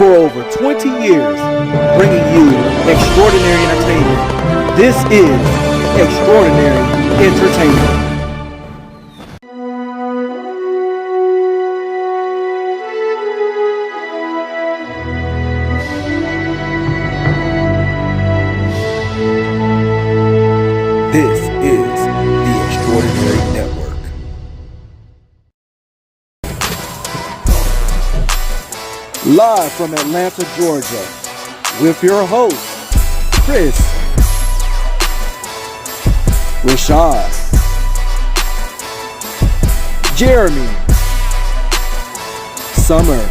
For over 20 years, bringing you extraordinary entertainment. This is XtrOdinary Entertainment. This is the XtrOdinary Network. Live from Atlanta, Georgia, with your host, Chris, Rachàd, Jeremy, Summer,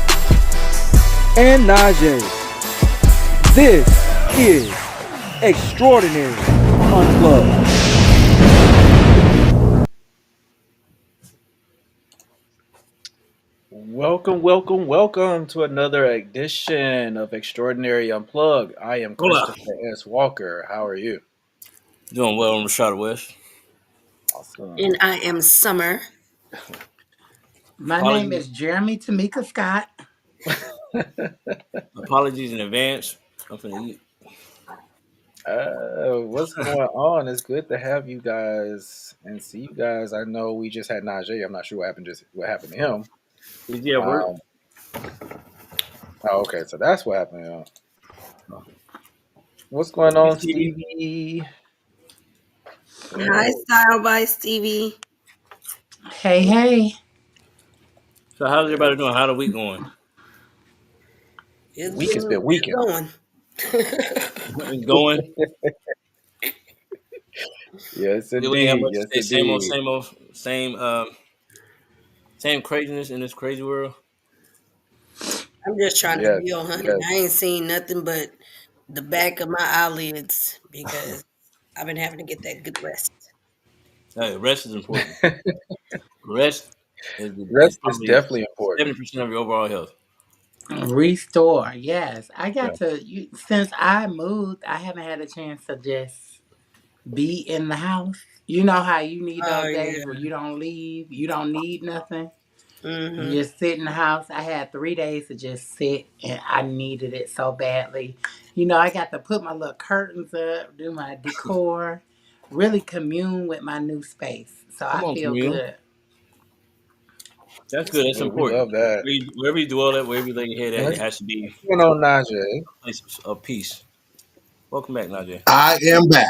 and Najee. This is XtrOdinary Unplugged. Welcome to another edition of XtrOdinary Unplugged. I am Christopher S. Walker. How are you? Doing well, I'm Rachàd West. Awesome. And I am Summer. My name is Jeremy Tamika Scott. Apologies in advance. I'm finna eat. What's going on? It's good to have you guys and see you guys. I know we just had Najee. I'm not sure what happened to him. Did you have work? Okay, so that's what happened to him. What's going on, Stevie? Hi, Style by Stevie. Hey. So how's everybody doing? How's the week going? Week has been weekend. It's going. Yes, indeed. Same craziness in this crazy world. I'm just trying to deal, honey. I ain't seen nothing but the back of my eyelids because I've been having to get that good rest. Hey, rest is important. Rest is definitely important. 70% of your overall health. Restore, yes. I got since I moved, I haven't had a chance to just be in the house. You know how you need those days where you don't leave, you don't need nothing. Mm-hmm. You just sit in the house. I had 3 days to just sit, and I needed it so badly. You know, I got to put my little curtains up, do my decor, really commune with my new space. So I feel good. That's good. That's important. We love that. Wherever you dwell at, wherever you lay your head at, it has to be a place of peace. Welcome back, Najee. I am back.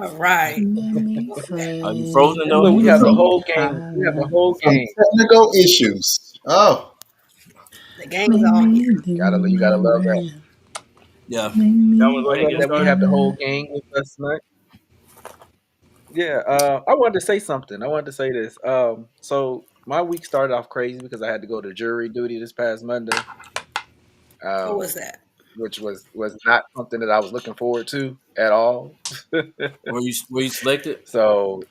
All right. Are you frozen though? We have the whole game. Some technical issues. Oh, the game is on here. You gotta love that. Yeah. We have the whole gang with us tonight. Yeah. I wanted to say something. I wanted to say this. So my week started off crazy because I had to go to jury duty this past Monday. What was that? Which was not something that I was looking forward to at all. Were you selected? So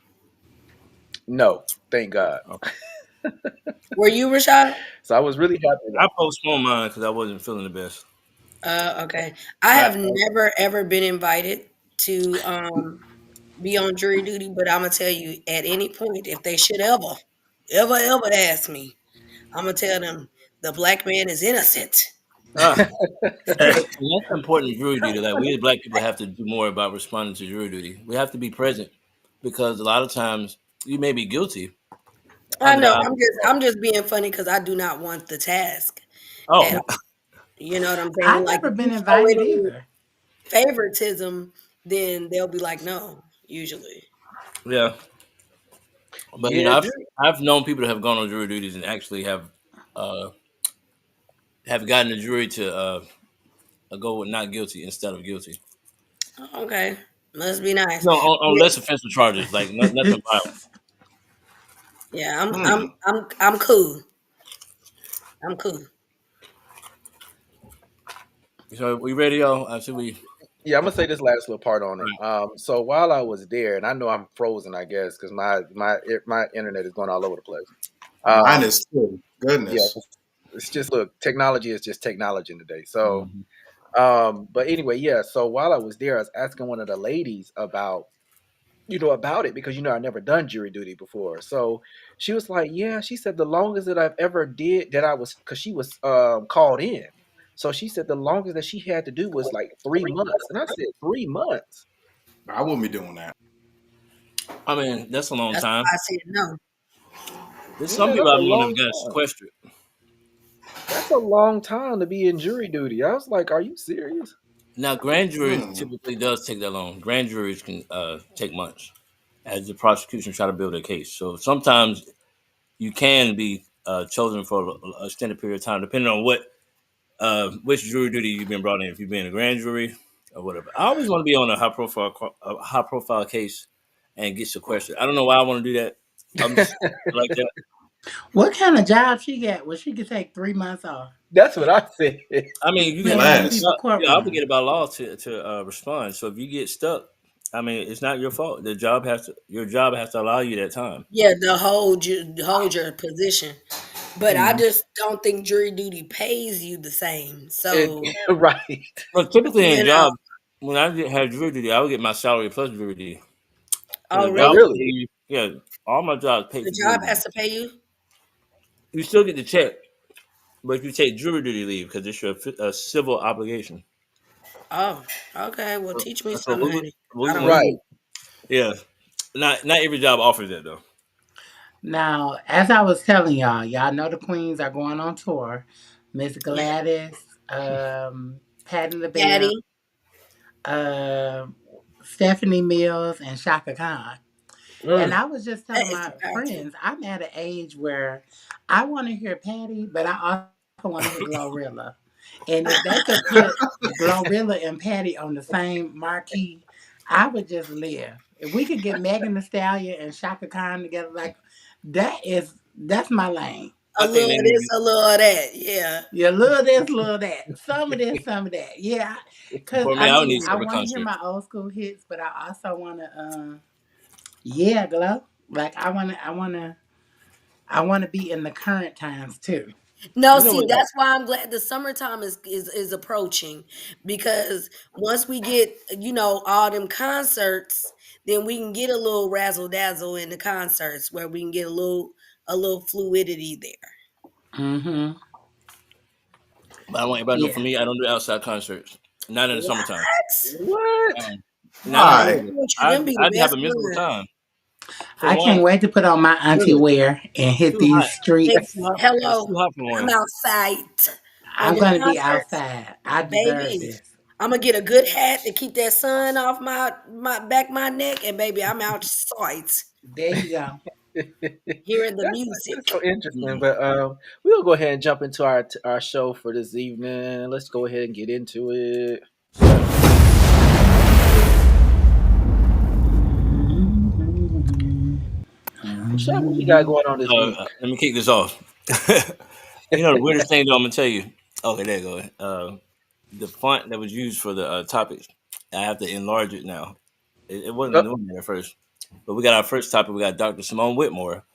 no, thank God. Okay. Were you, Rachàd? So I was really happy. I postponed mine because I wasn't feeling the best. Okay. I have never ever been invited to be on jury duty, but I'm gonna tell you, at any point, if they should ever ask me, I'm gonna tell them the black man is innocent. That's important in jury duty. Like, we as black people have to do more about responding to jury duty. We have to be present because a lot of times you may be guilty. I know. I'm just being funny because I do not want the task. Oh, you know what I'm saying? I've never been invited either. Favoritism, then they'll be like, no. Usually, yeah. But you know, I've known people that have gone on jury duties and actually have gotten the jury to go with not guilty instead of guilty. Okay, must be nice. No, on less offensive charges, like nothing violent. Yeah, I'm cool. I'm cool. So we ready, y'all? Yeah, I'm gonna say this last little part on it. So while I was there, and I know I'm frozen, I guess, because my internet is going all over the place. Mine is too. Goodness. Yeah, it's just technology is just technology today. So, but anyway, yeah. So while I was there, I was asking one of the ladies about about it because I never done jury duty before. So she was like, "Yeah." She said the longest that I've ever did that I was because she was called in. So she said the longest that she had to do was like 3 months, and I said 3 months. I wouldn't be doing that. I mean, that's a long That's time. why I said no. There's some Yeah, people that's I a know that long got time. sequestered. That's a long time to be in jury duty. I was like, "Are you serious?" Now, grand juries Hmm. typically does take that long. Grand juries can take months as the prosecution try to build a case. So sometimes you can be chosen for an extended period of time, depending on which jury duty you've been brought in. If you've been in a grand jury or whatever. I always want to be on a high profile case and get sequestered. I don't know why I want to do that. I'm just like that. What kind of job she got where she could take 3 months off? That's what I said. I mean, you got Man, Relax. people you're courtroom. obligated by law to respond. So if you get stuck, I mean, it's not your fault. Your job has to allow you that time. Yeah, to hold your position. But I Mhm. just don't think jury duty pays you the same. So, Right. But typically in you know, job, when have jury duty, I would get my salary plus jury duty. So oh the Oh, job really? will really? pay you. Yeah, all my jobs pay The for jury job duty. has to pay you? You still get the check, but you take jury duty leave because it's a civil obligation. Oh, okay. Well, So, teach me so something, honey. I don't when know. Right. we yeah, not every job offers that though. Now, as I was telling y'all, y'all know the queens are going on tour. Miss Yeah. Gladys, Patty LaBelle, Patty, uh, Stephanie Mills, and Shaka Khan. And Mm. I was just that telling is my the power too. friends, I'm at an age where I want to hear Patty, but I also want to hear Glorilla. And if they could put Glorilla and Patty on the same marquee, I would just live. If we could get Megan Thee Stallion and Shaka Khan together, like that's my lane. A I think little they of need this, a little of that. Yeah. Yeah, little this, little that. Some of this, some of that. Yeah. Cause for me. I I would need mean, I separate want to hear my concerts. old school hits, but I also wanna yeah, glow. Like I wanna be in the current times too. No, You know see, what? that's why I'm glad the summertime is approaching because once we get all them concerts, then we can get a little razzle dazzle in the concerts where we can get a little fluidity there. Mm-hmm. But I want everybody to know Yeah. for me, I don't do outside concerts. Not in the summertime. What? What? Um, not in the I'm Why? winter. with you. Them be the I'd have best a miserable ones. time. For I one, can't wait to put on my auntie Really? wear and hit too hot. these It's streets. too hot. It's Hello, too hot for I'm one. outside on I'm them gonna be concerts, outside. I deserve baby. this. I'm gonna get a good hat to keep that sun off my back, my neck, and baby, I'm outside There you go. hearing the That's so music. interesting. Mm-mm. But we'll go ahead and jump into our show for this evening. Let's go ahead and get into it. So, Rashad, what you got going on this week? let me kick this off. The weirdest thing though, I'm gonna tell you. Okay, there you go. The font that was used for the topics, I have to enlarge it now. It wasn't Oh, doing that at first. But we got our first topic. We got Dr. Simone Whitmore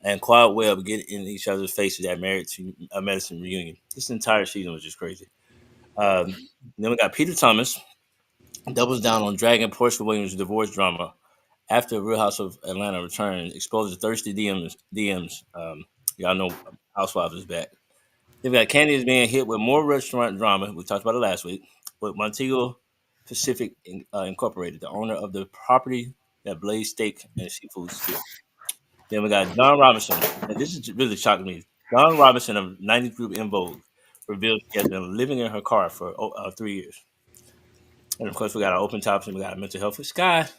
and Quad Webb get in each other's faces at Married to a Medicine reunion. This entire season was just crazy. Then we got Peter Thomas doubles down on dragging Porsha Williams' divorce drama after Real House of Atlanta returns, exposes thirsty DMs. Y'all know Housewives is back. Then we got Kandi is being hit with more restaurant drama. We talked about it last week with Montego Pacific Incorporated, the owner of the property that Blaze Steak and Seafood steal. Then we got John Robinson, and this is really shocking me. John Robinson of 90s Group in Vogue reveals she has been living in her car for 3 years. And of course, we got our open topics and we got our mental health with Sky.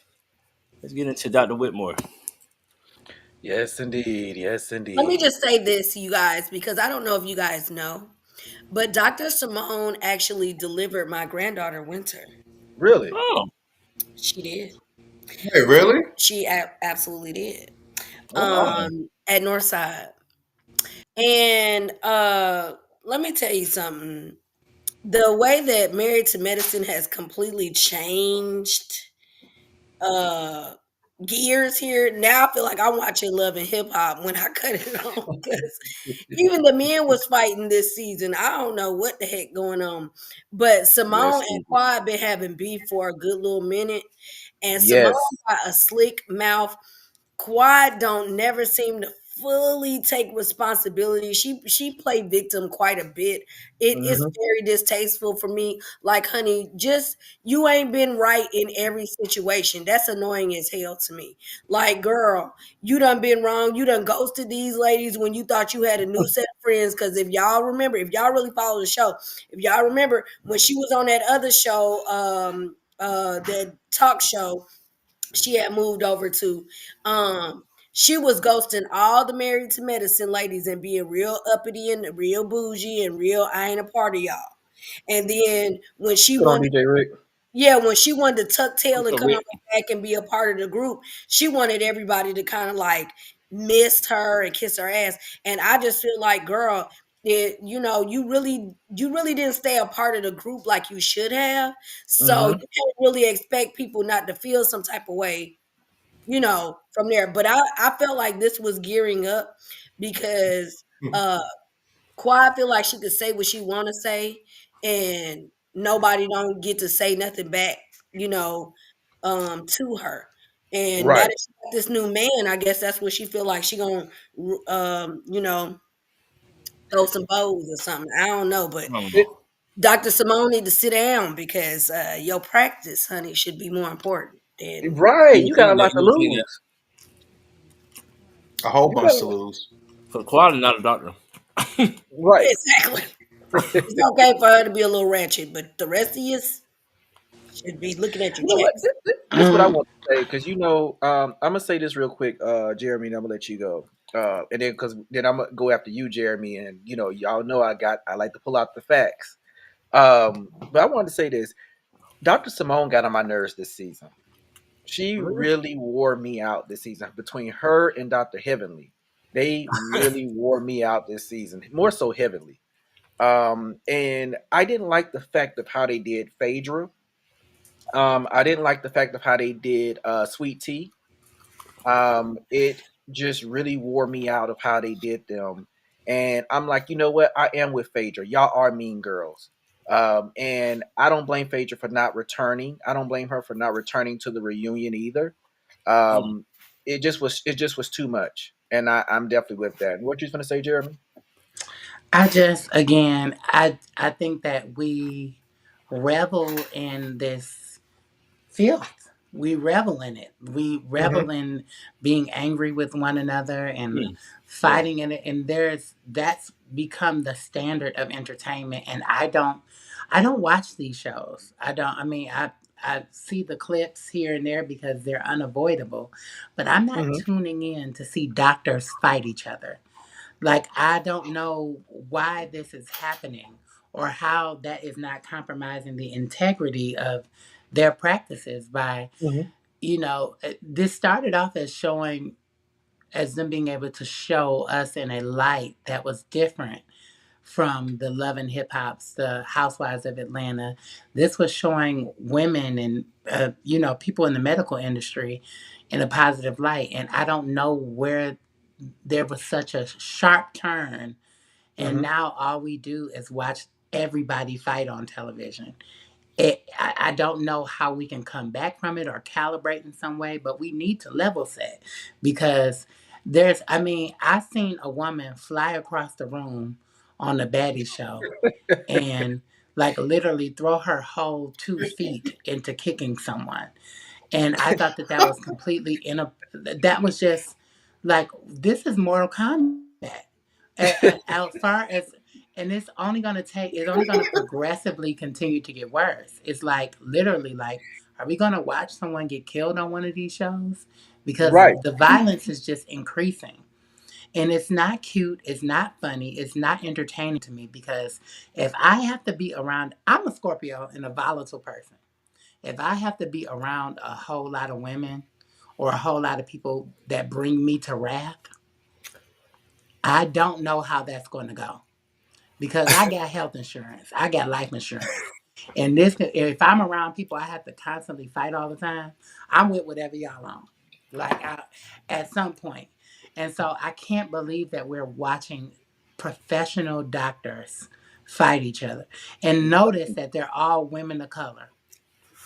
Let's get into Dr. Whitmore. yes, indeed. Yes, Let me indeed. just say this, you guys, because I don't know if you guys know, but Dr. Simone actually delivered my granddaughter Winter. Really? Oh, She did. Hey, really? She absolutely did. Oh, wow. At Northside. And let me tell you something. The way that Married to Medicine has completely changed uh gears here. Now I feel like I'm watching Love and Hip Hop when I cut it on because even the men was fighting this season. I don't know what the heck going on, but Simone Yes, and Stevie. Quad been having beef for a good little minute, and Simone Yes. got a slick mouth. Quad don't never seem to fully take responsibility. She played victim quite a bit. It is Hmm. very distasteful for me. Like, honey, just you ain't been right in every situation. That's annoying as hell to me. Like, girl, you done been wrong. You done ghosted these ladies when you thought you had a new set of friends. Because if y'all remember, if y'all really follow the show, if y'all remember when she was on that other show, that talk show she had moved over to, she was ghosting all the Married to Medicine ladies and being real uppity and real bougie and real I ain't a part of y'all. And then when she Put on wanted, DJ Rick. yeah, when she wanted to tuck tail What's and up, come on Rick? back and be a part of the group, she wanted everybody to kind of like miss her and kiss her ass. And I just feel like, girl, you really didn't stay a part of the group like you should have. So you Hmm. can't really expect people not to feel some type of way, from there. But I felt like this was gearing up because Quad feel like she could say what she want to say, and nobody don't get to say nothing back, to her. And now Right. that she got this new man, I guess that's what she feel like she gonna, throw some bows or something. I don't know, but It, Dr. Simone need to sit down because your practice, honey, should be more important than right. You You would got a think that. lot to You would think that lose. A whole You got bunch a to lot. lose. for quality, not a doctor. Right. exactly. It's okay for her to be a little ratchet, but the rest of you should be looking at your You know what? checks. This is what I want to say because I'm gonna say this real quick, Jeremy, and I'm gonna let you go. And then because then I'm gonna go after you, Jeremy, and y'all know I like to pull out the facts. But I wanted to say this: Dr. Simone got on my nerves this season. She Really? really wore me out this season. Between her and Dr. Heavenly, they really wore me out this season. More so Heavenly. And I didn't like the fact of how they did Phaedra. I didn't like the fact of how they did Sweet Tea. It just really wore me out of how they did them. And I'm like, you know what? I am with Phaedra. Y'all are mean girls. And I don't blame Phaedra for not returning. I don't blame her for not returning to the reunion either. Mm. Um, it just was too much. And I'm definitely with that. What you gonna say, Jeremy? I just, again, I think that we revel in this filth. We revel in it. We Hmm. revel in being angry with one another and Mm. Yeah. fighting in it. And that's become the standard of entertainment. And I don't watch these shows. I don't. I mean, I see the clips here and there because they're unavoidable, but I'm not Hmm. tuning in to see doctors fight each other. Like, I don't know why this is happening or how that is not compromising the integrity of their practices by, Hmm. this started off as showing, as them being able to show us in a light that was different from the Love and Hip Hops, the Housewives of Atlanta. This was showing women and, people in the medical industry in a positive light. And I don't know where there was such a sharp turn, and Hmm. now all we do is watch everybody fight on television. I don't know how we can come back from it or calibrate in some way, but we need to level set because I seen a woman fly across the room on the Baddie show and like literally throw her whole 2 feet into kicking someone. And I thought that that was completely that was just like, this is Mortal Kombat. As far as, and it's only gonna progressively continue to get worse. It's like literally like, are we gonna watch someone get killed on one of these shows? Because Right. the violence is just increasing. And it's not cute, it's not funny, it's not entertaining to me because if I have to be around, I'm a Scorpio and a volatile person. If I have to be around a whole lot of women or a whole lot of people that bring me to wrath, I don't know how that's going to go because I got health insurance, I got life insurance. If I'm around people I have to constantly fight all the time, I'm with whatever y'all on. like at some point. And so I can't believe that we're watching professional doctors fight each other. And notice that they're all women of color.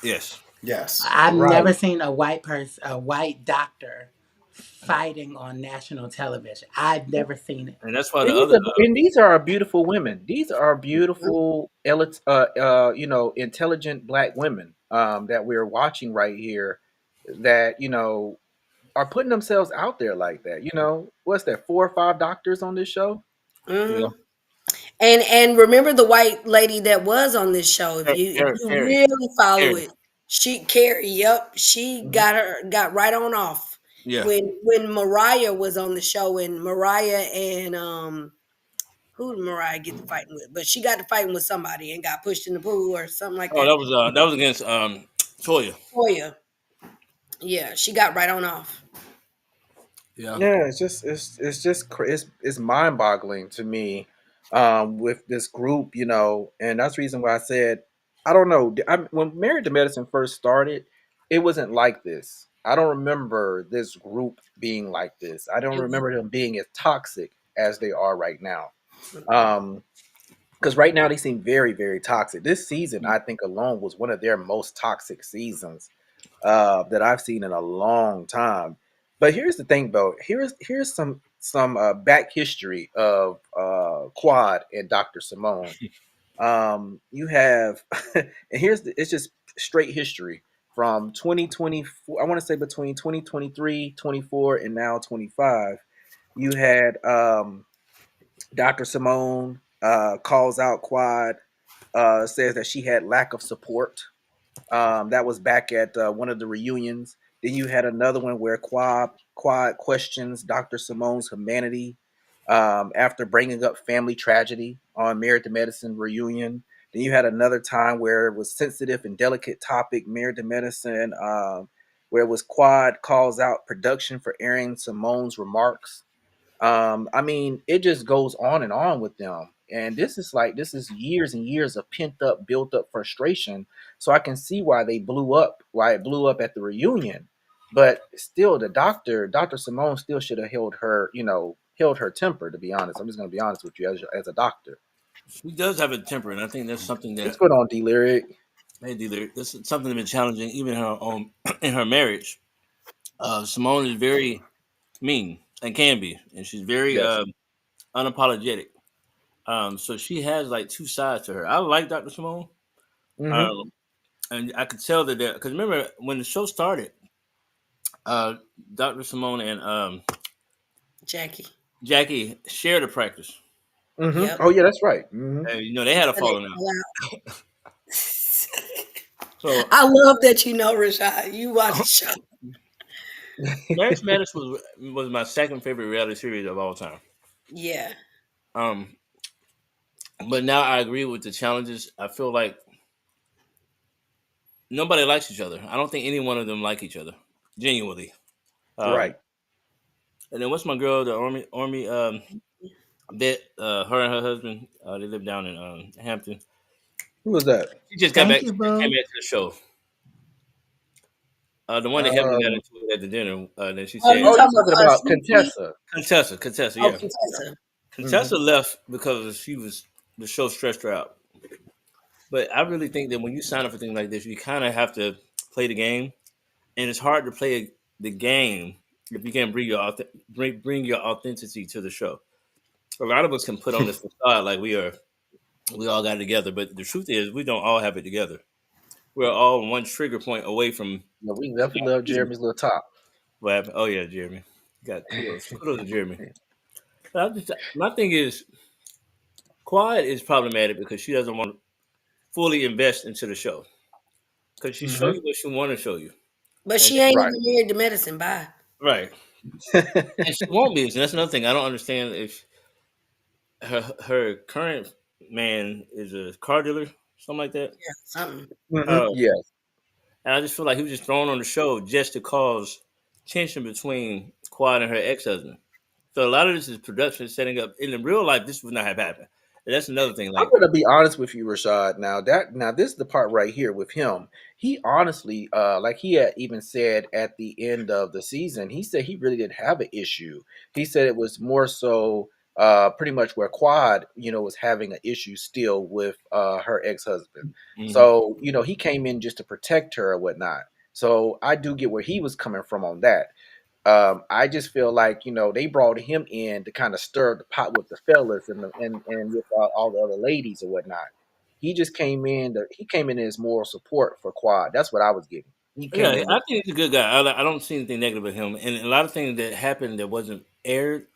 Yes. Yes. I've never Right. seen a white doctor fighting on national television. I've never seen it. And that's why And the other these are beautiful women. These are beautiful, intelligent black women that we're watching right here that, are putting themselves out there like that. What's that, 4 or 5 doctors on this show? yeah, Hmm. And remember the white lady that was on this show. If you Carrie, really follow Carrie. it, she Carrie, yep, she Mhm. got right on off Yeah. when Mariah was on the show, and Mariah and who did Mariah get to fighting with? But she got to fighting with somebody and got pushed in the pool or something like Oh, that. that was against Toya. Toya, yeah, she got right on off. Yeah. Yeah, it's mind boggling to me with this group, and that's the reason why I said I don't know. When Married to Medicine first started, it wasn't like this. I don't remember this group being like this. I don't It was, remember them being as toxic as they are right now. Um, because right now they seem very, very toxic. This season, I think alone was one of their most toxic seasons that I've seen in a long time. But here's the thing, though. Here's some back history of Quad and Dr. Simone. You have, and it's just straight history from 2024. I want to say between 2023, 24, and now 25. You had Dr. Simone calls out Quad, says that she had lack of support. That was back at one of the reunions. Then you had another one where Quad questions Dr. Simone's humanity after bringing up family tragedy on Married to Medicine reunion. Then you had another time where it was sensitive and delicate topic, Married to Medicine, where it was Quad calls out production for airing Simone's remarks. I mean, it just goes on and on with them. And this is years and years of pent up, built up frustration. So I can see why it blew up at the reunion. But still, Dr. Simone still should have held her temper, to be honest. I'm just gonna be honest with you as a doctor. She does have a temper, and I think that's something What's that going on, D Lyric? maybe this is something that's been challenging even in her own in her marriage. Simone is very mean and can be, and she's very Yes. unapologetic. So she has like two sides to her. I like Dr. Simone, Mm-hmm. um, and I could tell that because remember when the show started, uh, Dr. Simone and Jackie. Jackie shared a practice, Mm-hmm. Yep. Oh yeah, that's right. Mm-hmm. and they had a So they falling out. fell out. So I love that you know, Rachàd. You watch the show. Marriage Matters was my second favorite reality series of all time. Yeah. Um, but now I agree with the challenges. I feel like nobody likes each other. I don't think any one of them like each other genuinely. Um, Right. and then what's my girl, the army vet? Her and her husband, they live down in Hampton. Who was that? She just got back. Thank She you, just came boo. back to the show. The one that helped me got Um, into it at the dinner. Then she Oh, said, you oh, you talking talking about about Sweet Contessa? Contessa, Oh, yeah. Contessa. Mm-hmm. Contessa left because the show stressed her out. But I really think that when you sign up for things like this, you kind of have to play the game, and it's hard to play the game if you can't bring your authenticity to the show. A lot of us can put on this facade like we all got it together, but the truth is we don't all have it together. We're all one trigger point away from No, we definitely love Jeremy's little top. what happened. Oh yeah, Jeremy, got kudos to Jeremy. But my thing is, Quiet is problematic because she doesn't want to fully invest into the show because she show Mm-hmm. you what she want to show you, But and she ain't Right. even married to medicine. Bye. right, and she won't be. And that's another thing I don't understand if her current man is a car dealer, something like that. Yeah, something. Mm-hmm. Uh, Yes. and I just feel like he was just thrown on the show just to cause tension between Quad and her ex husband. So a lot of this is production setting up. In the real life, this would not have happened. that's another thing. I'm Like, gonna be honest with you, Rachàd. Now this is the part right here with him. He honestly, like he had even said at the end of the season, he said he really didn't have an issue. He said it was more so pretty much where Quad, was having an issue still with her ex-husband. mhm. So, he came in just to protect her or whatnot. So I do get where he was coming from on that. I just feel like they brought him in to kind of stir the pot with the fellas and with all the other ladies or whatnot. He just came in. He came in as moral support for Quad. That's what I was getting. He came Yeah, in. I think he's a good guy. I don't see anything negative with him. And a lot of things that happened that wasn't aired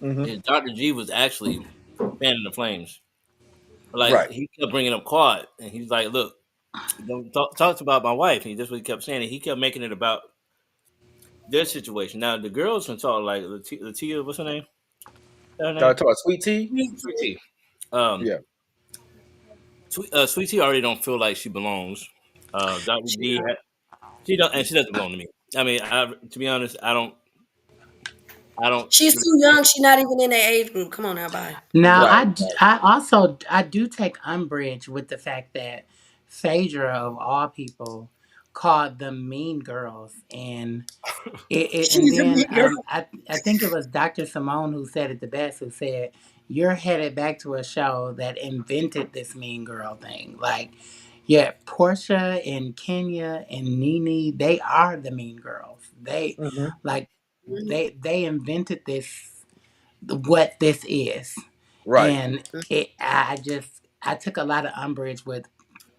Mhm. is Dr. G was actually fanning the flames. Like Right. he kept bringing up Quad, and he's like, "Look, don't talk about my wife." And that's what he kept saying. And he kept making it about their situation. Now the girls can talk like Latia, what's her name? Her name? Talk about Sweet Tea. Me Sweet too. Tea. Um, Yeah. Sweet Tea already don't feel like she belongs. Dr. She D, not. she don't, and she doesn't belong to me. I mean, to be honest, I don't. She's too young. She's not even in the age group. Come on now, bye. Now, Right. I do take umbrage with the fact that Phaedra, of all people, called them mean girls, and and She's a then big girl. I think it was Dr. Simone who said it the best, who said, "You're headed back to a show that invented this mean girl thing." Like, yeah, Portia and Kenya and Nene, they are the mean girls. They Hmm. like Mhm. they invented this, what this is. Right. And I took a lot of umbrage with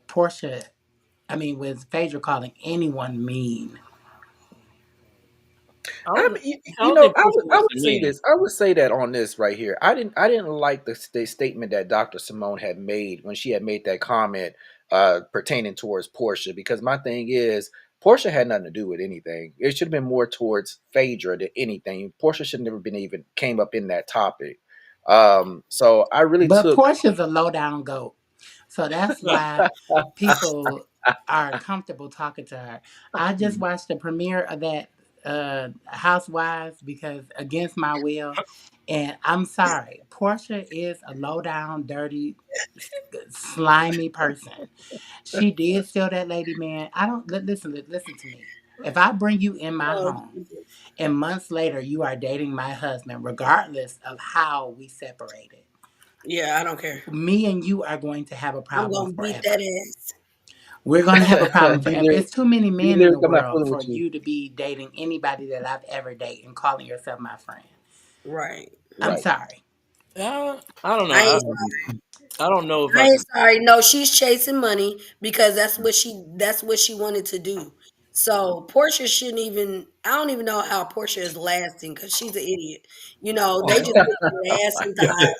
Portia. I mean, with Phaedra calling anyone mean. I mean, I don't think I Portia would wants to say mean. this. I would say that on this right here. I didn't like the statement that Dr. Simone had made when she had made that comment pertaining towards Portia, because my thing is Portia had nothing to do with anything. It should have been more towards Phaedra than anything. Portia should never been even came up in that topic. So I really But took. Portia's a low down goat. So that's why people are comfortable talking to her. I just watched the premiere of that Housewives because against my will. And I'm sorry, Portia is a low down, dirty, slimy person. She did steal that lady, man. I don't listen to me. If I bring you in my Oh, home Jesus. and months later you are dating my husband, regardless of how we separated, Yeah, I don't care. me and you are going to have a I'm problem gonna beat that forever. ass. We're going to have a problem forever. D-Lyric, It's too many men in the D-Lyric, I'm not world fooling for with you. you to be dating anybody that I've ever dated and calling yourself my friend. Right. I'm Right. sorry. I don't know. I ain't I don't know if I I ain't could. sorry. No, she's chasing money because that's what she wanted to do. So Portia shouldn't even. I don't even know how Portia is lasting because she's an idiot. They just put her ass in the hot.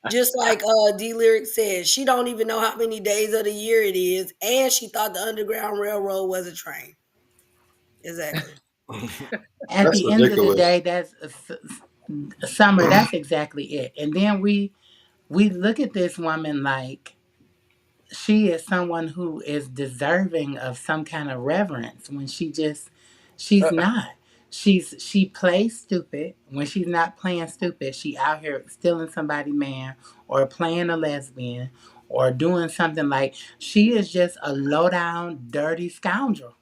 Just like D Lyric said, she don't even know how many days of the year it is, and she thought the Underground Railroad was a train. Exactly. At That's the end of the ridiculous. day, that's Summer. That's exactly it. And then we look at this woman like she is someone who is deserving of some kind of reverence when she's not. She plays stupid. When she's not playing stupid, she out here stealing somebody's man or playing a lesbian or doing something. Like, she is just a low down dirty scoundrel.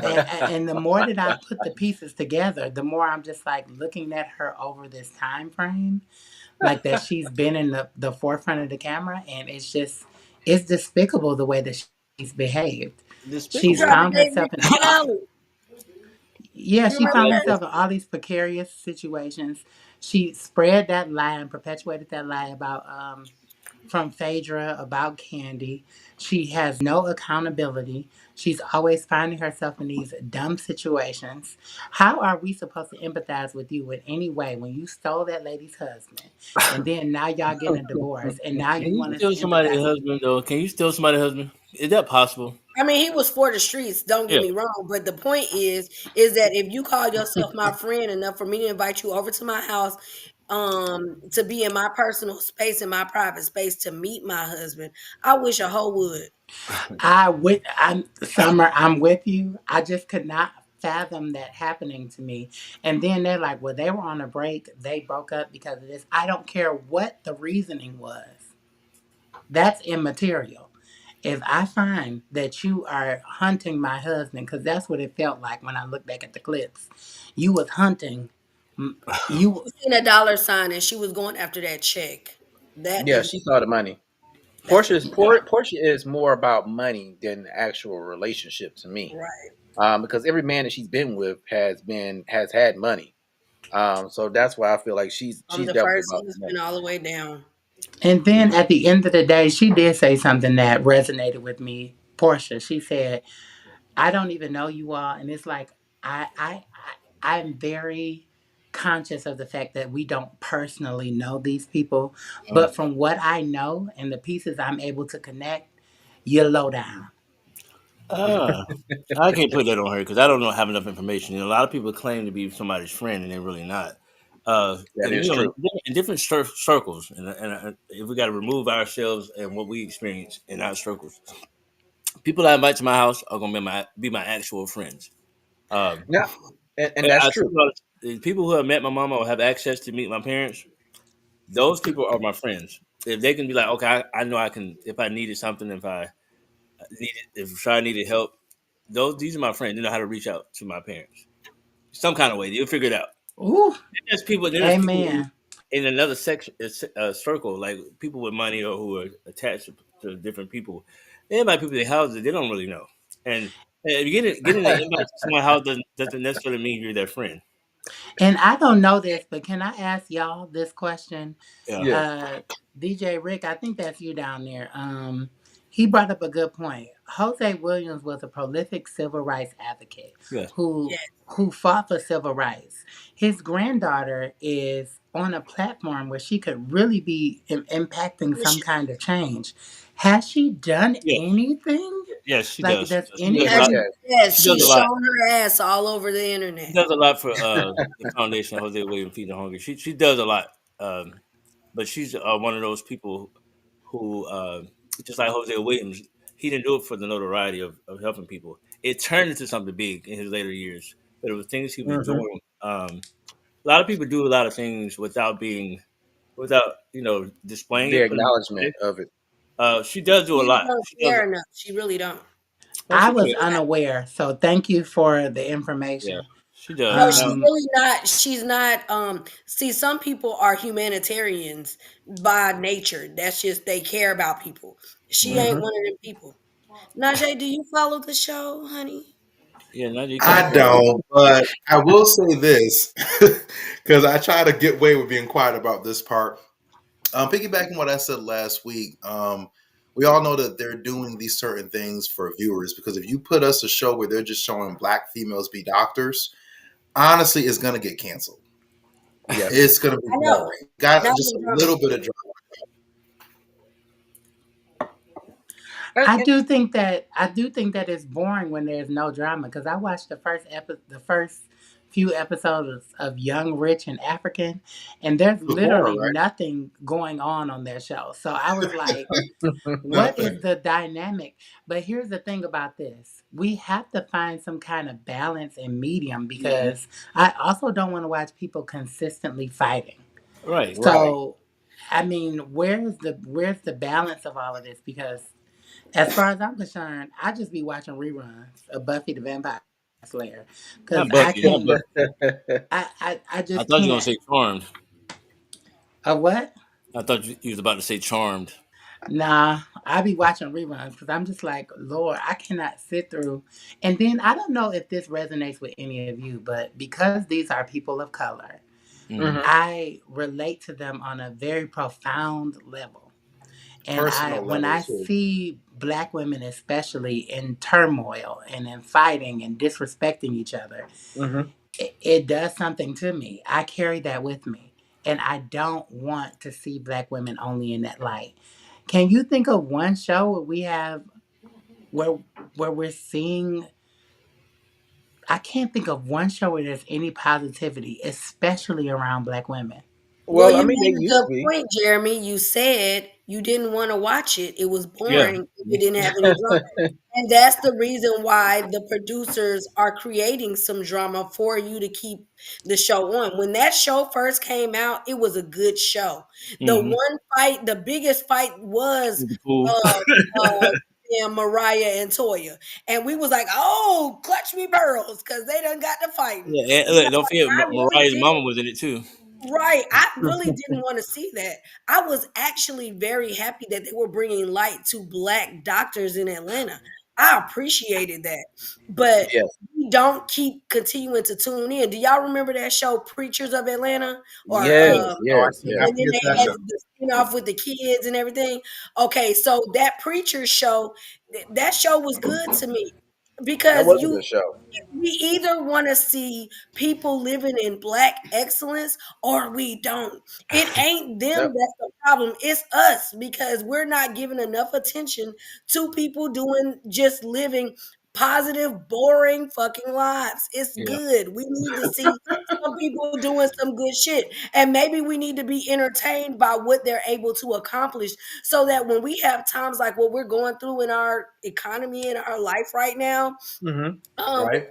Right. And the more that I put the pieces together, the more I'm just like looking at her over this time frame, like that she's been in the forefront of the camera, and it's despicable the way that she's behaved. She She's Despicable. probably found gave herself Ricky in Smiley. yeah, You she remember found Well, that? herself in all these precarious situations. She spread that lie and perpetuated that lie about from Phaedra about Kandi. She has no accountability. She's always finding herself in these dumb situations. How are we supposed to empathize with you in any way when you stole that lady's husband and then now y'all getting a divorce and now can you you want us to steal somebody's empathize? husband though? Can you steal somebody's husband? Is that possible? I mean, he was for the streets. Don't get Yeah. me wrong, but the point is that if you call yourself my friend enough for me to invite you over to my house, to be in my personal space, in my private space, to meet my husband, I wish a hoe would. I'm Summer, I'm with you. I just could not fathom that happening to me. And then they're like, well, they were on a break. They broke up because of this. I don't care what the reasoning was. That's immaterial. If I find that you are hunting my husband, because that's what it felt like when I look back at the clips, you was hunting. You She seen a dollar sign and she was going after that check. That Yeah, is she saw the money. that's what Portia is more about money than the actual relationship to me. right. Because every man that she's been with has had money. So that's why I feel like From she's the definitely first about the husband money. all the way down. and then at the end of the day, she did say something that resonated with me. Portia, she said, "I don't even know you all," and it's like I'm very conscious of the fact that we don't personally know these people, Mhm. but from what I know and the pieces I'm able to connect, you're low down. Uh, I can't put that on her because I don't know have enough information. A lot of people claim to be somebody's friend and they're really not. That And is true. in different circles, and if we got to remove ourselves and what we experience in our circles, people I invite to my house are gonna be my actual friends. Um, Yeah, and and that's I see true. a lot of the people who have met my mama or have access to meet my parents. Those people are my friends. If they can be like, okay, I know I can. If I needed something, if I needed help, these are my friends. They know how to reach out to my parents some kind of way. You'll figure it out. Ooh, There's people who amen. in another section, circle, like people with money or who are attached to different people. They invite people to their houses they don't really know, and if you getting an invite to someone's house doesn't necessarily mean you're their friend. And I don't know this, but can I ask y'all this question? Yeah, Yes. DJ Rick, I think that's you down there. He brought up a good point. Jose Williams was a prolific civil rights advocate yeah, who Yes. who fought for civil rights. His granddaughter is on a platform where she could really be impacting some kind of change. Has she done yeah, anything? yes. She Like, does. does She does a Yes, lot. she anything? has. Yes, She does she's a lot. shown her ass all over the She internet. does a lot for the foundation, Jose Williams Feed the Hungry. She does a lot, but she's one of those people who, just like Jose Williams, he didn't do it for the notoriety of helping people. It turned into something big in his later years, but it was things he was Hmm. doing. A lot of people do a lot of things without displaying The it. Put it acknowledgement this of it. way. She does do a People lot. don't She does. care enough. She really don't. Oh, I she was cares. unaware, so thank you for the Yeah, information. she does. No, she's Um, really not. She's not. See, some people are humanitarians by nature. That's just they care about people. She ain't Hmm. one of them people. Najee, do you follow the show, honey? Yeah, Najee kind of I don't, but I will say this because I try to get away with being quiet about this part. Piggybacking what I said last week, we all know that they're doing these certain things for viewers because if you put us a show where they're just showing black females be doctors, honestly, it's gonna get canceled. Yes. It's gonna be I know. boring. Got Not just with a drama. little bit of And, I do think that it's boring when there's no drama because I watched the first few episodes of Young, Rich, and African, and there's it was boring, literally right? nothing going on their show. So I was like, what is Nothing. the dynamic? But here's the thing about this: we have to find some kind of balance and medium because I also don't want to watch people consistently fighting. right. right. So, I mean, where's the balance of all of this? Because as far as I'm concerned, I just be watching reruns of Buffy the Vampire Slayer because Not I Buffy, not can't. Buffy. I I just thought you were gonna can't. say Charmed. A what? I thought you was about to say Charmed. Nah, I be watching reruns because I'm just like, Lord, I cannot sit through. And then I don't know if this resonates with any of you, but because these are people of color, Hmm. Hmm. I relate to them on a very profound level. And Personal when level I too. see black women especially in turmoil and in fighting and disrespecting each other, Hmm. it does something to me. I carry that with me. And I don't want to see black women only in that light. Can you think of one show where we have where where we're seeing I can't think of one show where there's any positivity, especially around black women. Well, Well, I you mean, they made a used to good be. point, Jeremy. You said you didn't want to watch it. It was Yeah. boring. It didn't have any drama. And that's the reason why the producers are creating some drama for you to keep the show on. When that show first came out, it was a good show. The Mm-hmm. one fight, the biggest fight was The pool. uh Mariah and Toya. And we was like, oh, clutch me pearls, because they done got to fighting. Yeah, and Because look, don't forget I really Mariah's did. mama was in it too. Right. I really didn't want to see that. I was actually very happy that they were bringing light to Black doctors in Atlanta. I appreciated that. But Yes. we don't keep continuing to tune in. Do y'all remember that show, Preachers of Atlanta? Or Yes. Oh, I Yes. cannot Yes. and then forget they that had show. the spin-off with the kids and everything. Okay, so that Preacher show, that show was good to me That because was a you good show. we either want to see people living in Black excellence or we don't. It ain't them Yep. that's the problem. It's us because we're not giving enough attention to people doing just living positive, boring fucking lives. It's Yeah. good. We need to see some people doing some good shit. And maybe we need to be entertained by what they're able to accomplish so that when we have times like what we're going through in our economy and our life right now, with Right.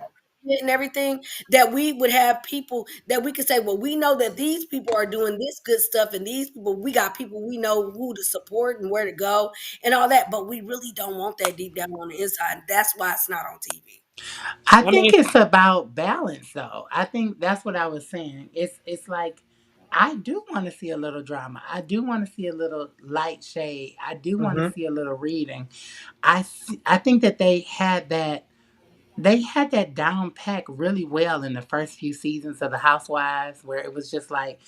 and everything, that we would have people that we could say, well, we know that these people are doing this good stuff, and these people, we got people we know who to support and where to go and all that, but we really don't want that deep down on the inside. That's why it's not on TV. I I think mean, it's about balance though. I think that's what I was saying. It's like I do want to see a little drama. I do want to see a little light shade. I do want to Hmm. see a little reading. I think that they had that down pack really well in the first few seasons of the Housewives, where it was just like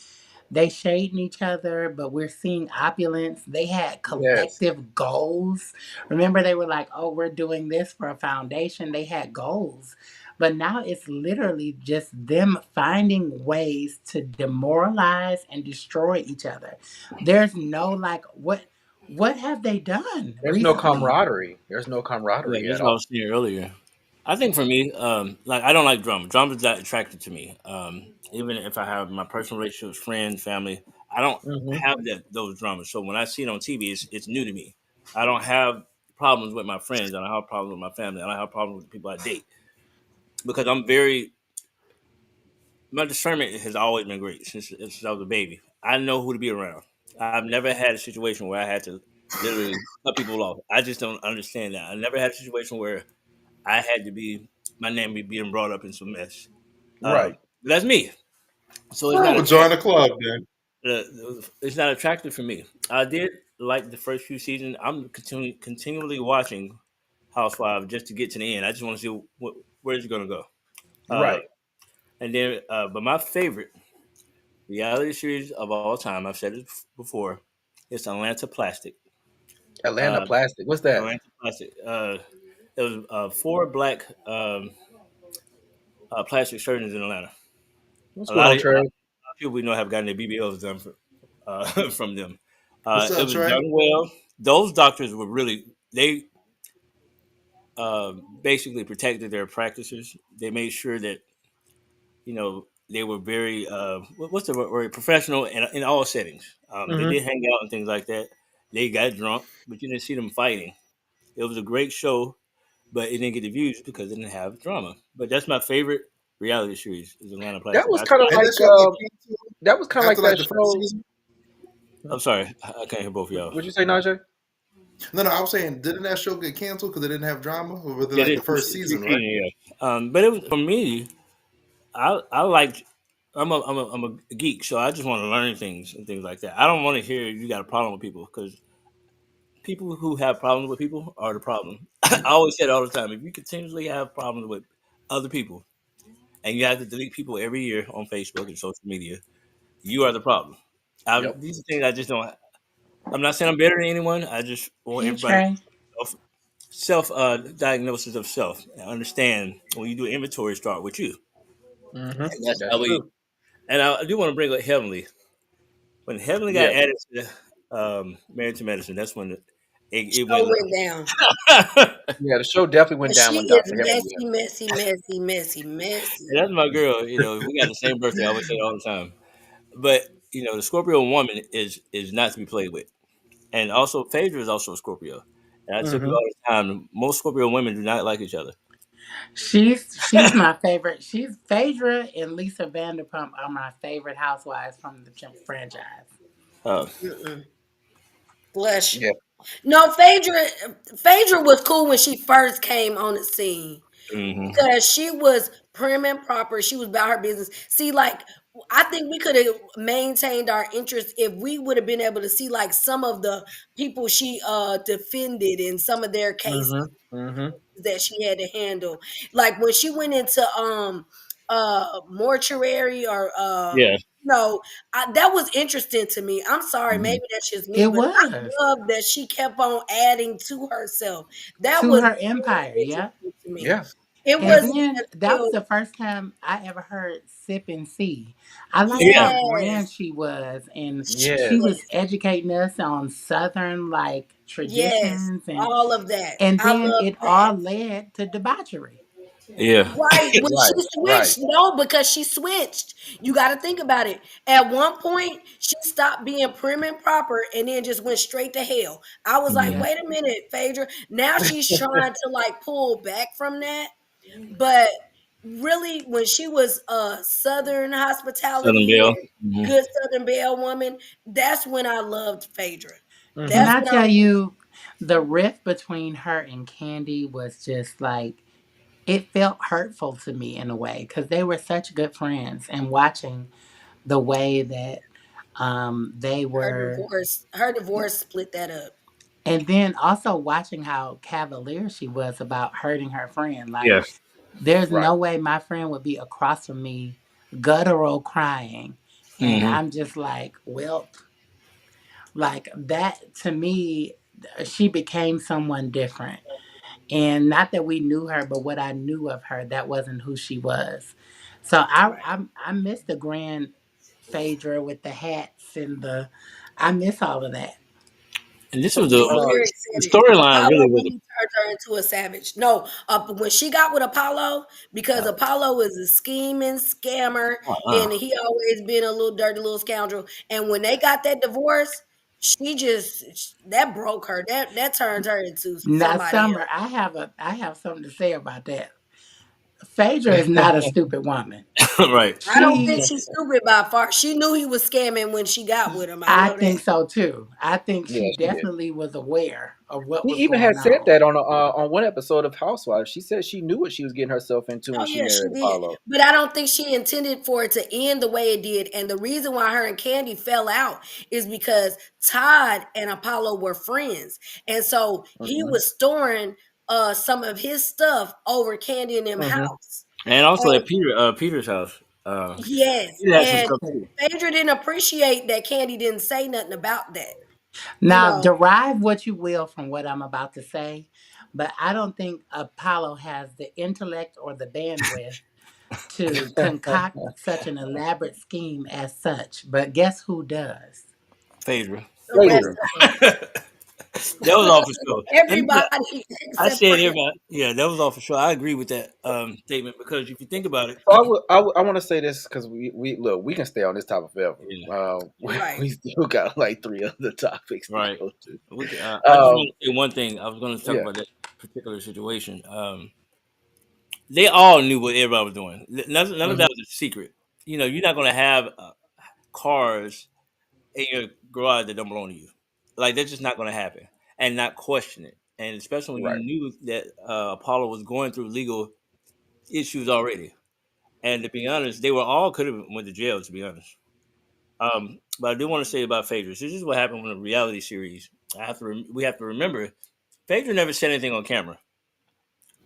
they shading each other, but we're seeing opulence. They had Yes. collective goals. Remember, they were like, oh, we're doing this for a foundation. They had goals. But now it's literally just them finding ways to demoralize and destroy each other. There's no like what have they done There's no recently? camaraderie. There's no yeah, camaraderie at that's what I all. was saying earlier. I think for me, like I don't like drama. Drama's not attractive to me. Even if I have my personal relationships, friends, family, I don't Hmm. have those dramas. So when I see it on TV, it's new to me. I don't have problems with my friends. I don't have problems with my family. I don't have problems with the people I date because I'm very my discernment has always been great since I was a baby. I know who to be around. I've never had a situation where I had to literally cut people off. I just don't understand that. I never had a situation where I had to be my name be being brought up in some mess. Right. But that's me. So it's Oh, not well, join attractive. the club then. It's not attractive for me. I did like the first few seasons. I'm continually watching Housewives just to get to the end. I just want to see where's it going to go. Uh, Right. and then, but my favorite reality series of all time, I've said it before, it's Atlanta Plastic. Atlanta Uh, Plastic. What's that? Atlanta Plastic. It was four black plastic surgeons in Atlanta. What's A going lot on, of Trey? people we know have gotten their BBLs done from them. What's It up, was Trey? done well. Those doctors were really they basically protected their practices. They made sure that they were very what's the word, professional in all settings. They Hmm. did hang out and things like that. They got drunk, but you didn't see them fighting. It was a great show, but it didn't get the views because it didn't have drama. But that's my favorite reality series is Atlanta That Plastic. was kind of And like that show get canceled that was kind of after like like that the first show. season. I'm sorry, I can't hear both of y'all. What'd you say, Najee? No, no, I was saying, didn't that show get canceled because it didn't have drama or within Yeah, like this the first three season, right? season, yeah. But it was for me. I like. I'm a geek, so I just want to learn things and things like that. I don't want to hear you got a problem with people because people who have problems with people are the problem. I always say it all the time. If you continuously have problems with other people and you have to delete people every year on Facebook and social media, you are the problem. Yep. These are things I just don't. I'm not saying I'm better than anyone. I just want Hey everybody Trey. self diagnosis of self and understand when you do inventory, start with you, Hmm. and that's That's how we. true. And I do want to bring up Heavenly. When Heavenly got Yes. added to Married to Medicine, that's when it Show went went down. left. Yeah, the show definitely went And down she when is Dr. Heavenly messy, messy, messy, messy, And messy. that's my girl. We got the same birthday. I always say it all the time. But the Scorpio woman is not to be played with. And also, Phaedra is also a Scorpio. And I tell people Mm-hmm. all the time, most Scorpio women do not like each other. She's my favorite. She's Phaedra and Lisa Vanderpump are my favorite housewives from the franchise. Uh, Mm-mm. Bless you. Yeah. No, Phaedra was cool when she first came on the scene hmm because she was prim and proper. She was about her business. See, like I think we could have maintained our interest if we would have been able to see like some of the people she defended in some of their cases Mm-hmm. Mm-hmm. that she had to handle. Like when she went into mortuary or Yeah. no, that was interesting to me. I'm sorry, hmm maybe that's just me, It but was I love that she kept on adding to herself. That to was her very empire, yeah. interesting to me. Yeah. It And wasn't then that was until the first time I ever heard Sip and See. I liked Yeah. how grand yes, she was, and she Yes. was yes, educating us on Southern like yes, traditions, all of that. and I then love it that. all led to debauchery. Yeah. Right. When she Right. Right. switched, no, because she switched. You got to think about it. At one point, she stopped being prim and proper and then just went straight to hell. I was like, hmm Yeah. wait a minute, Phaedra. Now she's trying to like pull back from that. But really, when she was a Southern Southern hospitality Belle. and hmm good Southern Belle woman, that's when I loved Phaedra. Can That's Mm-hmm. I when I tell you, the rift between her and Kandi was just like it felt hurtful to me in a way because they were such good friends, and watching the way that they were, her divorce split that up. and then also watching how cavalier she was about hurting her friend. Like, Yes. there's Right. no way my friend would be across from me, guttural crying, and hmm I'm just like, well, like that to me, she became someone different. And not that we knew her, but what I knew of her, that wasn't who she was. So Right. I miss the grand Phaedra with the hats and the I miss all of that. And this So was you The lyrics the said it. storyline Apollo really was. really turned her into a savage. No, when she got with Apollo, because Apollo is a scheming scammer, Uh-uh. and he always been a little dirty little scoundrel. And when they got that divorce, she just that broke her. That turned her into Now, somebody Summer, else. I have something to say about that. Phaedra is not a stupid woman. right. I don't think She she's stupid by far. She knew he was scamming when she got with him. I I know that. think so too. I think yeah, she she did. definitely was aware of what She was even had going said on. that on one episode of Housewives. She said she knew what she was getting herself into when Oh she yeah, she married did. Apollo. But I don't think she intended for it to end the way it did. And the reason why her and Kandi fell out is because Todd and Apollo were friends. And so he Mm-hmm. was storing some of his stuff over Kandi and them Mm-hmm. house. And also And at Peter's house. yes, He had some and stuff too. Phaedra didn't appreciate that Kandi didn't say nothing about that. You Now, know, derive what you will from what I'm about to say, but I don't think Apollo has the intellect or the bandwidth to concoct such an elaborate scheme as such. But guess who does? Phaedra. the rest Phaedra. of them. That was all for sure. And Everybody I except for said him. everybody. Yeah, that was all for sure. I agree with that statement because if you think about it, So I want to say this because we look, we can stay on this topic forever. yeah, Right. We still got like three other topics to right. go to. We can, I just want to say one thing. I was going to talk Yeah. about that particular situation. They all knew what everybody was doing. None of Hmm. that was a secret. You know, you're not going to have cars in your garage that don't belong to you. Like that's just not going to happen, and not question it. And especially when you Right. knew that Apollo was going through legal issues already. And to be honest, they were all could have went to jail. To be honest, but I do want to say about Phaedra. This is what happened with a reality series. We have to remember, Phaedra never said anything on camera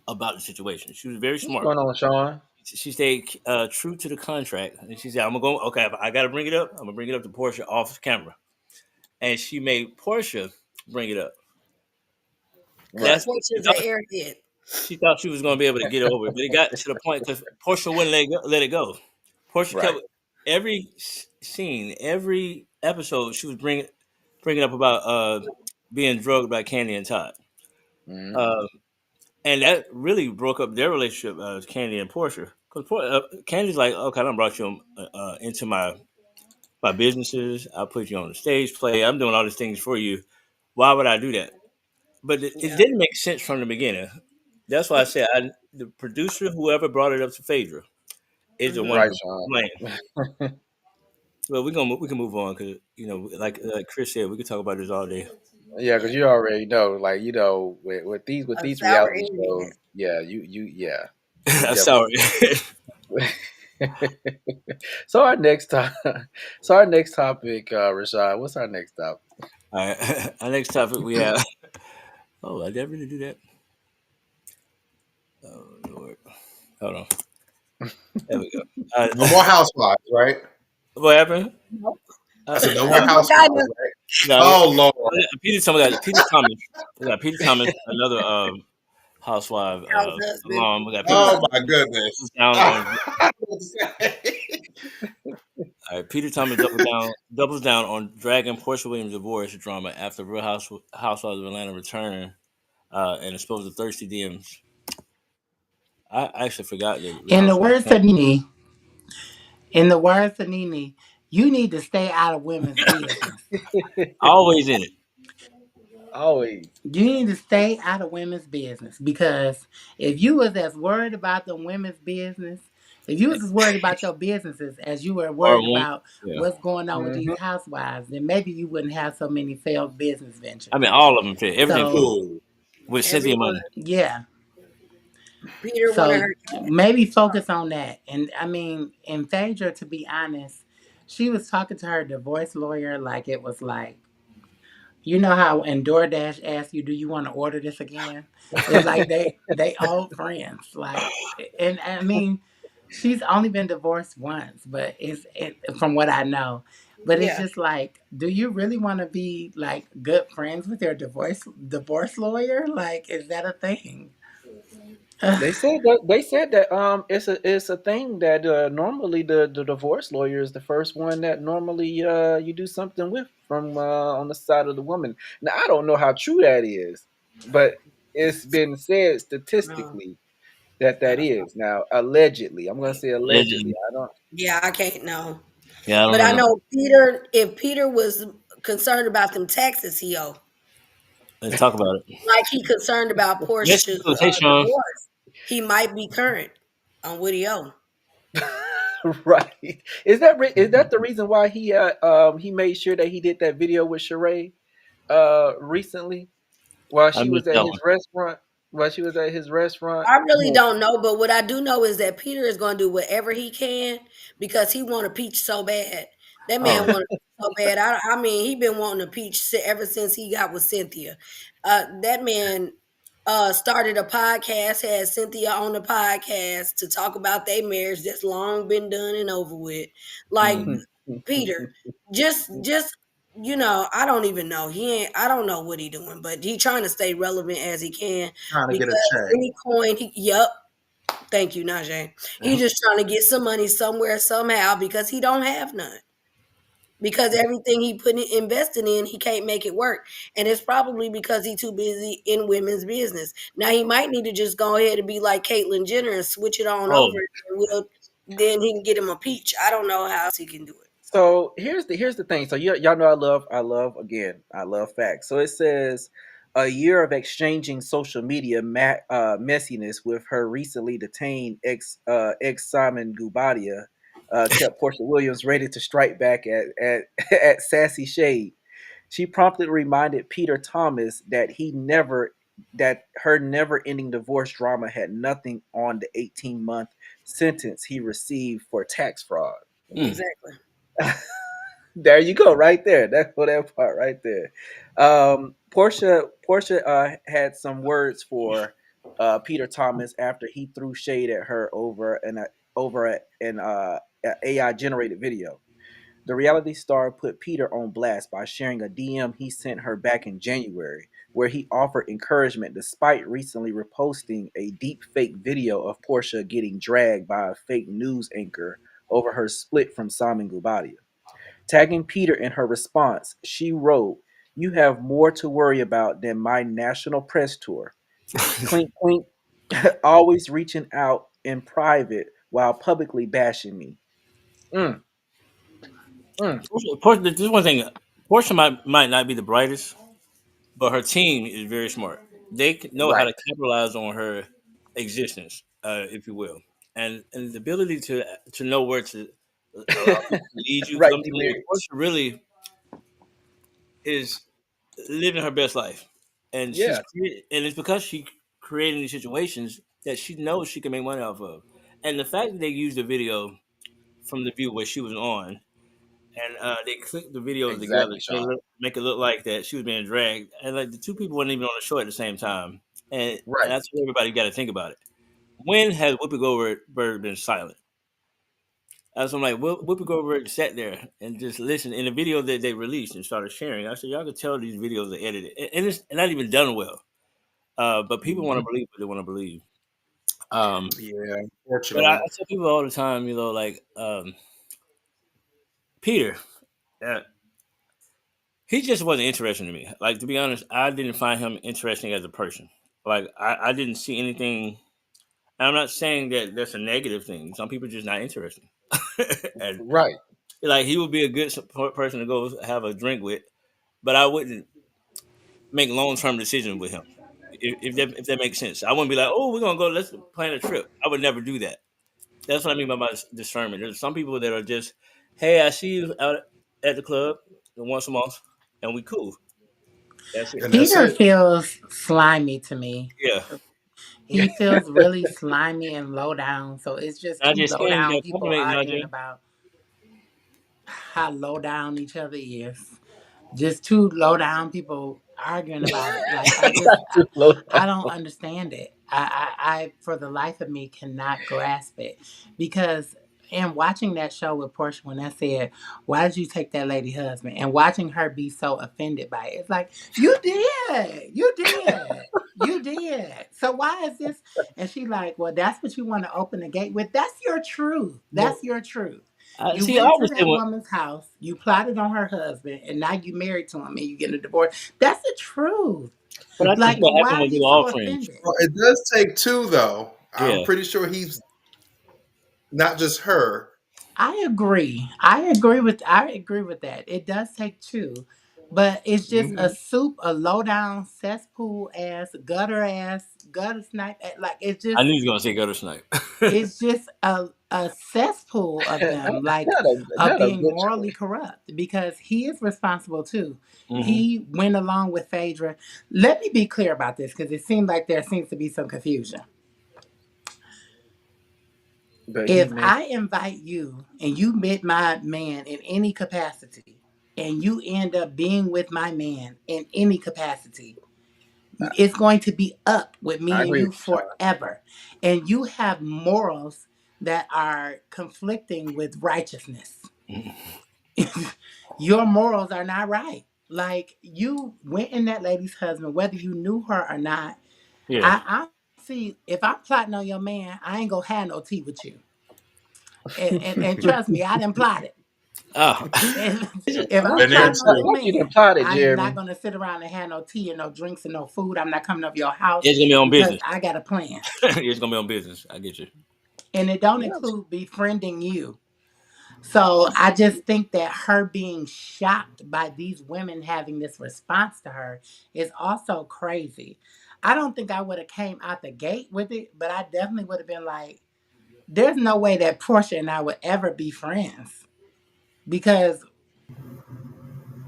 about the situation. She was very What's smart. going on, Sean? She stayed true to the contract, and she said, "I'm gonna go. Okay, if I got to bring it up. I'm gonna bring it up to Porsha off camera." And she made Porsha bring it up. Right. That's Portia's an airhead. she thought she was going to be able to get over it, but it got to the point because Porsche wouldn't let it go. Porsche kept Right. every scene, every episode, she was bringing up about being drugged by Kandi and Todd, Hmm. uh, and that really broke up their relationship, Kandi and Porsche. Because Candy's like, okay, I done brought you into my businesses. I put you on the stage play. I'm doing all these things for you. Why would I do that? But it Yeah. didn't make sense from the beginning. That's why I said the producer, whoever brought it up to Phaedra, is the one Hmm. Right, to Sean. blame. Well, we can move on because like Chris said, we could talk about this all day. Yeah, because you already know, like with A these sour reality ending. shows, yeah, yeah, you I'm definitely. sorry. so our next time, so our next topic, Rashad. What's our next topic? All right. Our next topic we have. Oh, I did really do that. Oh Lord, hold on. There we go. No more housewives, right? What happened? Nope. I Uh, said no more What kind housewives, of right? no, Oh Lord. Peter. Some got Peter Thomas. We got Peter Thomas, another housewife house husband? alum. We got Peter Oh Thomas my goodness. down I on. was gonna say. All right, Peter Thomas doubles down on dragging Porsha Williams' divorce drama after Housewives of Atlanta return and exposed the thirsty DMs. I actually forgot that Real In the Housewives. words of Nene, in the words of Nene, you need to stay out of women's business. Always in it. Always. You need to stay out of women's business because if you was as worried about the women's business, if you was as worried about your businesses as you were Or worried one. about Yeah. what's going on with Hmm. these housewives, then maybe you wouldn't have so many failed business I ventures. mean, all of them fit. Everything fit So Ooh. with Cynthia Everyone. Money. yeah, Peter wanted so her cat. maybe focus on that. And I mean, in Phaedra, to be honest, she was talking to her divorce lawyer like it was like, you know how in DoorDash asks you, "Do you want to order this again?" It's like they old friends. Like, and I mean, she's only been divorced once, but from what I know. But it's Yeah. just like, do you really want to be like good friends with your divorce lawyer? Like, is that a thing? They said that it's a thing that normally the divorce lawyer is the first one that normally you do something with from on the side of the woman. Now I don't know how true that is, but it's been said No. statistically that that is. Now allegedly, I'm gonna say allegedly. Allegedly. I don't. Yeah, I can't know. Yeah, I don't But I know. know Peter. If Peter was concerned about them taxes he owe, Let's talk about it. like he concerned about Yes, Portia's hey Sean. divorce, he might be current on what he owe. Right? Is that the reason why he made sure that he did that video with Sheree recently while I she was missed at that his one. restaurant? While she was at his restaurant, I really don't know, but what I do know is that Peter is going to do whatever he can because he want a peach so bad. That man Oh, wanted a peach so bad. I mean, he been wanting a peach ever since he got with Cynthia. That man started a podcast, had Cynthia on the podcast to talk about their marriage that's long been done and over with. Like mm. Peter, just I don't even know. He ain't. I don't know what he doing, but he trying to stay relevant as he can Trying to get a because check. any coin, yep. Thank you, Najee. He just trying to get some money somewhere somehow because he don't have none. Because everything he investing in, he can't make it work, and it's probably because he too busy in women's business. Now he might need to just go ahead and be like Caitlyn Jenner and switch it on Oh, over, and then he can get him a peach. I don't know how else he can do it. So here's the thing. So y'all know I love facts. So it says a year of exchanging social media messiness with her recently detained ex Simon Gubadia kept Portia Williams ready to strike back at at Sassy Shade. She promptly reminded Peter Thomas that her never ending divorce drama had nothing on the 18-month sentence he received for tax fraud. mm. Exactly. There you go, right there. That's for that part right there. Portia had some words for Peter Thomas after he threw shade at her over an AI generated video. The reality star put Peter on blast by sharing a DM he sent her back in January, where he offered encouragement despite recently reposting a deep fake video of Portia getting dragged by a fake news anchor over her split from Simon Gubadia. Tagging Peter in her response, she wrote, "You have more to worry about than my national press tour. Clink, clink, always reaching out in private while publicly bashing me." Mm, mm. Portia, this is one thing. Portia might not be the brightest, but her team is very smart. They know how Right. to capitalize on her existence, if you will, and the ability to know where to allow people to lead you. Because Right. I'm You telling you, married. Portia really is living her best life, and Yeah. and it's because she creating these situations that she knows she can make money off of. And the fact that they used the video from the view where she was on, and they clicked the videos together, Exactly, Sean. make it look like that she was being dragged, and like the two people weren't even on the show at the same time. And Right. I told everybody got to think about it. When has Whoopi Goldberg been silent? That's I'm like Whoopi Goldberg sat there and just listened in the video that they released and started sharing. I said, y'all could tell these videos are edited, and it's not even done well. But people want to Mhm. believe what they want to believe. Um, Yeah, but I unfortunately. tell people all the time, like Peter, uh, he just wasn't interesting to me. Like to be honest, I didn't find him interesting as a person. Like I didn't see anything. I'm not saying that that's a negative thing. Some people are just not interesting, and Right. like he would be a good support person to go have a drink with, but I wouldn't make long term decisions with him. If that makes sense, I wouldn't be like, oh, we're gonna go, let's plan a trip. I would never do that. That's what I mean by my discernment. There's some people that are just, hey, I see you out at the club once a month, and we cool. That's it. And that's Peter it. feels slimy to me. Yeah. He feels really slimy and low down. So it's just two Najee, low saying down that people compliment arguing Najee. about how low down each other is. Just two low down people arguing about it. Like Not too low I down. don't understand it. I for the life of me cannot grasp it because in watching that show with Porsha when I said, "Why did you take that lady husband?" and watching her be so offended by it, it's like you did. So why is this? And she like, well, that's what you want to open the gate with. That's your truth. Well, That's your truth. I You see. I went to always say that what woman's house, you plotted on her husband, and now you married to him and you get a divorce. That's the truth. but I think Like, what why happened are was they you were all so friends. offended? well, it does take two, though. I'm Yeah. pretty sure he's not just her. I agree. I agree with that. It does take two. But it's just a Mhm. soup, a low down cesspool ass, gutter snipe. Like I knew you was gonna say gutter snipe. it's just a cesspool of them, like Not a being good morally choice. corrupt because he is responsible too. hmm He went along with Phaedra. Let me be clear about this because it seems like there seems to be some confusion. But he If made I invite you and you meet my man in any capacity, and you end up being with my man in any capacity, it's going to be up with I me and agree you with you, Sean. forever. And you have morals that are conflicting with righteousness. Your morals are not right. Like you went in that lady's husband, whether you knew her or not. Yeah. I see if I'm plotting on your man, I ain't gonna have no tea with you. And trust me, I didn't plot it. Oh. And if Not I'm Been you there done plotting on plotted. your too. Not you done man, plotted, I am not Jeremy. gonna sit around and have no tea and no drinks and no food. I'm not coming over your house It's gonna be on because business. I got a plan. It's gonna be on business. I get you. And it don't Yeah. include befriending you. So I just think that her being shocked by these women having this response to her is also crazy. I don't think I would have came out the gate with it, but I definitely would have been like, there's no way that Portia and I would ever be friends because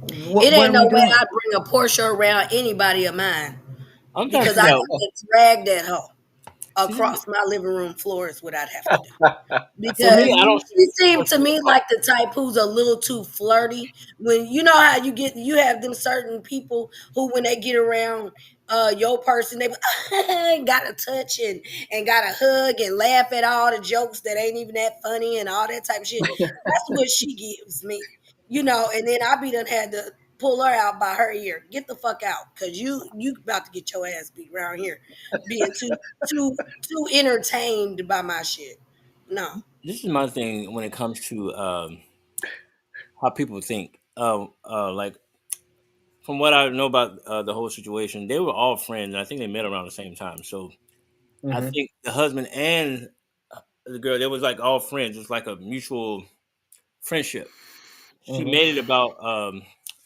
It what ain't are no we way doing? I bring a Porsche around anybody of mine I'm trying to because I figure out. got to drag that hoe See, across my living room floor is what I'd have to do. for me, Because I don't see she seemed Portia to as me a like problem. the type who's a little too flirty. When you know how you have them certain people who when they get around your person, they gotta touch and gotta hug and laugh at all the jokes that ain't even that funny and all that type of shit. That's what she gives me. And then I be done had to pull her out by her ear. Get the fuck out. Cause you about to get your ass beat around here being too entertained by my shit. No. This is my thing when it comes to how people think. Like from what I know about the whole situation, they were all friends, and I think they met around the same time. So I Hmm. think the husband and the girl, they was like all friends. It's like a mutual friendship. She Hmm. made it about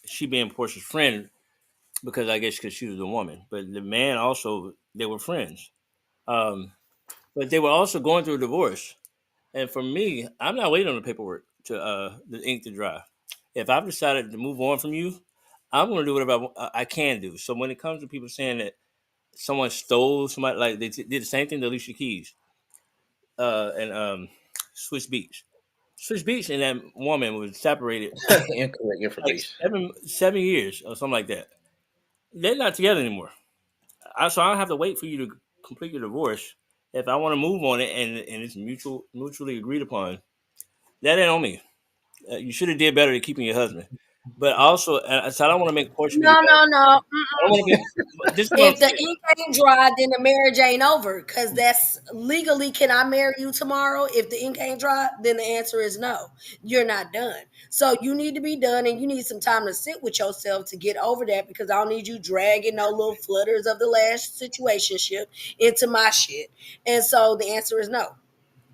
she being Portia's friend, because I guess because she was a woman. But the man also, they were friends. Um, but they were also going through a divorce. And for me, I'm not waiting on the paperwork to the ink to dry. If I've decided to move on from you, I'm going to do whatever I can do. So when it comes to people saying that someone stole somebody, like they did the same thing to Alicia Keys and Swiss Beats. Swiss Beats and that woman was separated Incorrect like information. 7 years or something like that. They're not together anymore. So I don't have to wait for you to complete your divorce. If I want to move on it and it's mutually agreed upon, that ain't on me. You should have did better than keeping your husband. But also, so I don't want to make Porsche be the No, bad. no, no. I don't want to Mm-mm. be. This is what I'm If the saying. ink ain't dry, then the marriage ain't over. Cause that's legally, can I marry you tomorrow? If the ink ain't dry, then the answer is no. You're not done. So you need to be done, and you need some time to sit with yourself to get over that. Because I don't need you dragging no little flutters of the last situationship into my shit. And so the answer is no.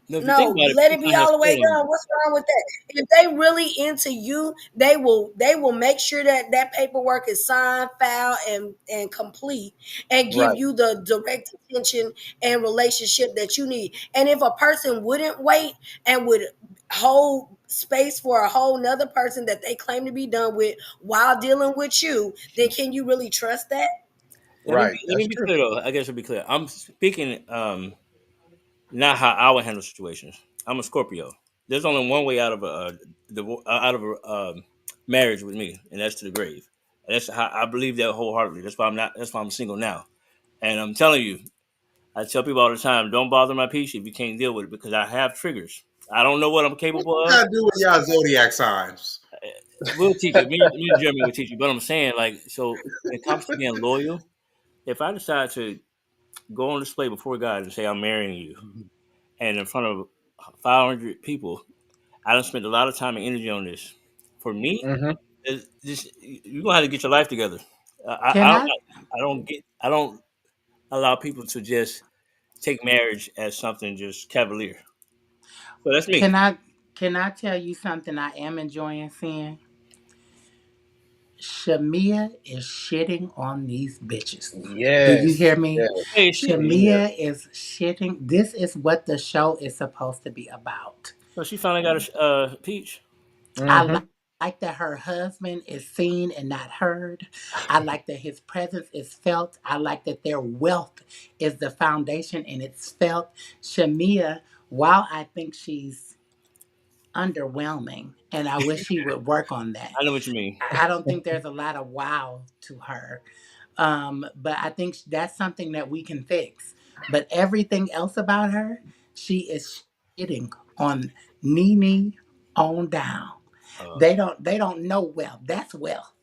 No, if you think No, about it, let it people be have all the way stolen. done. What's wrong with that? If they really into you, they will make sure that that paperwork is signed, filed, and complete, and give Right. you the direct attention and relationship that you need. And if a person wouldn't wait and would hold space for a whole nother person that they claim to be done with while dealing with you, then can you really trust that? Right. Let me That's be true. clear though. I guess I'll be clear. I'm speaking not how I would handle situations. I'm a Scorpio. There's only one way out of out of a marriage with me, and that's to the grave. And that's how I believe that wholeheartedly. That's why I'm not. That's why I'm single now. And I'm telling you, I tell people all the time, don't bother my peace if you can't deal with it because I have triggers. I don't know what I'm What capable you of. gotta do with y'all zodiac signs? We'll teach you. Me and Jeremy will teach you. But I'm saying, like, so when it comes to being loyal, if I decide to go on display before God and say I'm marrying you, and in front of 500 people, I done spent a lot of time and energy on this. For me, Hmm. you're gonna have to get your life together. Can I I don't allow people to just take marriage as something just cavalier. So that's me. can I can I tell you something I am enjoying seeing? Shamia is shitting on these bitches. Do you Yes. hear me? Yes. Hey, She she is. Shamia is shitting. This is what the show is supposed to be about. so she finally got a peach. I Hmm. like that her husband is seen and not heard. I like that his presence is felt. I like that their wealth is the foundation and it's felt. Shamia, while I think she's underwhelming and I wish she would work on that, I know what you mean. I don't think there's a lot of wow to her. But I think that's something that we can fix. But everything else about her, she is shitting on Nene on down. Uh, They don't know well. That's well.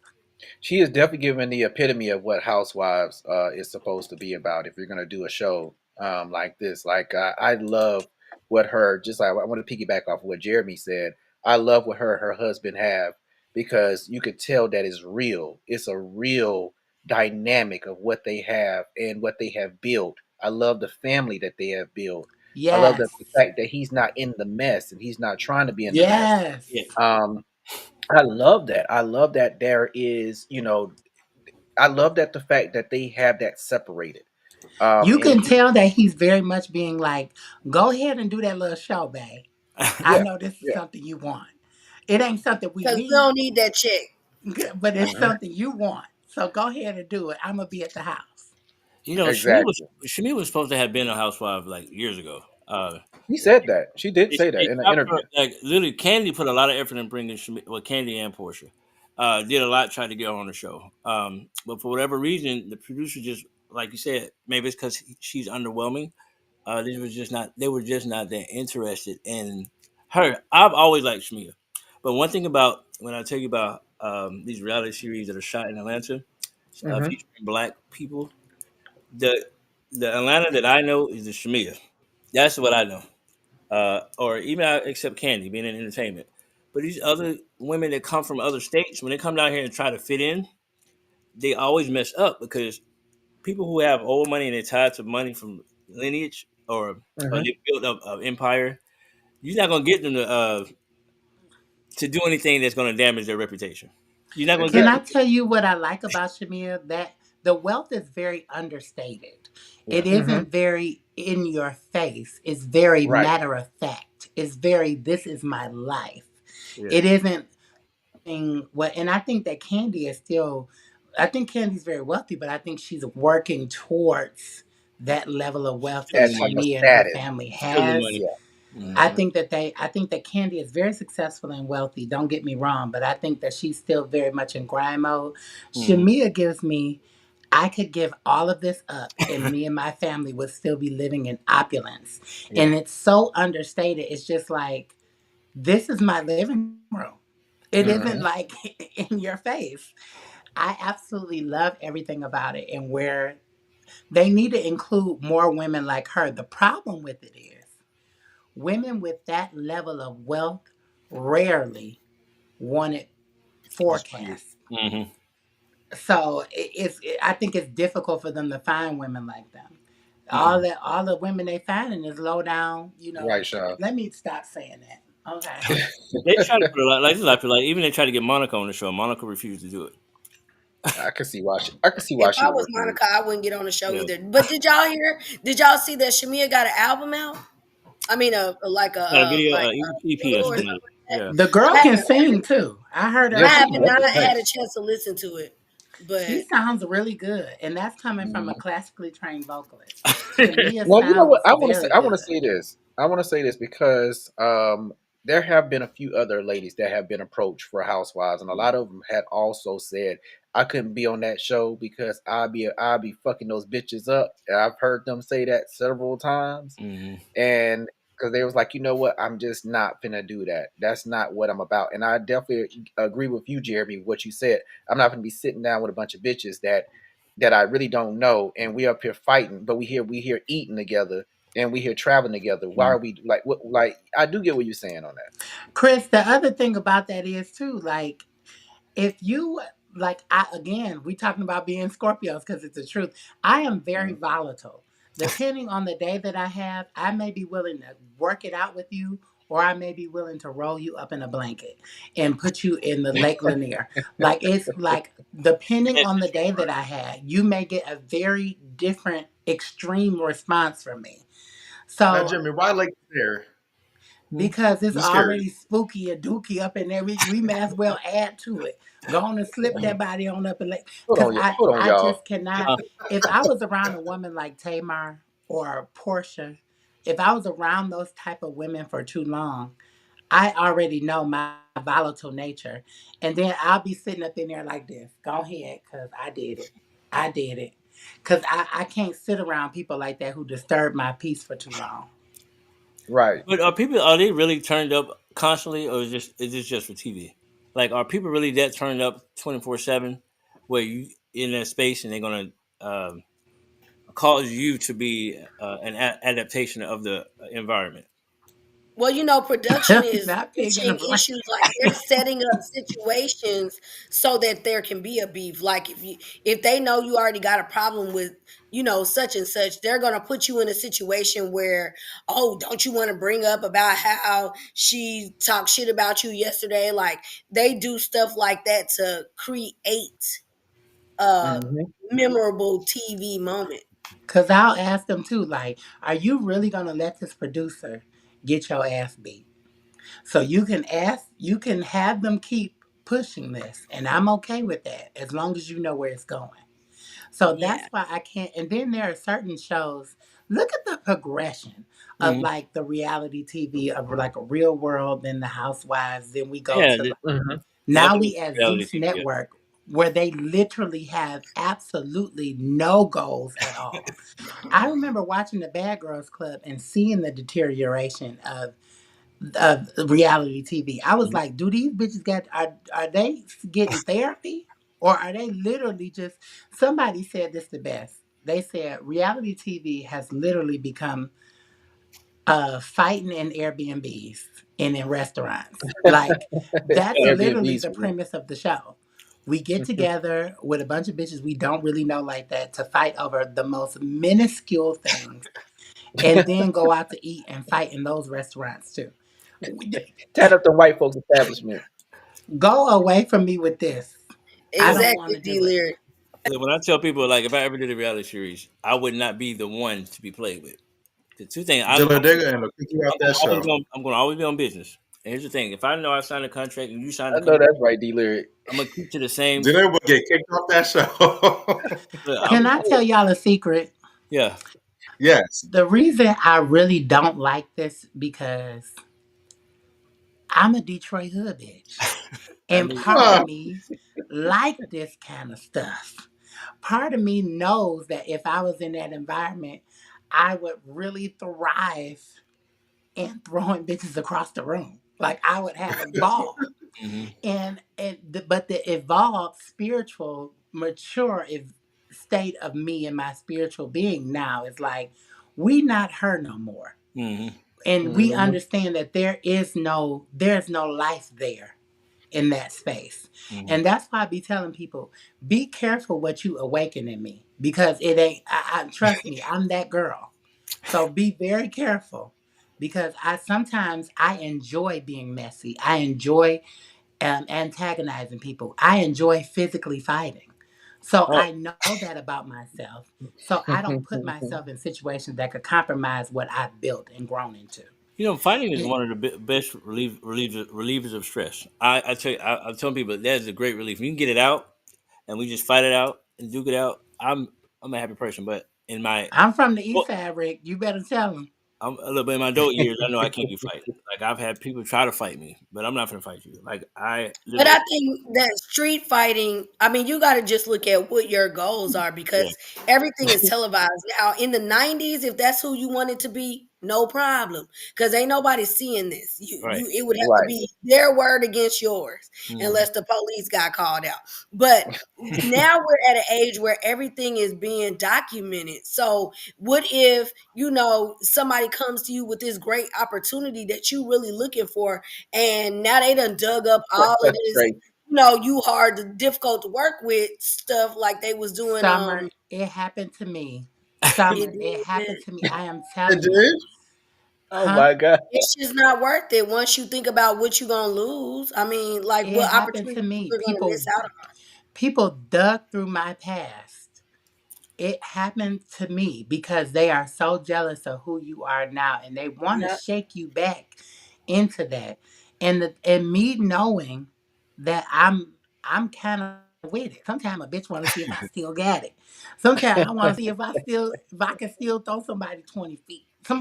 She is definitely giving the epitome of what Housewives is supposed to be about. If you're going to do a show like this, like I love what her. Just like I want to piggyback off what Jeremy said. I love what her and her husband have because you could tell that it's real. It's a real dynamic of what they have and what they have built. I love the family that they have built. I love Yes. the fact that he's not in the mess and he's not trying to be in the mess. Yes. yeah. Um, I love that. I love that there is, I love that the fact that they have that separated. You And can tell that he's very much being like, go ahead and do that little show, babe. I yeah, know this is yeah. something you want. It ain't something we Because we need, don't need that check. but it's Hmm. something you want. So go ahead and do it. I'm gonna be at the house. You know, Exactly. Shmi was supposed to have been a housewife like years ago. He said that. She did say that They in an stopped her. interview. Like literally, Kandi put a lot of effort in bringing well, Kandi and Porsha did a lot trying to get her on the show. But for whatever reason, the producer just, like you said, maybe it's because she's underwhelming. They were just not that interested in her. I've always liked Shmia, but one thing about when I tell you about these reality series that are shot in Atlanta, Hmm. featuring black people, the Atlanta that I know is the Shmia. That's what I know. Or even except Candy being in entertainment. But these other women that come from other states, when they come down here and try to fit in, they always mess up because people who have old money and they're tied to money from lineage or Hmm. they built up an empire, you're not gonna get them to do anything that's gonna damage their reputation. You're not gonna Can get. I tell you what I like about Shamia? That the wealth is very understated. It Yeah. Hmm. isn't very in your face. It's very Right. matter of fact. It's very, this is my life. Yeah. It isn't what, and I think that Kandi is still, I think Candy's very wealthy, but I think she's working towards that level of wealth that That Mm-hmm. type of Shamia and her status. family Still the has. money. Yeah. Mm-hmm. I think that Candy is very successful and wealthy. Don't get me wrong, but I think that she's still very much in grind mode. Mm-hmm. Shamia gives me, I could give all of this up and me and my family would still be living in opulence. Yeah. And it's so understated. It's just like, this is my living room. It isn't Hmm. like in your face. I absolutely love everything about it and where they need to include more women like her. The problem with it is women with that level of wealth rarely want it Displayed. forecast. Mm-hmm. So I think it's difficult for them to find women like them. Mm-hmm. All the women they finding is low down, you know. Right, Shaw. Let me stop saying that. Okay. They try to put a lot like this. I feel like even they tried to get Monica on the show. Monica refused to do it. I can see why. I can see If why she I would was refuse. Monica, I wouldn't get on the show Yeah. either. But did y'all hear? Did y'all see that Shamia got an album out? I mean, Got a video, like a EP or single or something. something like Yeah. The that. girl I can haven't heard sing it. too. I heard her Yeah, I she haven't sing. does. not Right. had a chance to listen to it, She but sounds really good, and that's coming from a Mhm. classically trained vocalist. Shamia Well, you know what? sounds very I want to good. say this. I want to say this because there have been a few other ladies that have been approached for housewives, and a lot of them had also said I couldn't be on that show because I'll be fucking those bitches up. And I've heard them say that several times. Mm-hmm. And because they was like, you know what, I'm just not finna do that. That's not what I'm about. And I definitely agree with you, Jeremy, what you said. I'm not gonna be sitting down with a bunch of bitches that I really don't know, and we up here fighting, but we here eating together and we here traveling together. Why are we like what? Like I do get what you're saying on that. Chris, the other thing about that is too, like if you like I again, we talking about being Scorpios because it's the truth. I am very Mhm. volatile. Depending on the day that I have, I may be willing to work it out with you, or I may be willing to roll you up in a blanket and put you in the Lake Lanier. Like it's like depending on the day that I had, you may get a very different extreme response from me. Now, So Jimmy, why Lake there? because it's Just curious. already spooky and dooky up in there. We may as well add to it. Go on and slip that body on up and let. Because Hold on, I y'all. just cannot. If I was around a woman like Tamar or Porsha, if I was around those type of women for too long, I already know my volatile nature, and then I'll be sitting up in there like this. Go ahead, because I did it. I did it. Because I can't sit around people like that who disturb my peace for too long. Right. But are they really turned up constantly, or is this just for TV? Like, are people really that turned up 24/7, where you in that space and they're gonna um, cause you to be an adaptation of the environment? well, production is Not pig in the pushing blanket. issues like they're setting up situations so that there can be a beef. Like if they know you already got a problem with, such and such, they're gonna put you in a situation where, oh, don't you want to bring up about how she talked shit about you yesterday? Like they do stuff like that to create a Hmm. memorable TV moment. Cause I'll ask them too, like, are you really gonna let this producer get your ass beat? So you can have them keep pushing this, and I'm okay with that as long as you know where it's going. So Yeah, that's why I can't. And then there are certain shows. Look at the progression of Mm-hmm. like the reality TV of like a Real World, then the Housewives, then we go Yeah, to like, Hmm. now nothing we at reality Zeus TV. Yeah. Network, where they literally have absolutely no goals at all. I remember watching the Bad Girls Club and seeing the deterioration of reality TV. I was Mhm. like, do these bitches are they getting therapy? Or are they literally just somebody said this the best. They said reality TV has literally become fighting in Airbnbs and in restaurants. Like that's literally Airbnbs the for real. premise of the show. We get together with a bunch of bitches we don't really know like that to fight over the most minuscule things and then go out to eat and fight in those restaurants too. Tat up the white folks establishment. Go away from me with this. I don't want Exactly, to D do it. Lyric. Look, when I tell people, like, if I ever did a reality series, I would not be the one to be played with. The two things Dilla Digger and the cookie out that show. I'm going to always be on business. And here's the thing: if I know I signed a contract and you signed I a know contract, that's right, D Lyric. I'm gonna keep to the same. Did everyone get kicked off that show? Look, Can I tell y'all a secret? yeah. Yes. The reason I really don't like this because I'm a Detroit hood bitch. I And knew. part of me like this kind of stuff. Part of me knows that if I was in that environment, I would really thrive in throwing bitches across the room. Like I would have a ball. Mm-hmm. But the evolved spiritual mature state of me and my spiritual being now is like we not her no more, Mm-hmm. and we Hmm. understand that there's no life there in that space. Mm-hmm. And that's why I be telling people, be careful what you awaken in me, because it ain't I trust me, I'm that girl. So be very careful, because I sometimes I enjoy being messy. I enjoy antagonizing people. I enjoy physically fighting. So Oh, I know that about myself. So I don't put myself in situations that could compromise what I've built and grown into. fighting is It- one of the best relievers of stress. I tell you, I'm telling people that is a great relief. You can get it out, and we just fight it out and duke it out. I'm a happy person, but in my I'm from the well, East Side, Rick. You better tell them. I'm a little bit in my adult years. I know I can't be fighting. Like I've had people try to fight me, but I'm not gonna fight you. Like I But literally, I think that street fighting, I mean, you got to just look at what your goals are yeah, because everything is televised. Now, in the 90s, if that's who you wanted to be, no problem. Because ain't nobody seeing this. right. It would have to Right. be their word against yours, Mm-hmm. unless the police got called out. But now we're at an age where everything is being documented. So, what if, somebody comes to you with this great opportunity that you really looking for, and now they done dug up all of this, Straight. you hard, difficult to work with stuff like they was doing. Summer, it happened to me. It Summer, it happened did. to me. I am It telling you. did? Oh Huh? my God. It's just not worth it once you think about what you're gonna lose. I mean, like It what happened opportunity to me. you're gonna miss out on. People dug through my past. It happened to me because they are so jealous of who you are now, and they want to Yeah. shake you back into that. And me knowing that I'm kind of with it. Sometimes a bitch want to see if I still got it. Sometimes I want to see if I can still throw somebody 20 feet. Some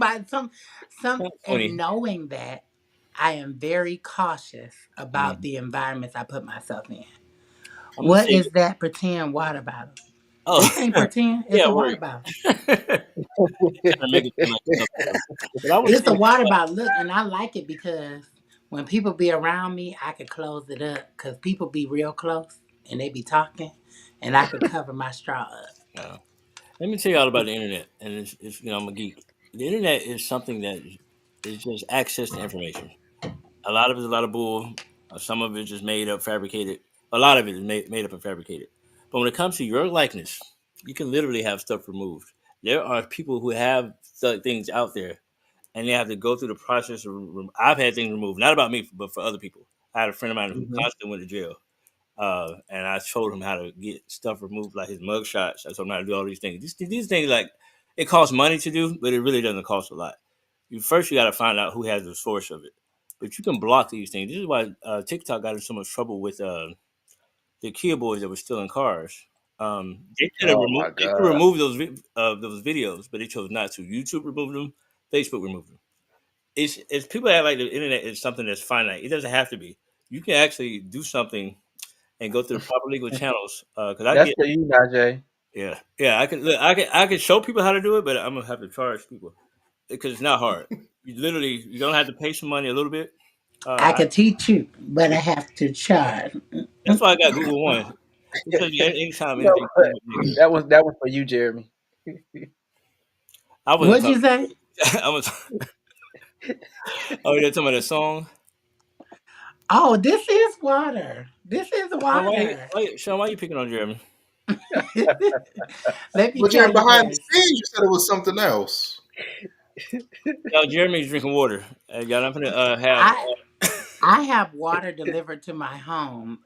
That's and funny. knowing that I am very cautious about Mm. the environments I put myself in. I'm gonna What say, is that pretend water bottle? oh, This ain't pretend. It's yeah, a it water worked. bottle. Trying to make it seem like it's something else. But I would It's say, a water bottle. Look, and I like it because when people be around me, I could close it up because people be real close and they be talking, and I could cover my straw up. uh, let me tell you all about the internet. And it's I'm a geek. The internet is something that is just access to information. A lot of it is a lot of bull. Some of it is just made up, fabricated. A lot of it is made up and fabricated. But when it comes to your likeness, you can literally have stuff removed. There are people who have things out there, and they have to go through the process of. I've had things removed, not about me, but for other people. I had a friend of mine who Mhm. constantly went to jail, and I showed him how to get stuff removed, like his mug shots. I told him how to do all these things. These things, like, it costs money to do, but it really doesn't cost a lot. You got to find out who has the source of it. But you can block these things. This is why TikTok got in so much trouble with the Kia boys that were stealing cars. Oh my They could God. remove those videos, but they chose not to. YouTube removed them. Facebook removed them. It's people act like the internet is something that's finite. It doesn't have to be. You can actually do something and go through the proper legal channels. Because I That's get, for you, Najee. yeah. I can show people how to do it, but I'm gonna have to charge people because it's not hard. You don't have to pay some money a little bit. I Uh, could teach you, but I have to charge. that's why I got Google One. It tells you anytime No, anything comes up negative. that was for you, Jeremy. I wasn't What'd you talking. say? I was. Oh, you're talking about a song. Oh, this is water. This is Sean, water. Sean, why you picking on Jeremy? Let me But you're tell you behind the this. scenes. You said it was something else. Yo, Jeremy's drinking water. Y'all, I'm gonna have. I I have water delivered to my home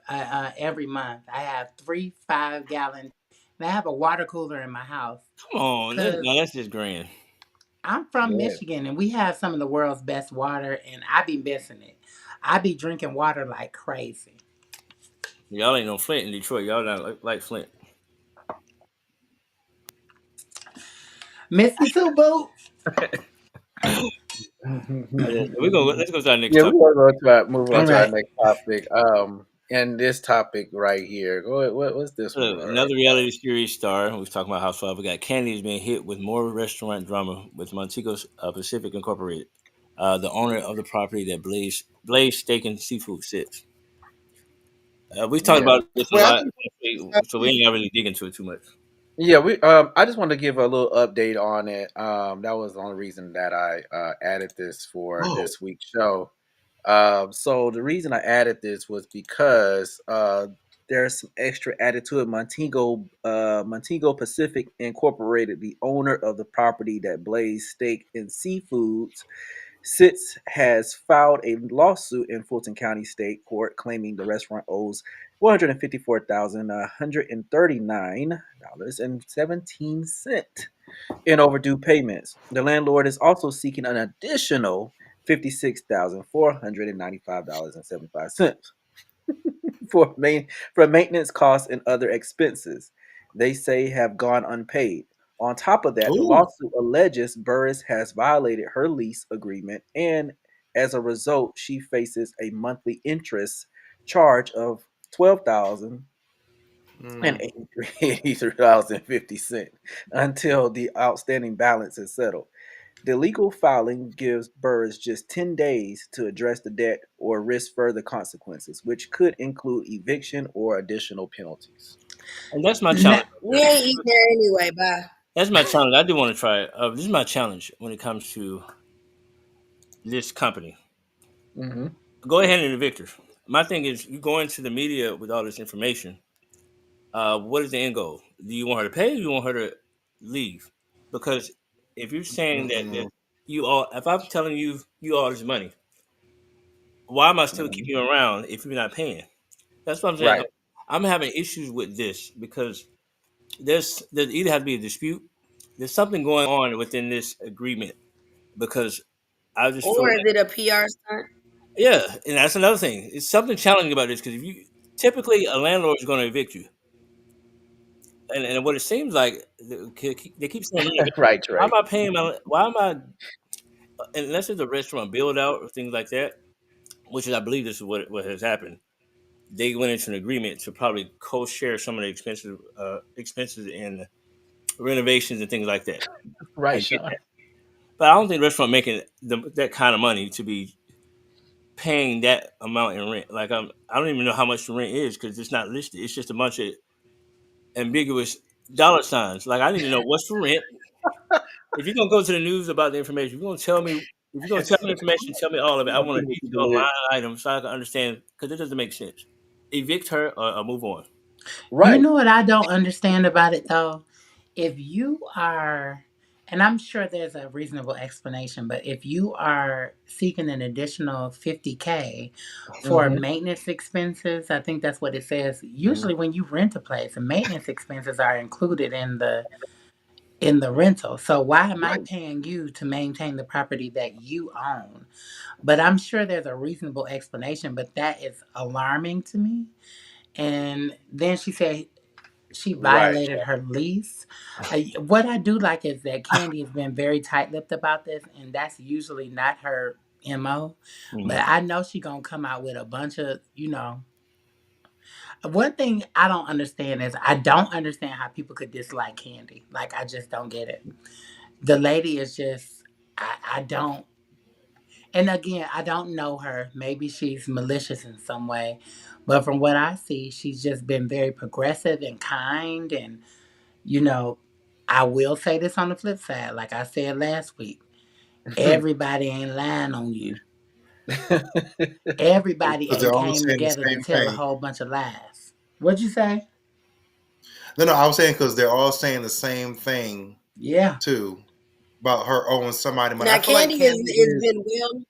every month. I have 3 5 gallon, and I have a water cooler in my house Come on, because no, that's just grand. I'm from Yeah. Michigan and we have some of the world's best water, and I be missing it. I be drinking water like crazy. Y'all ain't no Flint in Detroit. Y'all not like Flint. Miss you too, boo. Yeah, We go. Let's go to our next we're topic. gonna move All on to our right. next topic. And this topic right here. Go ahead, what's this one? Look, another reality series star. We was talking about Housewives. We got Kandi has been hit with more restaurant drama with Montego Pacific Incorporated, the owner of the property that Blaze Steak and Seafood sits. We talked Yeah. about this a Wait, I lot, think so we ain't got really dig into it too much. Yeah, we I just want to give a little update on it. That was the only reason that I added this for oh, this week's show. So the reason I added this was because there's some extra added to it. Montego Pacific Incorporated, the owner of the property that Blaze Steak and Seafoods sits, has filed a lawsuit in Fulton County State Court claiming the restaurant owes $154,139.17 in overdue payments. The landlord is also seeking an additional $56,495.75 for maintenance costs and other expenses they say have gone unpaid. On top of that, the ooh, lawsuit alleges Burris has violated her lease agreement, and as a result, she faces a monthly interest charge of mm, $12,083.50 until the outstanding balance is settled. The legal filing gives Burris just 10 days to address the debt or risk further consequences, which could include eviction or additional penalties. And that's my Now, challenge. We ain't eating there anyway. Bye. That's my challenge. I do want to try it. This is my challenge when it comes to this company. Hmm. Go ahead and evict her. My thing is, you go into the media with all this information. What is the end goal? Do you want her to pay? Or do you want her to leave? Because if you're saying that mm-mm, you all, if I'm telling you all this money, why am I still Hmm. keeping you around if you're not paying? That's what I'm saying. Right. I'm having issues with this because there's either have to be a dispute. There's something going on within this agreement because I just feel Or is like it a PR stunt? yeah, and that's another thing. It's something challenging about this because if you typically a landlord is going to evict you, and what it seems like they keep saying they're gonna evict you. Right, Why am Trey. I paying my? Why am I unless it's a restaurant build out or things like that, which is I believe this is what has happened. They went into an agreement to probably co-share some of the expenses and renovations and things like that. I Right, get Sean. that, but I don't think the restaurant making that kind of money to be paying that amount in rent. Like I don't even know how much the rent is because it's not listed. It's just a bunch of ambiguous dollar signs. Like I need to know what's for rent. If you're gonna go to the news about the information, if you're gonna tell me, if you're gonna tell me information, tell me all of it. I want a detailed line item so I can understand because it doesn't make sense. Evict her or move on. you Right. know what I don't understand about it though? If you are, and I'm sure there's a reasonable explanation, but if you are seeking an additional 50K for Hmm. maintenance expenses, I think that's what it says. Hmm. Usually when you rent a place, the maintenance expenses are included in the rental. So why am I Right. paying you to maintain the property that you own? But I'm sure there's a reasonable explanation, but that is alarming to me. And then she said she Right. violated her lease. What I do like is that Kandi has been very tight-lipped about this, and that's usually not her MO. But Mhm. I know she gonna come out with a bunch of, one thing I don't understand is I don't understand how people could dislike Kandi. Like I just don't get it. The lady is just I don't, and again, I don't know her. Maybe she's malicious in some way. But from what I see, she's just been very progressive and kind. And, you know, I will say this on the flip side, like I said last week, everybody ain't lying on you. Everybody because they're ain't all came saying the together to same tell a thing. whole bunch of lies. What'd you say? No, no, I was saying because they're all saying the same thing Yeah. too about her owing somebody money. Now, I feel like Candy Candy is is. been well.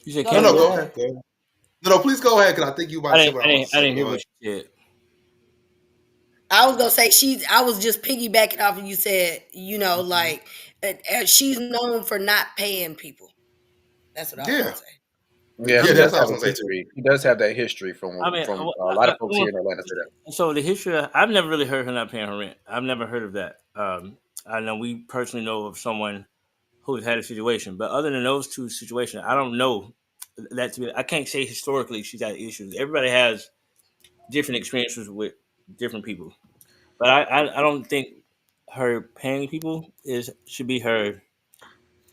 You said Go No, Kandi no, ahead, what? go Najee. ahead. Go ahead. No, please go ahead because I think you about to say what I want to I say. didn't hear Go what ahead. you said. I was gonna say I was just piggybacking off of you said, Mhm. like she's known for not paying people. That's what I was Yeah, gonna say. Yeah, I yeah, he mean, does that's what I have was a gonna say too. history. He does have that history I from mean, a lot of folks here in Atlanta say that. so the history. I've never really heard her not paying her rent. I've never heard of that. I know we personally know of someone who's had a situation, but other than those two situations, I don't know that to be. I can't say historically she's had issues. Everybody has different experiences with different people, but I don't think her paying people is should be her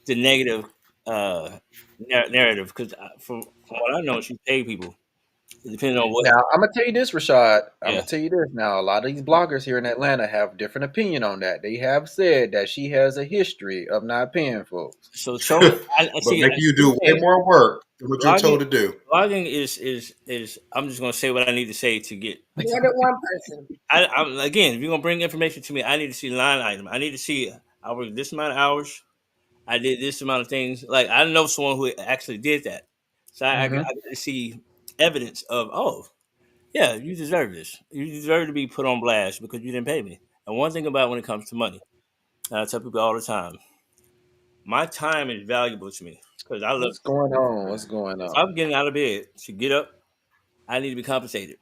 the negative uh narrative because from what I know, she paid people. It depends on what. Now, I'm gonna tell you this, Rachàd. I'm Yeah. gonna tell you this. Now, a lot of these bloggers here in Atlanta have different opinion on that. They have said that she has a history of not paying folks. So show me. I But see. make you do way Thing, more work than what you're blogging told to do. blogging is. I'm just gonna say what I need to say to get. More than one person. I'm again. If you're gonna bring information to me, I need to see line item. I need to see. I worked this amount of hours. I did this amount of things. Like I know someone who actually did that, so I Hmm. get to see evidence of. Oh, yeah, you deserve this. You deserve to be put on blast because you didn't pay me. And one thing about when it comes to money, and I tell people all the time, my time is valuable to me because I love. What's going on? What's going If on? I'm getting out of bed to get up, I need to be compensated.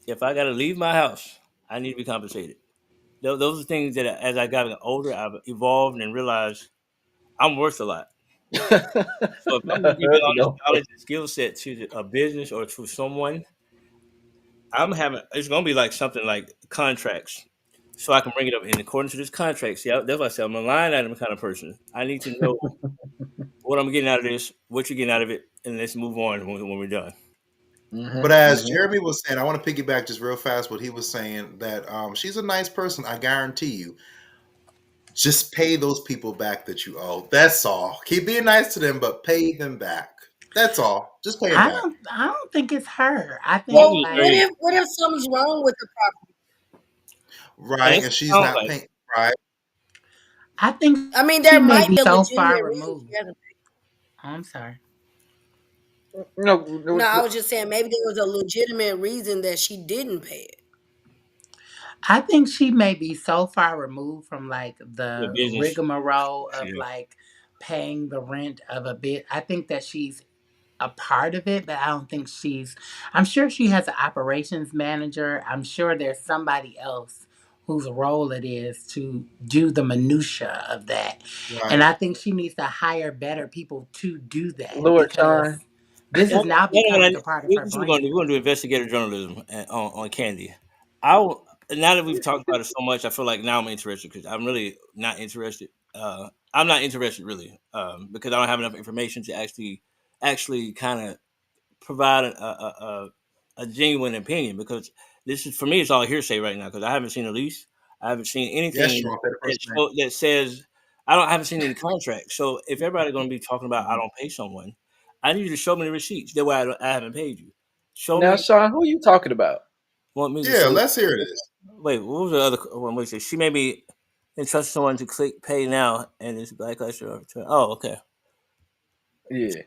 If I got to leave my house, I need to be compensated. Those are things that, as I got older, I've evolved and realized I'm worth a lot. So if I'm giving all this No. knowledge and skill set to a business or to someone, I'm having it's gonna be like something like contracts. So I can bring it up in accordance to this contract. See, that's why I said I'm a line item kind of person. I need to know what I'm getting out of this, what you're getting out of it, and let's move on when we're done. But Hmm. as Hmm. Jeremy was saying, I want to piggyback just real fast what he was saying that she's a nice person. I guarantee you. Just pay those people back that you owe. That's all. Keep being nice to them, but pay them back. That's all. Just pay them back. I don't think it's her. I think Candy Well, is like very. what if something's wrong with the property? Right. That's And what it she's sounds not like. paying. Right. I think I mean, she there may might be be a so legitimate far reason removed. she hasn't. Oh, I'm sorry. No, No, I no, was just saying maybe there was a legitimate reason that she didn't pay it. I think she may be so far removed from like The the business. rigmarole of Yeah. like paying the rent of a bit. I think that she's a part of it, but I don't think I'm sure she has an operations manager. I'm sure there's somebody else whose role it is to do the minutia of that. Right. And I think she needs to hire better people to do that Lord Sean. because this One, is now one thing becoming a part of this her is what we're gonna do. brand. We're gonna do investigative journalism on Candy. Now that we've talked about it so much, I feel like now I'm interested because I'm really not interested. I'm not interested really because I don't have enough information to actually kind of provide a genuine opinion because this is for me it's all hearsay right now because I haven't seen a lease, I haven't seen Yes, anything Sean. Pay the first name. that says I haven't seen any contracts. So if everybody's going to be talking about I don't pay someone, I need you to show me the receipts. That way I haven't paid you. Show Now, me. Sean, who are you talking about? Want me to Yeah, say? let's hear this. Wait, what was the other one? We say she may be entrust someone to click pay now and it's backlash or return. Oh, okay. Yeah.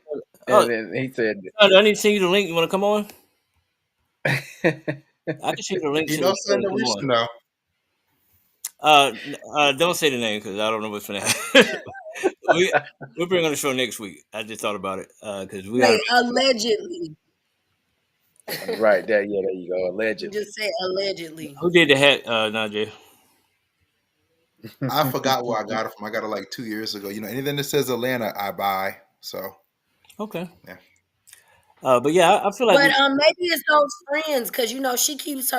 Oh, And then he said, do I need to send you the link. You want to come on? I can send you the link You so know you something can that come we on. should know. Don't say the name because I don't know what's gonna happen. we we'll bring on the show next week. I just thought about it because we got Wait, allegedly. right there. Yeah, there you go. You Allegedly. just say allegedly. who did the hat, Najee? I forgot where I got it from. I got it like 2 years ago. You know, anything that says Atlanta, I buy. So Okay, yeah. but yeah, I feel like But we. maybe it's those friends because she keeps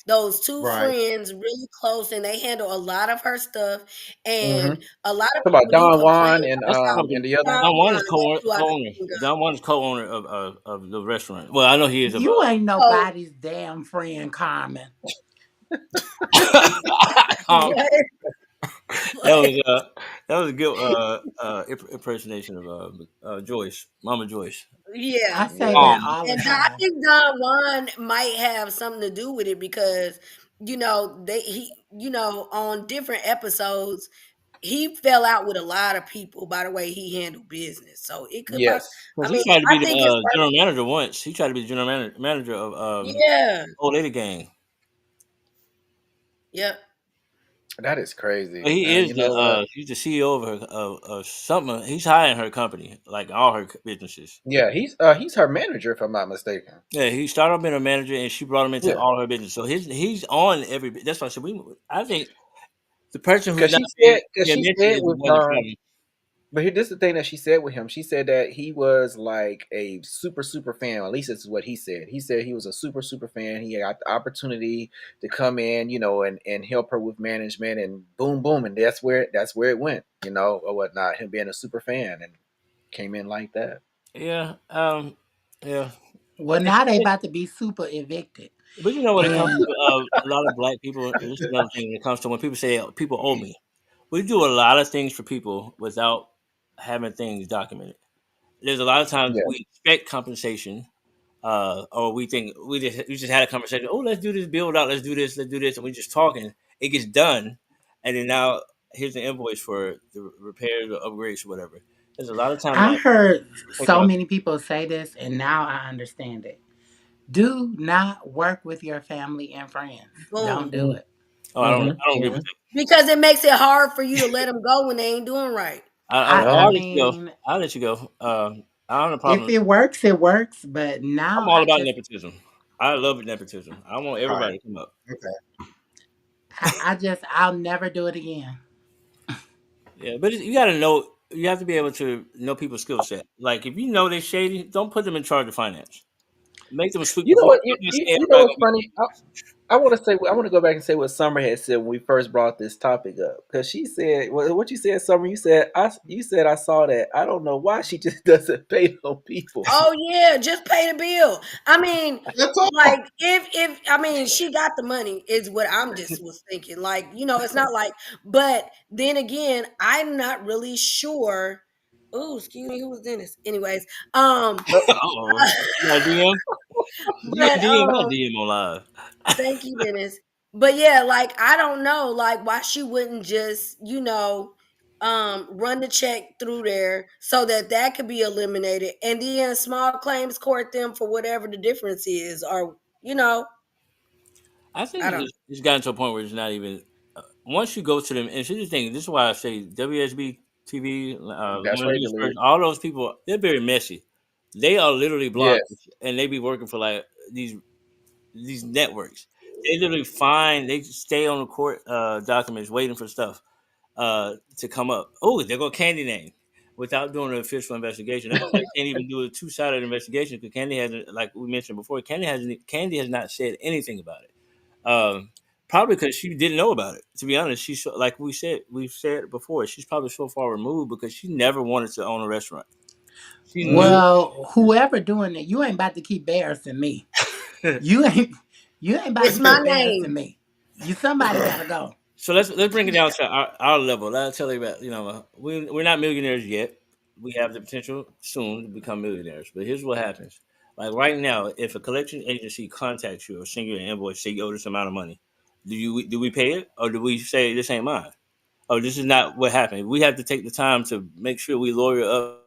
those two Right. friends really close and they handle a lot of her stuff. Hmm. And a lot of About people do Don complain Juan That's about and probably the other one. Don Don Juan Juan. is That's who I co-owner. think of. Don Juan is co-owner of the restaurant. Well, I know he is of. You ain't Oh, nobody's damn friend, Carmen. Um, what? that What? was a good impersonation of Joyce, Mama Joyce. I Yeah. say Yeah. that Um, all the And I time. think Don Juan might have something to do with it because, they he on different episodes he fell out with a lot of people by the way he handled business. So it could possibly. Yes, I Because he mean, tried to be I think it's the general manager once. He tried to be the general manager of yeah, Old Lady Gang. yep. that is But crazy. he is You know what? he's the CEO of her of something. He's high in her company, like all her businesses. Yeah, he's her manager if I'm not mistaken. Yeah, he started off being a manager, and she brought him into Yeah, all her business. So he's on every. That's why I said we. I think the person who's because not being mentioned she said is the with one in trouble. But here, this is the thing that she said with him. She said that he was like a super fan. At least this is what he said. He said he was a super fan. He got the opportunity to come in, and help her with management, and boom, boom, and that's where it went, or whatnot. Him being a super fan and came in like that. Yeah, yeah. Well, now they about to be super evicted. But you know, when it comes And to a lot of black people, this is another thing. When it comes to when people say people owe me, we do a lot of things for people without having things documented. There's a lot of times Yeah, we expect compensation, or we think we just had a conversation. Oh, let's do this build out. Let's do this, and we just talking. It gets done, and then now here's the invoice for the repairs or upgrades or whatever. There's a lot of times I like, heard okay, so many people say this, and now I understand it. Do not work with your family and friends. Don't Boom. do it. oh, mm-hmm, I don't agree with mm-hmm. that. Because it makes it hard for you to let them go when they ain't doing right. I I'll let you go. mean, I'll let you go. I don't have a if problem. it works, it works. But I'm now all about nepotism. I love nepotism. I want All right. everybody to come up. Okay. I'll never do it again. Yeah, but you got to know. You have to be able to know people's skill set. Like if you know they're shady, don't put them in charge of finance. Make them sweep You the know floor. what? I'm You, just you, saying you know everybody what's gonna funny? I want to say, I want to go back and say what Summer had said when we first brought this topic up, because she said what you said, Summer. You said I saw that. I don't know why she just doesn't pay no people. Oh yeah, just pay the bill. I mean, That's all. like if I mean she got the money is what I'm just was thinking. Like, it's not like, but then again, I'm not really sure. Oh, excuse me, who was Dennis? Anyways, Uh, be. Oh, you got a DM? You got a but DM? I DM on live. thank you, Dennis. But yeah, like I don't know, like why she wouldn't just, run the check through there so that could be eliminated, and then small claims court them for whatever the difference is, or I think I don't. it's gotten to a point where it's not even. Once you go to them, and here's the thing. This is why I say WSB TV, that's Lemon right, Research, deleted. all those people, they're very messy. They are literally Yes. bloggers, and they be working for like these networks. They literally find they stay on the court documents waiting for stuff to come up. Oh, there go Kandi name without doing an official investigation. That's why they can't even do a two-sided investigation because Kandi hasn't, like we mentioned before, Kandi has not said anything about it. Um, Probably because she didn't know about it. To be honest, she's like we've said before, she's probably so far removed because she never wanted to own a restaurant. She knew. Well, whoever doing it, you ain't about to keep embarrassing me. You ain't you ain't about to It's keep my embarrassing name. me. Somebody gotta go. So let's bring it down to our level. I'll tell you about we're not millionaires yet. We have the potential soon to become millionaires. But here's what happens. Like right now, if a collection agency contacts you or send you an invoice, say you owe this amount of money, do we pay it or do we say this ain't mine? Oh, this is not what happened. We have to take the time to make sure we lawyer up.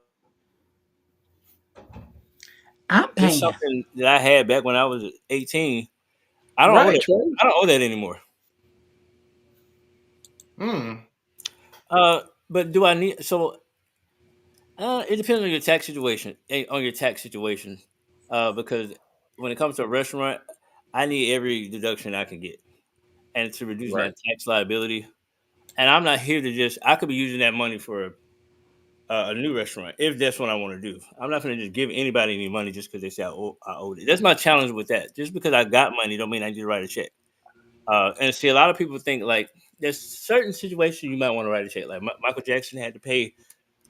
I'm This is paying. something that I had back when I was 18. I don't owe Right, that. Trey. I don't owe that anymore. Hmm. But do I need so? It depends on your tax situation. Because when it comes to a restaurant, I need every deduction I can get, and to reduce my Right. tax liability. And I'm not here to just. I could be using that money for a new restaurant if that's what I want to do. I'm not going to just give anybody any money just because they say I owed it. That's my challenge with that. Just because I got money, don't mean I need to write a check. And see, a lot of people think like there's certain situations you might want to write a check. Like Michael Jackson had to pay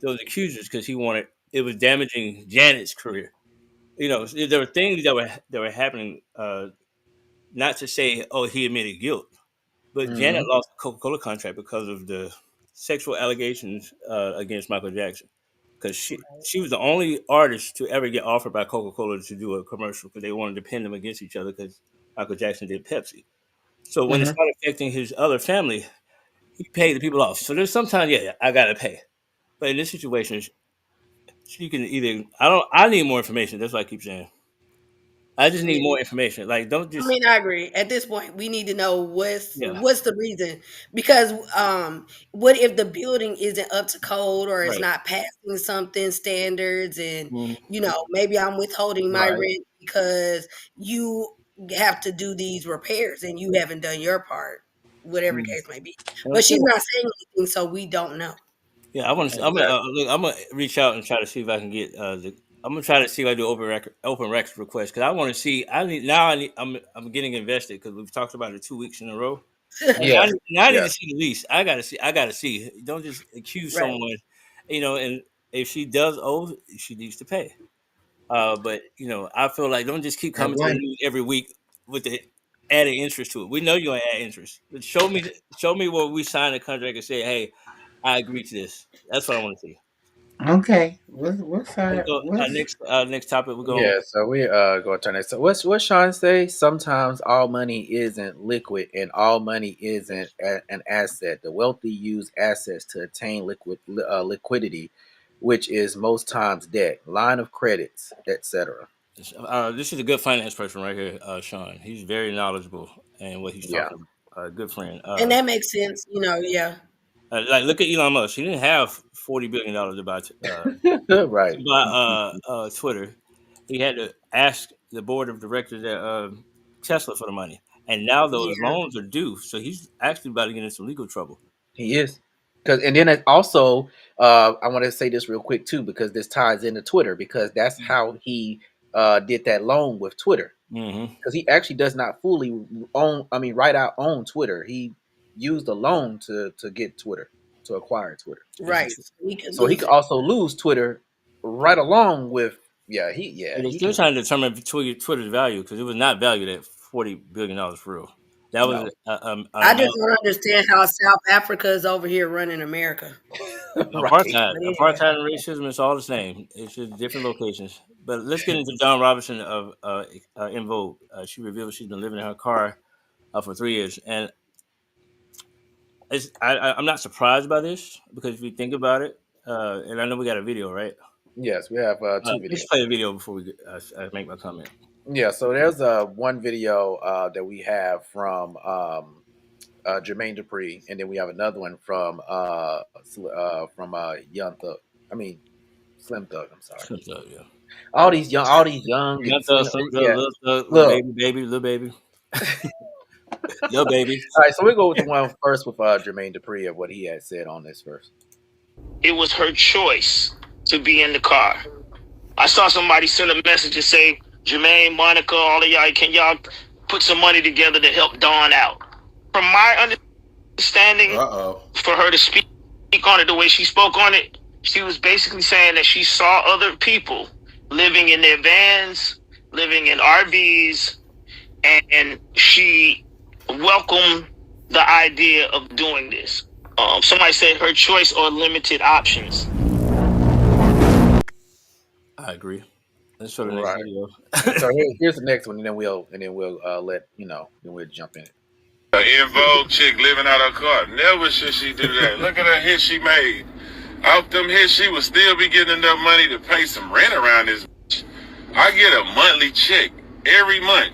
those accusers because he wanted it was damaging Janet's career. There were things that were happening. Not to say, oh, he admitted guilt, but Janet Mm-hmm. lost the Coca-Cola contract because of the sexual allegations against Michael Jackson. Because she was the only artist to ever get offered by Coca-Cola to do a commercial because they wanted to pin them against each other because Michael Jackson did Pepsi. So when it Mm-hmm. started affecting his other family, he paid the people off. So there's sometimes, yeah, I gotta pay. But in this situation, she can either. I need more information. That's what I keep saying. I just need Yeah. more information. Like, don't I just. mean, I agree. At this point, we need to know Yeah. what's the reason. Because what if the building isn't up to code or it's Right. not passing something standards, and Mm-hmm. maybe I'm withholding my Right. rent because you have to do these repairs and you haven't done your part, whatever the Mm-hmm. case may be. And I'm But she's still. not saying anything, so we don't know. Yeah, I want to. Exactly. Look. I'm gonna reach out and try to see if I can get the. I'm gonna try to see if I do open records request because I want to see. I need now. I need. I'm getting invested because we've talked about it 2 weeks in a row. And Yes. now I need to Yes. see the lease. I gotta see. I gotta see. Don't just accuse Right. someone. And if she does owe, she needs to pay. But I feel like don't just keep And coming to the blame. news every week with the added interest to it. We know you ain't add interest, but show me where we signed a contract and say, hey, I agree to this. That's what I want to see. Okay. What's We our go what's next topic. We're going. Yeah, so we go turn it. So what Sean say? Sometimes all money isn't liquid, and all money isn't an asset. The wealthy use assets to attain liquidity, which is most times debt, line of credits, etc. This is a good finance person right here, Sean. He's very knowledgeable in what he's Yeah, talking about. Good friend. And that makes sense, yeah. Like look at Elon Musk. He didn't have $40 billion right. to buy Twitter. He had to ask the board of directors at Tesla for the money, and now those Yeah. loans are due. So he's actually about to get into some legal trouble. He is. Because and then it also, I want to say this real quick too, because this ties into Twitter, because that's how he did that loan with Twitter. Mm-hmm. Because he actually does not fully own. I mean, right out own Twitter. He used a loan to get Twitter, to acquire Twitter. Right. So we could So he lose could it. also lose Twitter right along with. And they're He still can. trying to determine Twitter's value because it was not valued at $40 billion for real. That was No. an I just amount. don't understand how South Africa is over here running America. Right. But anyway, Apartheid and racism is all the same. It's just different locations. But let's get into John Robinson of in Vogue. She revealed she's been living in her car for 3 years, and I'm not surprised by this because if you think about it, and I know we got a video, right? Yes, we have two Let's videos. play the video before I make my comment. Yeah, so there's one video that we have from Jermaine Dupri, and then we have another one from Young Thug. I mean Slim Thug. I'm sorry. So, yeah. All these young, and Young Thug, yeah. little Look, baby, little baby, little baby. all right, so we go with the one first with Jermaine Dupri of what he had said on this first. It was her choice to be in the car. I saw somebody send a message and say, Jermaine, Monica, all of y'all, can y'all put some money together to help Dawn out? From my understanding, for her to speak on it the way she spoke on it, she was basically saying that she saw other people living in their vans, living in RVs, and she welcomed the idea of doing this. Somebody said her choice or limited options. I agree. Let's show the next Right. video. So here's the next one, and then we'll let then we'll jump in. In Vogue chick living out her car. Never should she do that. Look at the hit she made. Off them hits, she would still be getting enough money to pay some rent around this bitch. I get a monthly check every month.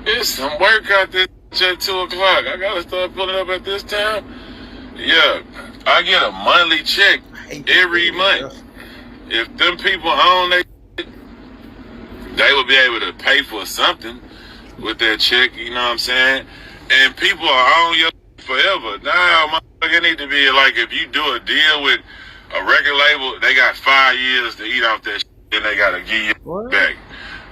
It's some work out there at 2 o'clock. I gotta start pulling up at this time. Yeah, I get a monthly check every month. If them people own they would be able to pay for something with that check, you know what I'm saying? And people are on your forever. Now, motherfucker, need to be like, if you do a deal with a record label, they got 5 years to eat off that shit, and they got to give you back.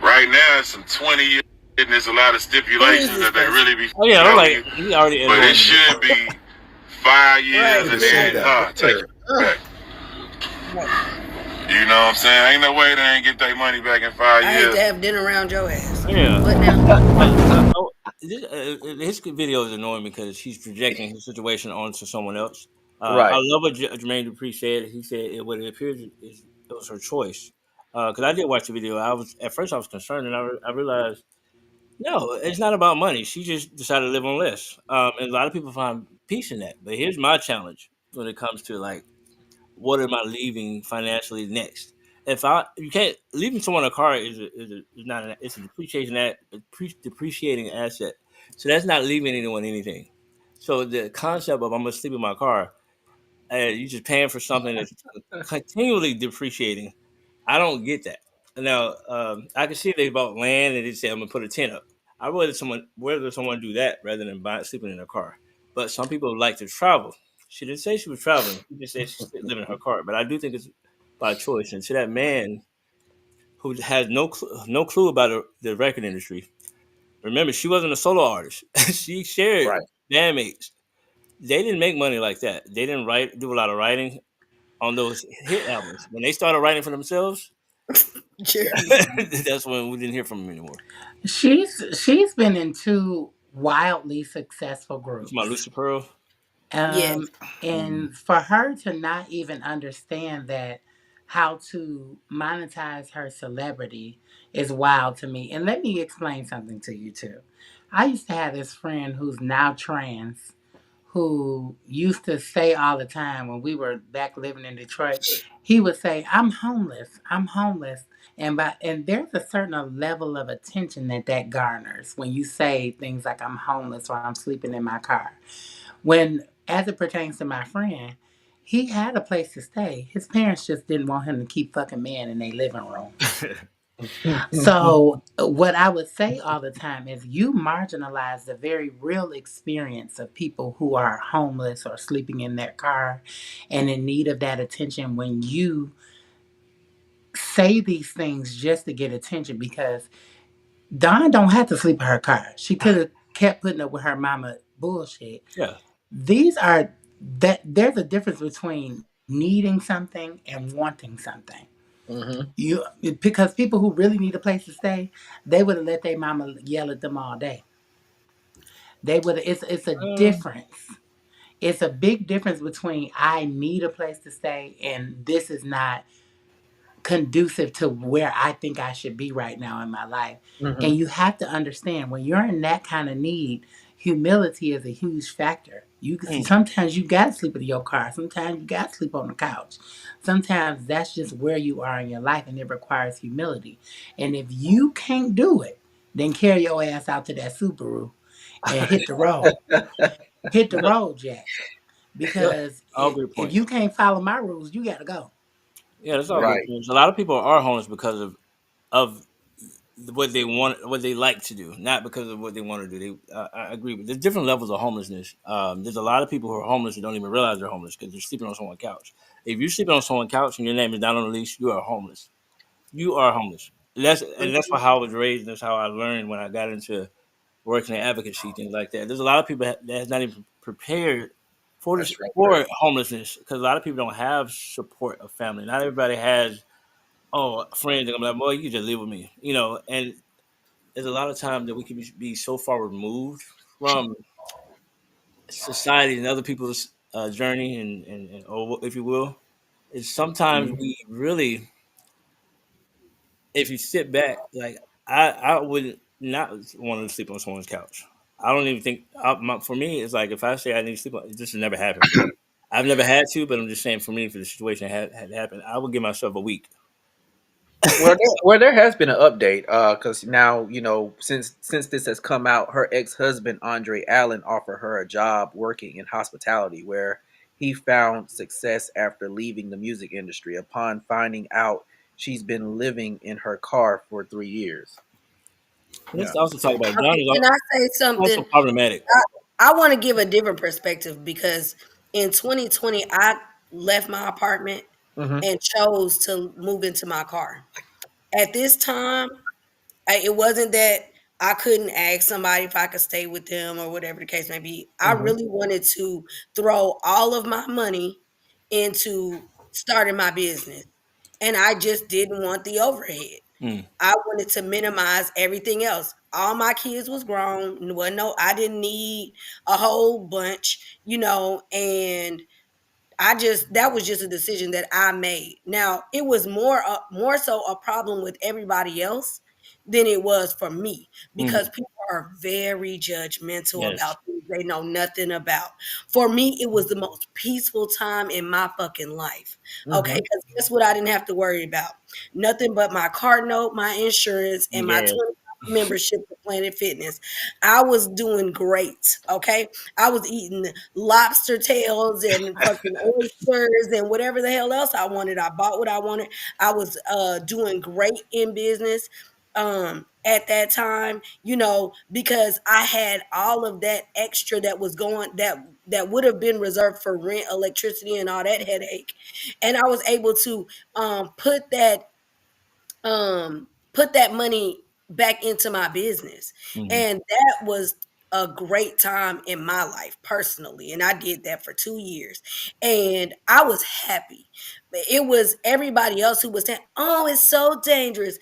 Right now, it's some 20 years, and there's a lot of stipulations that they really be. Oh yeah, I'm like he already. But it should be 5 years and then take it back. You know what I'm saying? Ain't no way they ain't get their money back in 5 I hate years. to have dinner around your ass. Yeah. But now, His video is annoying because he's projecting his situation onto someone else. Right. I love what Jermaine Dupri said. He said what it appears is it was her choice. Because I did watch the video. At first I was concerned, and I realized No, it's not about money. She just decided to live on less. And a lot of people find peace in that. But here's my challenge when it comes to like, what am I leaving financially next? If I you can't leaving someone a car is not it's a depreciating asset. So that's not leaving anyone anything. So the concept of I'm gonna sleep in my car, you're just paying for something that's continually depreciating. I don't get that. Now, I can see if they bought land and they say I'm gonna put a tent up. I would rather someone do that rather than sleeping in a car. But some people like to travel. She didn't say she was traveling. She just said she's living in her car. But I do think it's by choice. And to that man who has no clue about the record industry, remember she wasn't a solo artist. She shared Right. bandmates. They didn't make money like that. They didn't do a lot of writing on those hit albums. When they started writing for themselves, Jeremy. that's when we didn't hear from him anymore. She's been in two wildly successful It's my groups. Lucy Pearl. Um, Yes. and for her to not even understand that how to monetize her celebrity is wild to me. And let me explain something to you too. I used to have this friend who's now trans who used to say all the time when we were back living in Detroit, he would say, I'm homeless. I'm homeless. And there's a certain level of attention that garners when you say things like I'm homeless or I'm sleeping in my car. When, as it pertains to my friend, he had a place to stay. His parents just didn't want him to keep fucking men in their living room. So, what I would say all the time is you marginalize the very real experience of people who are homeless or sleeping in their car and in need of that attention when you say these things just to get attention because Dawn don't have to sleep in her car. She could have kept putting up with her mama bullshit. Yeah, These are that there's a difference between needing something and wanting something. Hmm. You because people who really need a place to stay, they would have let their mama yell at them all day. They would. It's a difference. It's a big difference between I need a place to stay and this is not conducive to where I think I should be right now in my life. And Hmm. you have to understand when you're in that kind of need, humility is a huge factor. You can mm, sometimes you gotta sleep in your car, sometimes you gotta sleep on the couch. Sometimes that's just where you are in your life and it requires humility. And if you can't do it, then carry your ass out to that Subaru and hit the road. Hit the no, road, Jack. Because all if great if points. you can't follow my rules, you gotta go. Yeah, that's all Right. great points. A lot of people are homeless because of what they want, what they like to do, not because of what they want to do. I agree, but there's different levels of homelessness. There's a lot of people who are homeless who don't even realize they're homeless because they're sleeping on someone's couch. If you're sleeping on someone's couch and your name is down on the lease, you are homeless. You are homeless. That's how I was raised. And that's how I learned when I got into working in advocacy, things like that. There's a lot of people that's not even prepared for this That's right there. for homelessness because a lot of people don't have support of family. Not everybody has friends. I'm like, boy, you can just live with me, And there's a lot of times that we can be so far removed from society and other people's journey and or if you will, is sometimes Mhm. we really, if you sit back, like I would not want to sleep on someone's couch. I don't even think for me it's like if I say I need to sleep on, this has never happened. I've never had to, but I'm just saying for me, for the situation had happened, I would give myself a week. Well, there has been an update, because now since this has come out, her ex-husband Andre Allen offered her a job working in hospitality, where he found success after leaving the music industry. Upon finding out she's been living in her car for 3 years. Let's Yeah. also talk about John Okay, is can I say also something? problematic. I want to give a different perspective because in 2020, I left my apartment Hmm. and chose to move into my car. At this time, it wasn't that I couldn't ask somebody if I could stay with them or whatever the case may be. I Hmm. really wanted to throw all of my money into starting my business. And I just didn't want the overhead. Mm. I wanted to minimize everything else. All my kids was grown. Well, no, I didn't need a whole bunch, and that was just a decision that I made. Now, it was more so a problem with everybody else than it was for me, Mm-hmm. because people are very judgmental Yes. about things they know nothing about. For me, it was the most peaceful time in my fucking life. Okay, Mm-hmm. because guess what? I didn't have to worry about nothing but my car note, my insurance, and my Yes. 20 membership to Planet Fitness. I was doing great. Okay, I was eating lobster tails and fucking oysters and whatever the hell else I wanted. I bought what I wanted. I was doing great in business at that time, because I had all of that extra that was going that would have been reserved for rent, electricity, and all that headache. And I was able to put that money back into my business. Mm-hmm. And that was a great time in my life personally. And I did that for 2 years. And I was happy. But it was everybody else who was saying, "Oh, it's so dangerous."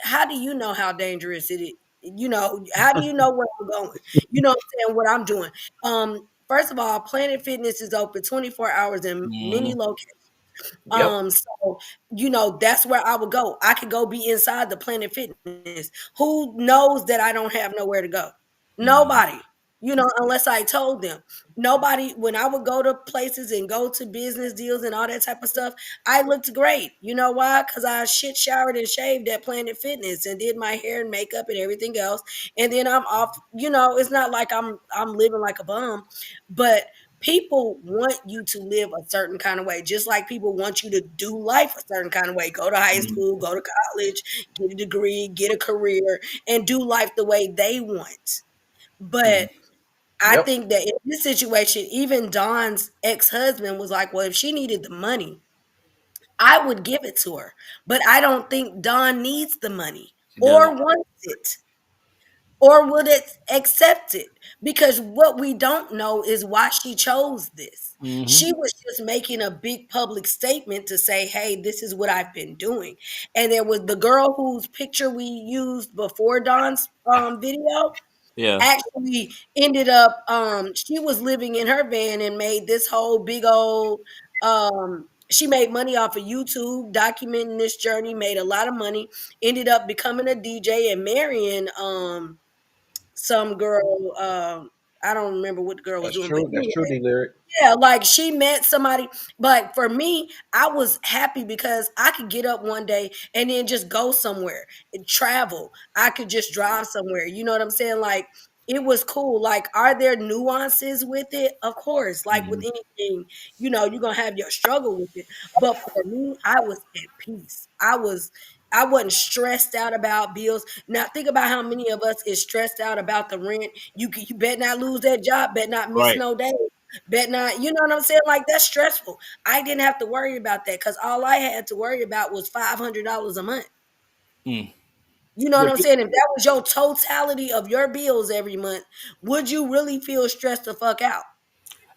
How do you know how dangerous it is? How do you know where I'm going? You know what I'm saying? What I'm doing. First of all, Planet Fitness is open 24 hours in many Mm-hmm. locations. Yep. So that's where I would go. I could go be inside the Planet Fitness. Who knows that I don't have nowhere to go? Mm-hmm. Nobody. Unless I told them. Nobody. When I would go to places and go to business deals and all that type of stuff, I looked great. You know why? Because I shit showered and shaved at Planet Fitness and did my hair and makeup and everything else. And then I'm off. It's not like I'm living like a bum, but people want you to live a certain kind of way, just like people want you to do life a certain kind of way. Go to high school, go to college, get a degree, get a career, and do life the way they want. Mm-hmm. But I Yep. think that in this situation, even Dawn's ex-husband was like, well, if she needed the money, I would give it to her. But I don't think Dawn needs the money She doesn't. or wants it or would it accept it, because what we don't know is why she chose this. Mm-hmm. She was just making a big public statement to say, hey, this is what I've been doing. And there was the girl whose picture we used before Dawn's video Yeah. actually ended up, she was living in her van and made this whole big old, she made money off of YouTube documenting this journey, made a lot of money, ended up becoming a DJ and marrying some girl. I don't remember what the girl was That's doing, but true. That's anyway, true, D lyric. yeah, like she met somebody. But for me, I was happy because I could get up one day and then just go somewhere and travel. I could just drive somewhere. You know what I'm saying? Like it was cool. Like, are there nuances with it? Of course. Like with Mm-hmm. anything, you're gonna have your struggle with it. But for me, I was at peace. I wasn't stressed out about bills. Now think about how many of us is stressed out about the rent. You better not lose that job, better not miss Right. no day. Bet not, you know what I'm saying? Like that's stressful. I didn't have to worry about that because all I had to worry about was $500 a month. Mm. You know what But I'm saying? If that was your totality of your bills every month, would you really feel stressed the fuck out?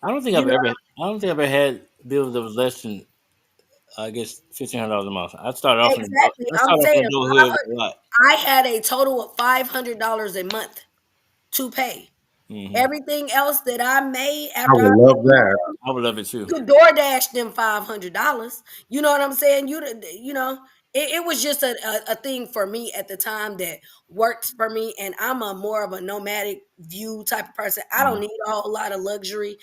I don't think You I've know, ever. I don't think I've ever had bills that was less than, I guess, $1,500 a month. I started off in the. exactly. I I'm started off in saying adulthood with a lot. I had a total of $500 a month to pay. Mm-hmm. Everything else that I made I after I would love that. I would love it too. could DoorDash them $500. You know what I'm saying? It was just a thing for me at the time that worked for me. And I'm a more of a nomadic view type of person. I don't Mm-hmm. need a whole lot of luxury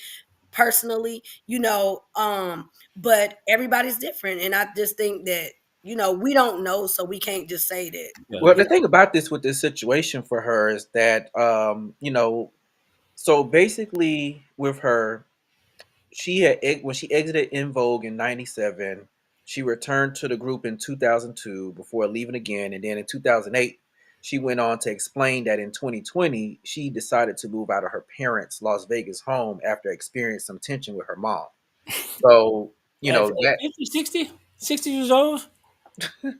personally, but everybody's different. And I just think that, we don't know, so we can't just say that, Yeah. Well, the thing about this situation for her is that, so basically with her, when she exited In Vogue in '97, she returned to the group in 2002 before leaving again, and then in 2008, she went on to explain that in 2020 she decided to move out of her parents' Las Vegas home after experiencing some tension with her mom. So At that 50, 60, 60 years old? I you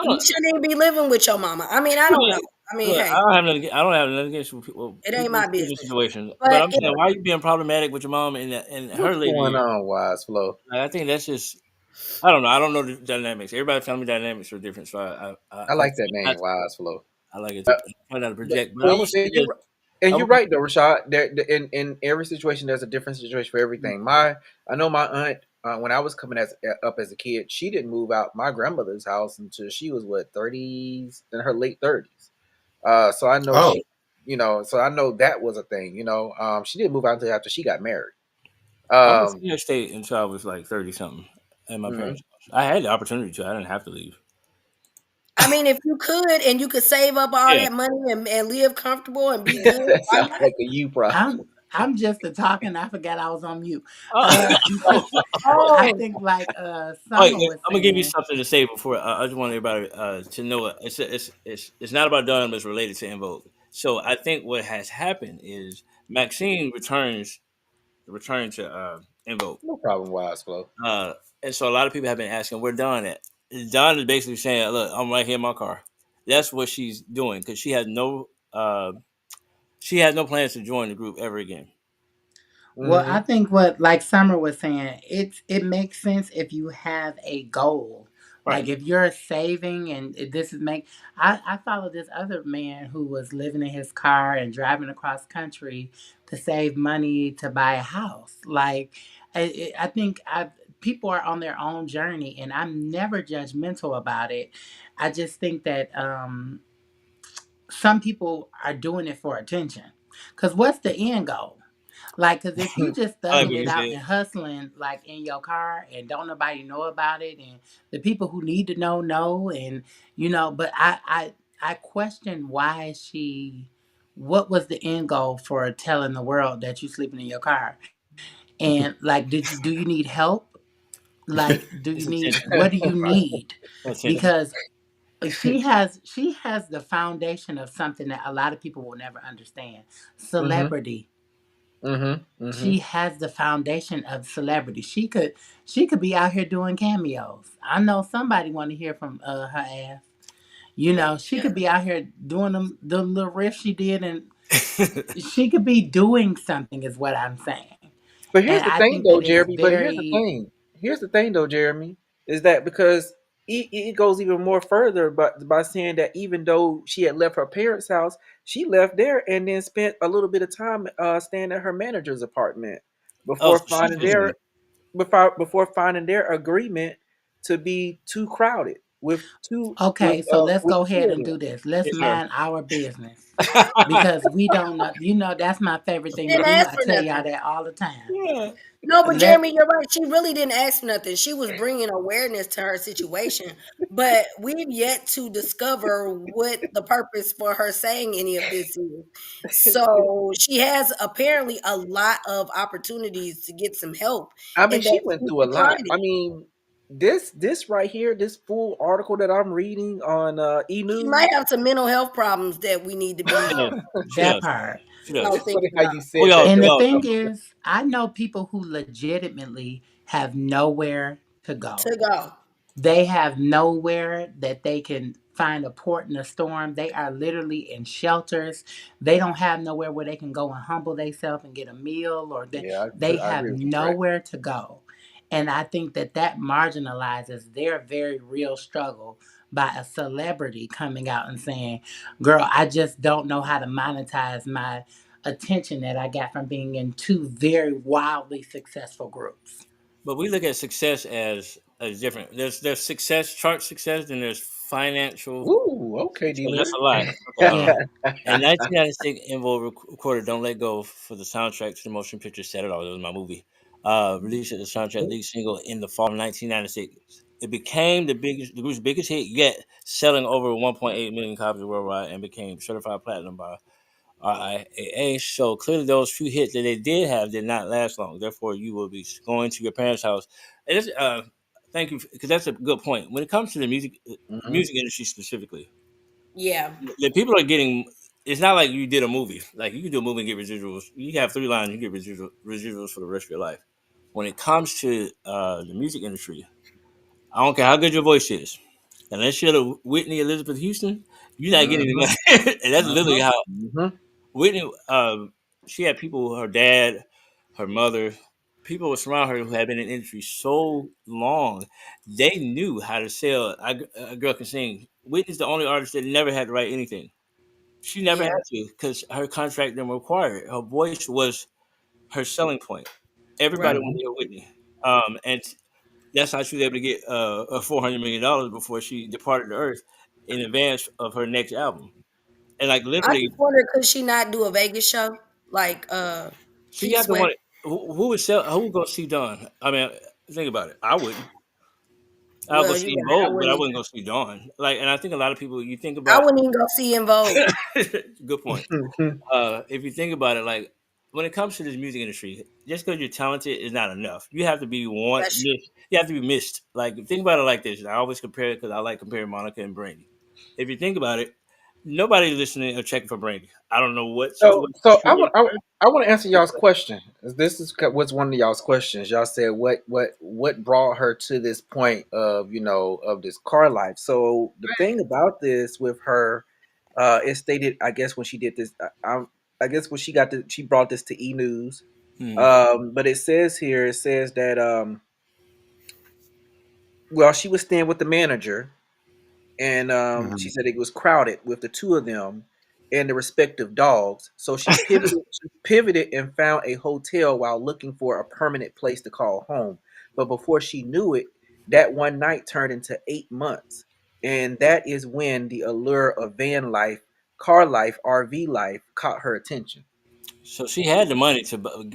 don't, shouldn't even be living with your mama. I mean, I don't know. I mean, look, hey, I don't have nothing against people, it ain't people in my certain business. situations. But But I'm saying, why are you being problematic with your mom and her what's later going years? on, Wise Flow? Like, I think that's just. I don't know. I don't know the dynamics. Everybody's family dynamics are different, so I I like that try not name, to, Wise Flow. I like it Uh, to try not to but project. But well, I will say this. and I you're will, right though, Rachàd. In every situation, there's a different situation for everything. I know my aunt. when I was coming up as a kid, she didn't move out my grandmother's house until she was what 30s in her late 30s. So I know Oh, she, so I know that was a thing. She didn't move out until after she got married. I was Um, in the state until I was like 30 something at my mhm. parents' house. I had the opportunity to. I didn't have to leave. I mean, if you could and you could save up all Yeah. that money and live comfortable and be good, That why sounds not? like a you problem. I'm just a talking. I forgot I was on mute. Oh, Uh, I Oh, think like oh, yeah, Summer was I'm gonna give you saying. something to say before. I just want everybody to know it's not about Dunham. It's related to Invoke. So I think what has happened is Maxine returned to Invoke. No problem, Wise Flow. Uh, and so a lot of people have been asking where Dawn at. Dawn is basically saying, "Look, I'm right here in my car." That's what she's doing because she has no plans to join the group ever again. Well, I Hmm. think what like Summer was saying, it makes sense if you have a goal. Right. Like if you're saving and this is make I followed this other man who was living in his car and driving across country to save money to buy a house. Like I think people are on their own journey and I'm never judgmental about it. I just think that some people are doing it for attention. Cause what's the end goal? Like, cause if you just I like thugging what it you out said. and hustling like in your car and don't nobody know about it, and the people who need to know, and but I question why she, what was the end goal for telling the world that you sleeping in your car, and like, do you need help? Like, do you It's need attention. what do you Right. need? Attention. Because she has the foundation of something that a lot of people will never understand. Hmm. Celebrity. Hmm. Hmm. She has the foundation of celebrity. She could be out here doing cameos. I know somebody want to hear from her ass. She could be out here doing them the little riff she did, and she could be doing something. Is what I'm saying. But And here's the I thing, think though, that it's Jeremy. But here's the very thing. Here's the thing, though, Jeremy, is that because it goes even more further, but by saying that even though she had left her parents' house, she left there and then spent a little bit of time staying at her manager's apartment Oh, before so she's finding listening. before finding their agreement to be too crowded okay. So let's with go ahead and children. do this. Let's Yes, sir. mind our business because we don't know. That's my favorite she thing to didn't do. ask I for tell y'all nothing. that all the time. Yeah. No, but Let Jeremy, you're right. She really didn't ask for nothing. She was bringing awareness to her situation, but we've yet to discover what the purpose for her saying any of this is. So she has apparently a lot of opportunities to get some help, I mean, and she that went she through a declined lot. I it. mean, this right here, this full article that I'm reading on E She might News. have some mental health problems that we need to She be, does. She that does. part. She It's does. funny thinking how about. you We said all that. And we the That's all thing funny. is, I know people who legitimately have nowhere to go. To go. They have nowhere that they can find a port in a storm. They are literally in shelters. They don't have nowhere where they can go and humble themselves and get a meal, or Yeah, they I have agree with you, Trey. nowhere to go. And I think that marginalizes their very real struggle by a celebrity coming out and saying, "Girl, I just don't know how to monetize my attention that I got from being in two very wildly successful groups." but we look at success as different. There's success, chart success, and there's financial. Ooh, okay, So D that's Leary. a lot. Okay, hold on. Yeah. In 1996, Invo recorded "Don't Let Go" for the soundtrack to the motion picture Set It Off. It was my movie. Released as the soundtrack lead single in the fall of 1996. It became the group's biggest hit yet, selling over 1.8 million copies worldwide and became certified platinum by RIAA. So clearly, those few hits that they did have did not last long. Therefore, you will be going to your parents' house. And it's, thank you, because that's a good point. When it comes to the Hmm. music industry specifically, Yeah, the people are getting. It's not like you did a movie. Like you can do a movie and get residuals. You have 3 lines, you get residuals for the rest of your life. When it comes to the music industry, I don't care how good your voice is. Unless you're the Whitney Elizabeth Houston, you're not getting Hmm. the money. And that's literally how Hmm. Whitney. She had people, her dad, her mother, people surround her who had been in the industry so long, they knew how to sell. A girl can sing. Whitney's the only artist that never had to write anything. She never yeah, had to because her contract didn't require it. Her voice was her selling point. Everybody right. wanted Hmm. to hear Whitney. And that's how she was able to get $400 million before she departed the earth in advance of her next album. And like I literally, just wonder, could she not do a Vegas show like so you Keith have to Sweat? want it. Who would sell? Who would go see Dawn? I mean, think about it. I wouldn't. I'll go Well, you see right. Vogue, but I wouldn't go see Dawn. Like, and I think a lot of people. You think I about. wouldn't even go see In Vogue. Good point. If you think about it, like when it comes to this music industry, just because you're talented is not enough. You have to be That's true. You have to be missed. Like think about it like this. And I always compare it because I like comparing Monica and Brandy. If you think about it, nobody's listening or checking for Brandy. I don't know what So, situation so she was in. I want to answer y'all's question. What's one of y'all's questions. Y'all said what brought her to this point of of this car life. So the thing about this with her, it stated I guess when she did this, I guess when she brought this to E News. Hmm. But it says that well she was staying with the manager and she Mhm. said it was crowded with the two of them and the respective dogs. So she pivoted and found a hotel while looking for a permanent place to call home. But before she knew it, that one night turned into 8 months. And that is when the allure of van life, car life, RV life caught her attention. So she had the money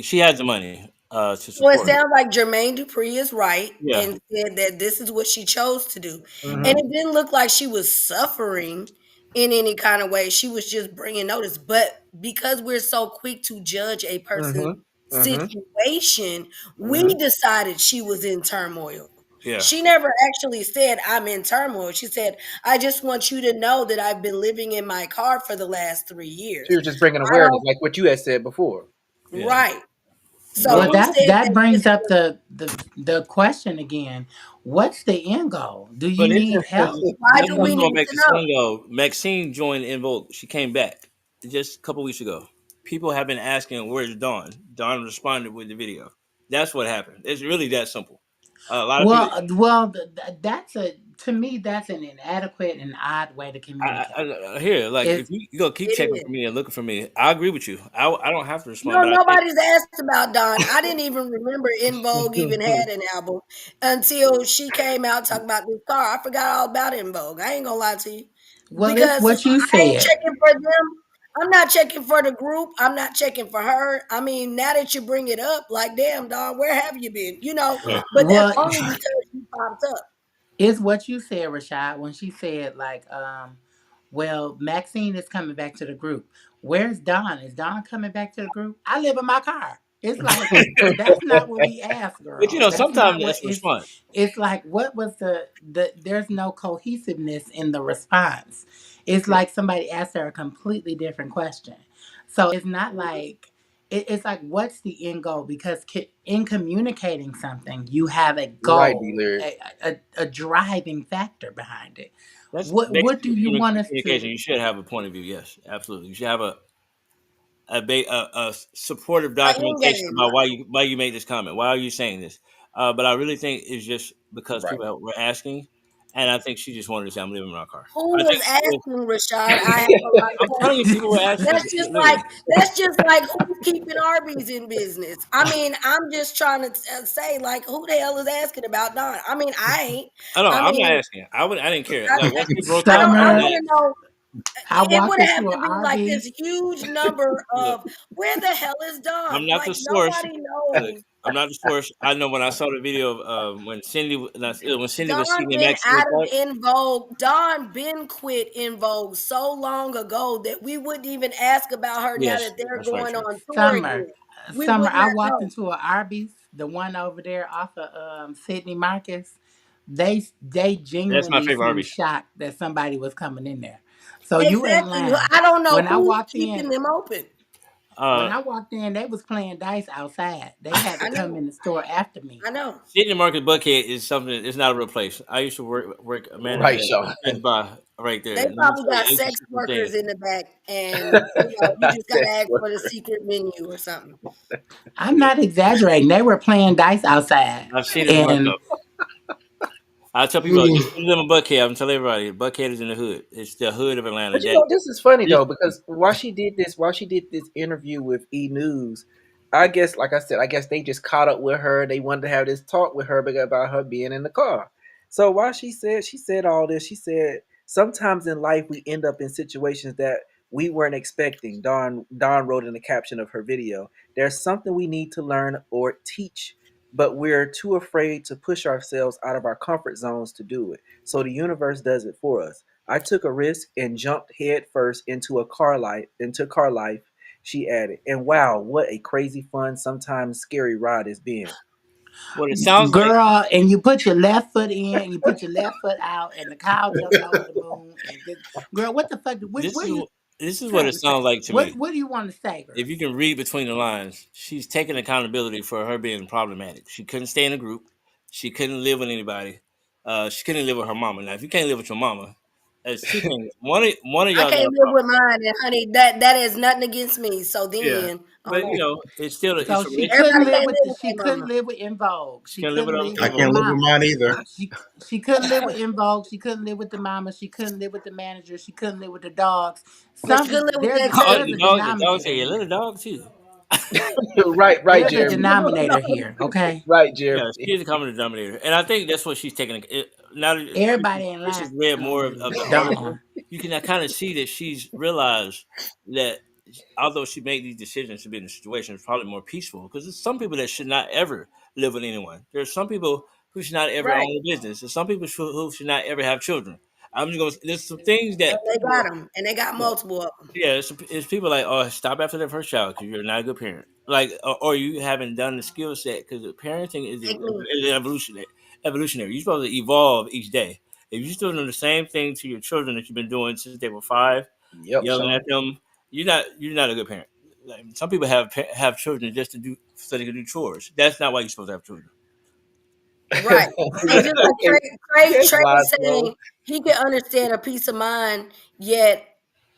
she had the money to Well, it support her. sounds like Jermaine Dupri is right Yeah. and said that this is what she chose to do. And Mm-hmm. it didn't look like she was suffering in any kind of way. She was just bringing notice. But because we're so quick to judge a person's Mm-hmm. Mm-hmm. situation, we Mm-hmm. decided she was in turmoil. Yeah. She never actually said, I'm in turmoil. She said, I just want you to know that I've been living in my car for the last 3 She years. was just bringing I awareness, don't, like what you had said before. Yeah. right. So Well, But who said that that this brings up was, the question again. What's the end goal? Do you But need help? why this do is we going need back to to know? saying though, Maxine joined In Vogue. She came back just a couple weeks ago. People have been asking, "Where's Dawn?" Dawn responded with the video. That's what happened. It's really that simple. A lot of people. That's a to me that's an inadequate and odd way to communicate. Here, like if It's you go keep It checking is. for me and looking for me, I agree with you. I don't have to respond, No, but I think nobody's asked about Dawn. I didn't even remember In Vogue even had an album until she came out talking about this car. I forgot all about In Vogue. I ain't gonna lie to you. well, it's Because what you I ain't said. checking for them. I'm not checking for the group. I'm not checking for her. I mean, now that you bring it up, like, damn, Dawn, where have you been? yeah. But that's Well, only because you popped up. it's what you said, Rachàd, when she said like, well, Maxine is coming back to the group. Where's Don? Is Don coming back to the group? I live in my car. It's like that's not what we asked, But girl. That's sometimes not what that's the response. it's like what was the there's no cohesiveness in the response. It's Yeah, like somebody asked her a completely different question. So it's not like it's like what's the end goal? Because in communicating something, you have a you're right, goal, D-Lyric. a driving factor behind it. That's What do basically you want us communication. to? You should have a point of view. Yes, absolutely. You should have a supportive An end documentation game. about why you made this comment. Why are you saying this? But I really think it's just because Right. people were asking, and I think she just wanted to say, "I'm living in my car." Who I was think asking Rashad? I have a lot of I'm telling you, questions. people were asking. Literally, That's just like who's keeping Arby's in business. I mean, I'm just trying to say like who the hell is asking about Don? I mean, I ain't. I know. I I'm not mean, asking. I didn't care. I, Like once they broke I it, don't. I I'm Summer, want like, to know. I It walked would have into to an be like this Arby's. huge number look, of where the hell is I'm Don? not Like the source. nobody Look, knows. I'm not the source. I know when I saw the video of when Cindy was Don singing been Maxine out of part. In Vogue. Don been quit In Vogue so long ago that we wouldn't even ask about her now Yes, that they're that's right. going True. on tour Summer, again. We Summer. would I not walked know. into an Arby's, the one over there off of Sydney Marcus. They That's my genuinely favorite seemed Arby's. shocked that somebody was coming in there. So you ain't Exactly. lying. I don't know When I who's walked keeping in, them open. Uh, they was playing dice outside. They had to I come know. in the store after me. I know. Sydney Market Buckhead is something. It's not a real place. I used to work a manager Right, at Sean. Best Buy right there. They And let me probably tell you, got it's a sex simple thing. workers in the back, and you just gotta Sex ask for the worker. secret menu or something. I'm not exaggerating. They were playing dice outside, I've seen it for and myself. I tell people, if you live in Buckhead, I'm telling everybody, Buckhead is in the hood. It's the hood of Atlanta. But this is funny This, though because while she did this interview with E News, I guess, like I said, I guess they just caught up with her. They wanted to have this talk with her about her being in the car. So while she said all this, she said sometimes in life we end up in situations that we weren't expecting. Dawn wrote in the caption of her video, "There's something we need to learn or teach, but we're too afraid to push ourselves out of our comfort zones to do it. So the universe does it for us. I took a risk and jumped head first into car life," she added. "And wow, what a crazy fun, sometimes scary ride it's been." What it sounds like. Girl, and you put your left foot in, you put your left foot out, and the cow jumped over the moon. And girl, what the fuck? This What is are you this is what trying it to say? sounds like to me. What do you want to say, If girl? you can read between the lines, she's taking accountability for her being problematic. She couldn't stay in a group. She couldn't live with anybody. She couldn't live with her mama. Now, if you can't live with your mama, there's two things. One of I y'all got can't a live problem. with mine, and honey, that is nothing against me. So Yeah, then, but it's still So it's a she relationship. couldn't everybody live can't with live with she their couldn't mama. live with In Vogue. She She can't live with couldn't her live I with the mama. can't live with mama. mine either. She couldn't live with In Vogue. She couldn't live with the mama. She couldn't live with the manager. She couldn't live with the dogs. Yeah, she couldn't live with There's that Oh, there's the a cousin. dog. The dog denominator say, "You little here. dog too." Right, right, There's a Jeremy. denominator here. Right, Yeah, Jeremy. she is a common denominator, and I think that's what she's taking. Now that Everybody ain't Chris lying has read on more you, of the article, Dawn. you can kind of see that she's realized that although she made these decisions to be in a situation, it's probably more peaceful because there's some people that should not ever live with anyone. There's some people who should not ever Right. own a business. There's some people who should not ever have children. I'm just going. There's some things And that they got people. them, and they got Yeah. multiple of them. Yeah, it's people like, oh, stop after the first child because you're not a good parent. Like, or you haven't done the skill set because parenting Take me. is evolutionary. Evolutionary. You're supposed to evolve each day. If you're still doing the same thing to your children that you've been doing since they were 5, Yep, yelling Sean. at them, you're not a good parent. Like, some people have children just to do so they can do chores. That's not why you're supposed to have children. Right. And just like Okay, that's Trey wise, is bro. saying, he can understand a peace of mind, yet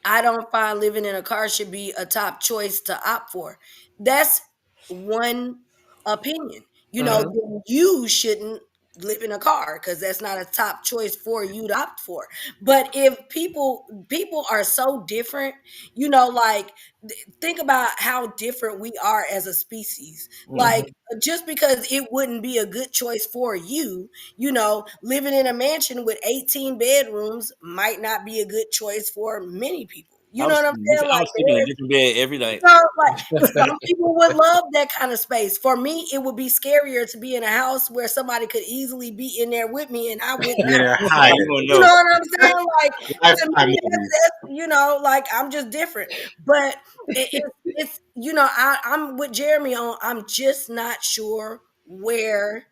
I don't find living in a car should be a top choice to opt for. That's one opinion. Hmm. Then you shouldn't live in a car because that's not a top choice for you to opt for. But if people are so different, like think about how different we are as a species. Like Hmm. just because it wouldn't be a good choice for you, living in a mansion with 18 bedrooms might not be a good choice for many people. You I know was what I'm saying? I Like was sleeping in a different bed every night. some people would love that kind of space. For me, it would be scarier to be in a house where somebody could easily be in there with me and I would not. Yeah, Oh, hide you it. want to You know know? what I'm saying? Like to Lifetime me, movies. like I'm just different. But it's I'm with Jeremy on. I'm just not sure where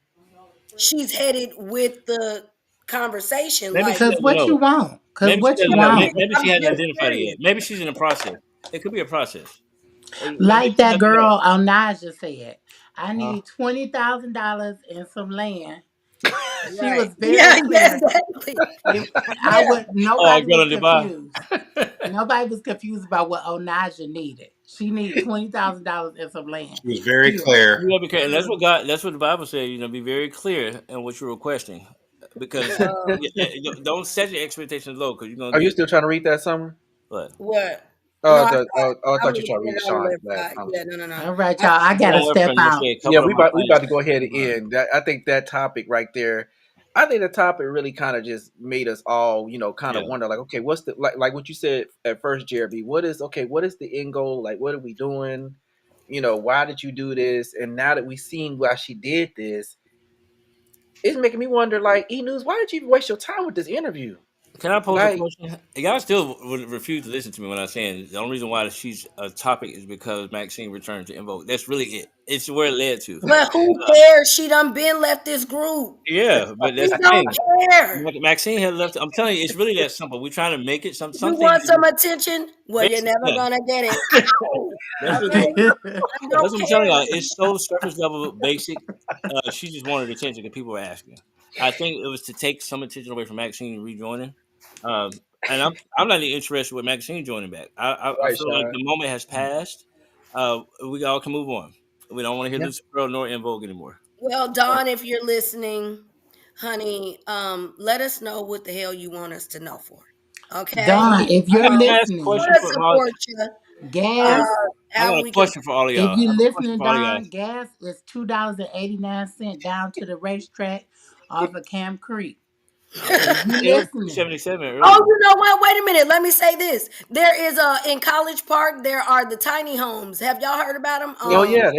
she's headed with the conversation. Maybe Like, she Cause doesn't what know. you want? Cause Maybe she what you doesn't know. want? Maybe I'm she hasn't just identified it curious. yet. Maybe she's in a process. It could be a process. Maybe Like she that doesn't know. girl on Najee said, I Uh, need $20,000 and some land. She Right? was very Yeah. Yeah. clear. Exactly. It, I Yeah. would. oh, Nobody girl was on Dubai. confused. Nobody was confused about what Onaja needed. She needed $20,000 and some land. She was very Period. clear. You gotta be careful. And that's what God. That's what the Bible says. Be very clear in what you're requesting, because don't set your expectations low, because you're gonna Are you get still trying to read that, Summer? what. What? No, I I'm thought you were looking trying to at read it on the Sean's left last side. comment. Yeah, no, no, no. All right, I, y'all. I One gotta of her step friends just out. said, Yeah, "Cover up my we about to finances." go ahead and Right. end. I think that topic right there. I think the topic really kind of just made us all, kind of Yeah. wonder, like, okay, what's the like what you said at first, Jeremy? What is the end goal? Like, what are we doing? Why did you do this? And now that we've seen why she did this, it's making me wonder, like, News, why did you even waste your time with this interview? Can I pose a Like, question? Y'all still would refuse to listen to me when I'm saying the only reason why she's a topic is because Maxine returned to Invoke. That's really it. It's where it led to. but who cares? She done been left this group. Yeah, but that's We the don't thing. care. Maxine had left. I'm telling you, it's really that simple. We're trying to make it some You something. want some attention? Well, you're never Yeah, gonna get it. Ow. that's what it Okay, is. I That's don't what I'm telling y'all. care. It's so surface level, basic. She just wanted attention because people were asking. I think it was to take some attention away from Maxine rejoining. And I'm not even interested with Maxine joining back. I right, feel like Sean? the moment has passed. We all can move on. We don't want to hear Yep. Lucy Pearl nor In Vogue anymore. Well, Dawn, if you're listening, honey, let us know what the hell you want us to know for. Okay, Dawn, if you're Can I ask a we listening, question want to for my? support you. Gas. I how got a we can. question for all of If y'all. I you have a question listening, for all of y'all. Don, gas is $2.89 down to the racetrack off of Camp Creek. If you It was listening, 277 Oh, earlier. you know what? Wait a minute. Let me say this. There is in College Park. There are the tiny homes. Have y'all heard about them? Oh yeah.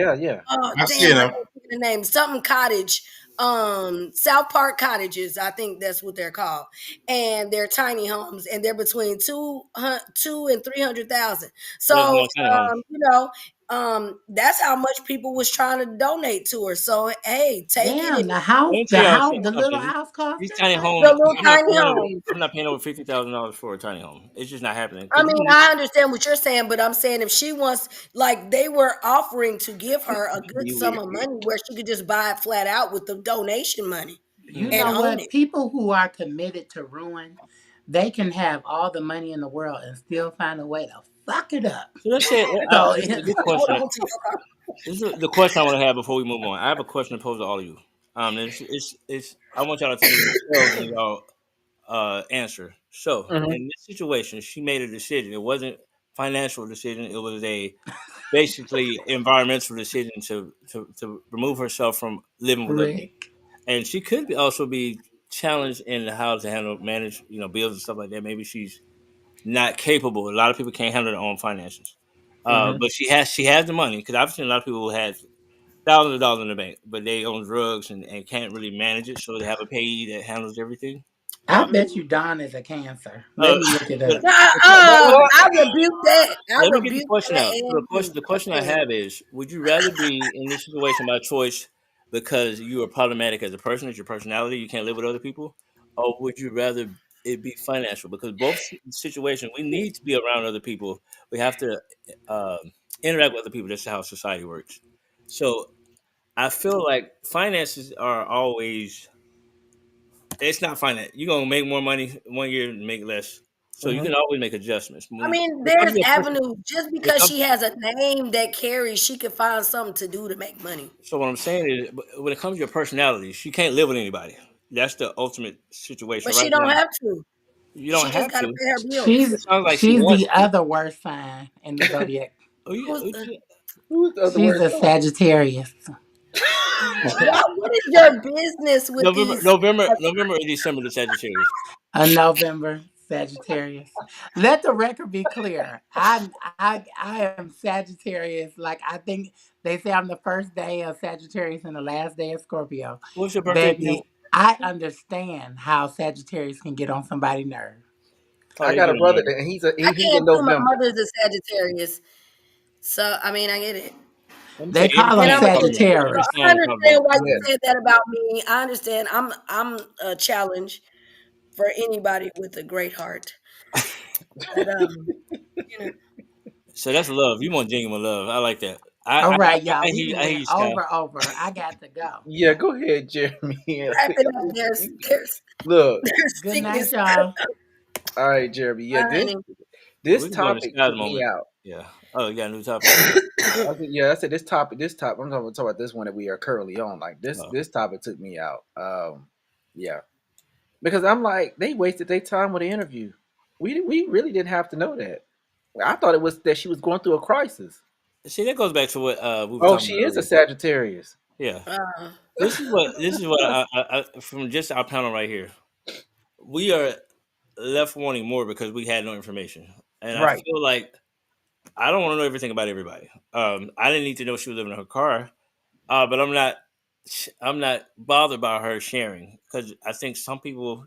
Oh I've seen damn, I them. can't think of the name. Something Cottage. South Park cottages. I think that's what they're called. And they're tiny homes, and they're between two and 300,000. That's So not tiny home. that's how much people was trying to donate to her. So hey, take it. damn, Let me tell y'all the little something. house cost These that tiny much? homes, The little tiny homes. I'm not paying over $50,000 for a tiny home. It's just not happening. I Because mean, I understand what you're saying, but I'm saying if she wants, like, they were offering to give her a good sum of money where she could just buy it flat out with the donation money You and know own what? it. People who are committed to ruin, they can have all the money in the world and still find a way to fuck it up. so let's say So this is a good Hold question. on to your car. This is the question I want to have before we move on. I have a question to pose to all of you. It's I want y'all to think of yourselves and y'all answer. So Mm-hmm. in this situation, she made a decision. It wasn't financial decision. It was a basically environmental decision to remove herself from living with other people. Rick, And she could also be challenged in how to manage bills and stuff like that. Maybe she's not capable. A lot of people can't handle their own finances. Mm-hmm. But she has the money because I've seen a lot of people who had thousands of dollars in the bank, but they own drugs and can't really manage it, so they have a payee that handles everything. I Uh, bet you Don is a cancer. uh, Let me look it but, up. I rebuke that. I let me get the rebuke question that out. So and the question I opinion. have is: would you rather be in this situation by choice because you are problematic as a person, it's your personality, you can't live with other people, or would you rather it be financial? Because both situations, we need to be around other people. We have to uh, interact with other people. That's how society works. So I feel like finances are always. It's not finite. You're gonna make more money one year and make less. So you Mm-hmm. can always make adjustments. I When mean, it comes there's to a person, avenues. Just it because comes. she has a name that carries, she could find something to do to make money. So what I'm saying is, when it comes to your personality, she can't live with anybody. That's the ultimate situation But right she don't now. have to. You don't She just have got to to. pay her bills. It She's sounds like she she's wants the to. other worst sign in the zodiac. Oh, Who's yeah. the, Who's the other She's word? a Sagittarius. what is your business with November, these? November, November, or December, the Sagittarius. A November Sagittarius. Let the record be clear. I am Sagittarius. Like I think they say I'm the first day of Sagittarius and the last day of Scorpio. What's your birthday again? Baby, I understand how Sagittarius can get on somebody's nerve. Oh, I they got get a on brother, there. and I he's can't in tell my November. mother's a Sagittarius. So I mean, I get it. Let me tell They you, call them And everything I'm gonna is tell probably you this. every So Sagittarius. I sign is probably understand why you Yeah. said that about me. I understand. I'm a challenge for anybody with a great heart. But you know, so that's love. You want genuine love. I like that. All right, y'all. We I done hear went you, Sky. over. I got to go. Yeah, go ahead, Jeremy. wrap it up. Look, There's Good night, sickness. y'all. all right, Jeremy. Yeah, Bye, honey. this We can go in the topic Sky's took me moment. out. Yeah. Oh, you got a new topic. I said this topic. This topic. I'm talking about this one that we are currently on. Like this. Oh. This topic took me out. Yeah, because I'm like they wasted their time with the interview. We really didn't have to know that. I thought it was that she was going through a crisis. See, that goes back to what we were Oh, talking she about is a earlier. Sagittarius. Yeah. Uh, This is what from just our panel right here. We are left wanting more because we had no information, and I Right. feel like I don't want to know everything about everybody. I didn't need to know she was living in her car, but I'm not bothered by her sharing because I think some people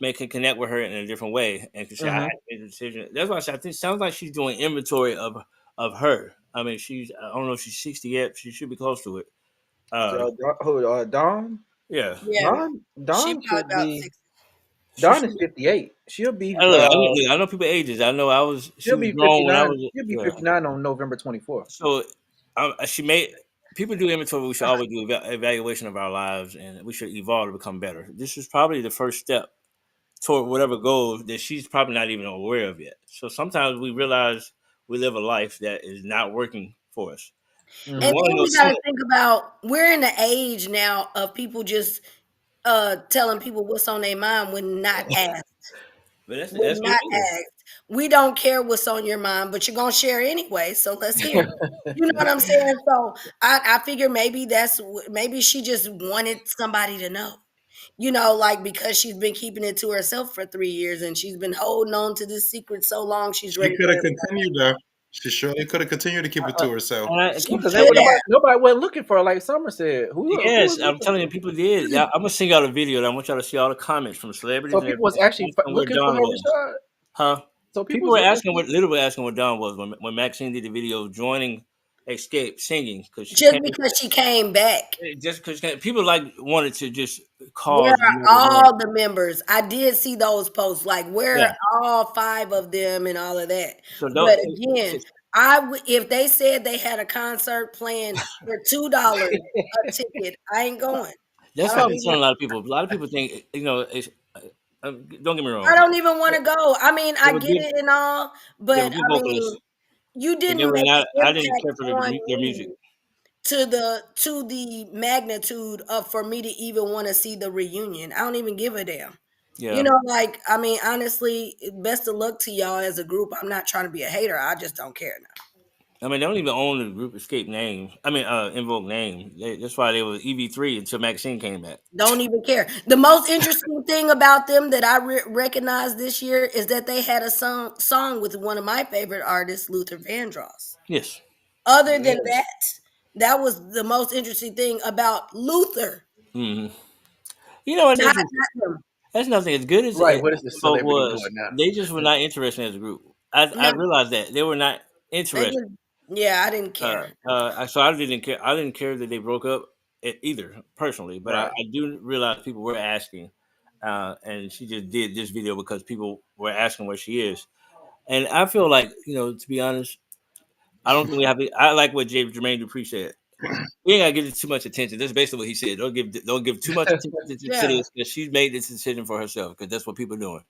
may can connect with her in a different way and can say I had Mm-hmm. to make a decision. That's why I said I think it sounds like she's doing inventory of her. I mean, I don't know if she's 60 yet. She should be close to it. Uh, Dawn. yeah. yeah, she Dawn probably should about be. 60. She Dawn should. is 58. She'll be. I know people ages. I know she She'll was be grown when I 59. was. She'll be Yeah. 59 on November 24th. So she made people do inventory. We should always do evaluation of our lives, and we should evolve to become better. This is probably the first step toward whatever goal that she's probably not even aware of yet. So sometimes we realize we live a life that is not working for us. We And Mm-hmm. want to then know we got some. to think about we're in the age now of people just telling people what's on their mind when not asked. But We're that's good. not asked. We don't care what's on your mind, but you're gonna share anyway. So let's hear it. You know what I'm saying? So I figure maybe maybe she just wanted somebody to know. You know, like because she's been keeping it to herself for 3 years and she's been holding on to this secret so long, she's She ready could for have everybody. continued though. She surely could have continued to keep it to herself. And I She keep Because telling should you, have. nobody went looking for her, like Summer said. Who was yes, I'm looking telling for you, her? people did. Yeah, I'm gonna send y'all a video. And I want y'all to see all the comments from celebrities So and people was everything actually asking where looking for Don her, was. Rashad. Huh? So people People was were looking asking for. literally asking what Don was when Maxine did the video joining Escape singing because she Just came because she came back. just because people like wanted to just Where cause are more. all the members? I did see those posts. Like, where Yeah. are all 5 of them and all of that? So But again, it's, if they said they had a concert planned for $2 a ticket, I ain't going. I that's don't what even. concerns a lot of people. A lot of people think it's. Don't get me I wrong. don't even want to go. I mean, They I were get good. it and all, They were but good I mean, vocalists, you but they didn't were make not. an I didn't impact care for on their me music. to the magnitude of for me to even want to see the reunion. I don't even give a damn. You Yeah. know, like I mean, honestly, best of luck to y'all as a group. I'm not trying to be a hater. I just don't care now. I mean, they don't even own the group Escape name. I mean, Invoke name. That's why they were EV3 until Maxine came back. Don't even care. The most interesting thing about them that I recognized this year is that they had a song with one of my favorite artists, Luther Vandross. Yes. Other than Yes. that, that was the most interesting thing about Luther. Hmm. You know what? Not him. That's nothing. As good as Right. What is the Vogue celebrity was, doing now? they just were not interested as a group. I No, realized that they were not they interested. just. Yeah, I didn't care. So I didn't care. I didn't care that they broke up either personally, but Right. I do realize people were asking, and she just did this video because people were asking where she is, and I feel like to be honest, I don't think we have. I like what Jermaine Dupri said. We ain't gotta give it too much attention. That's basically what he said. Don't give too much attention to Yeah, this because she's made this decision for herself because that's what people are doing,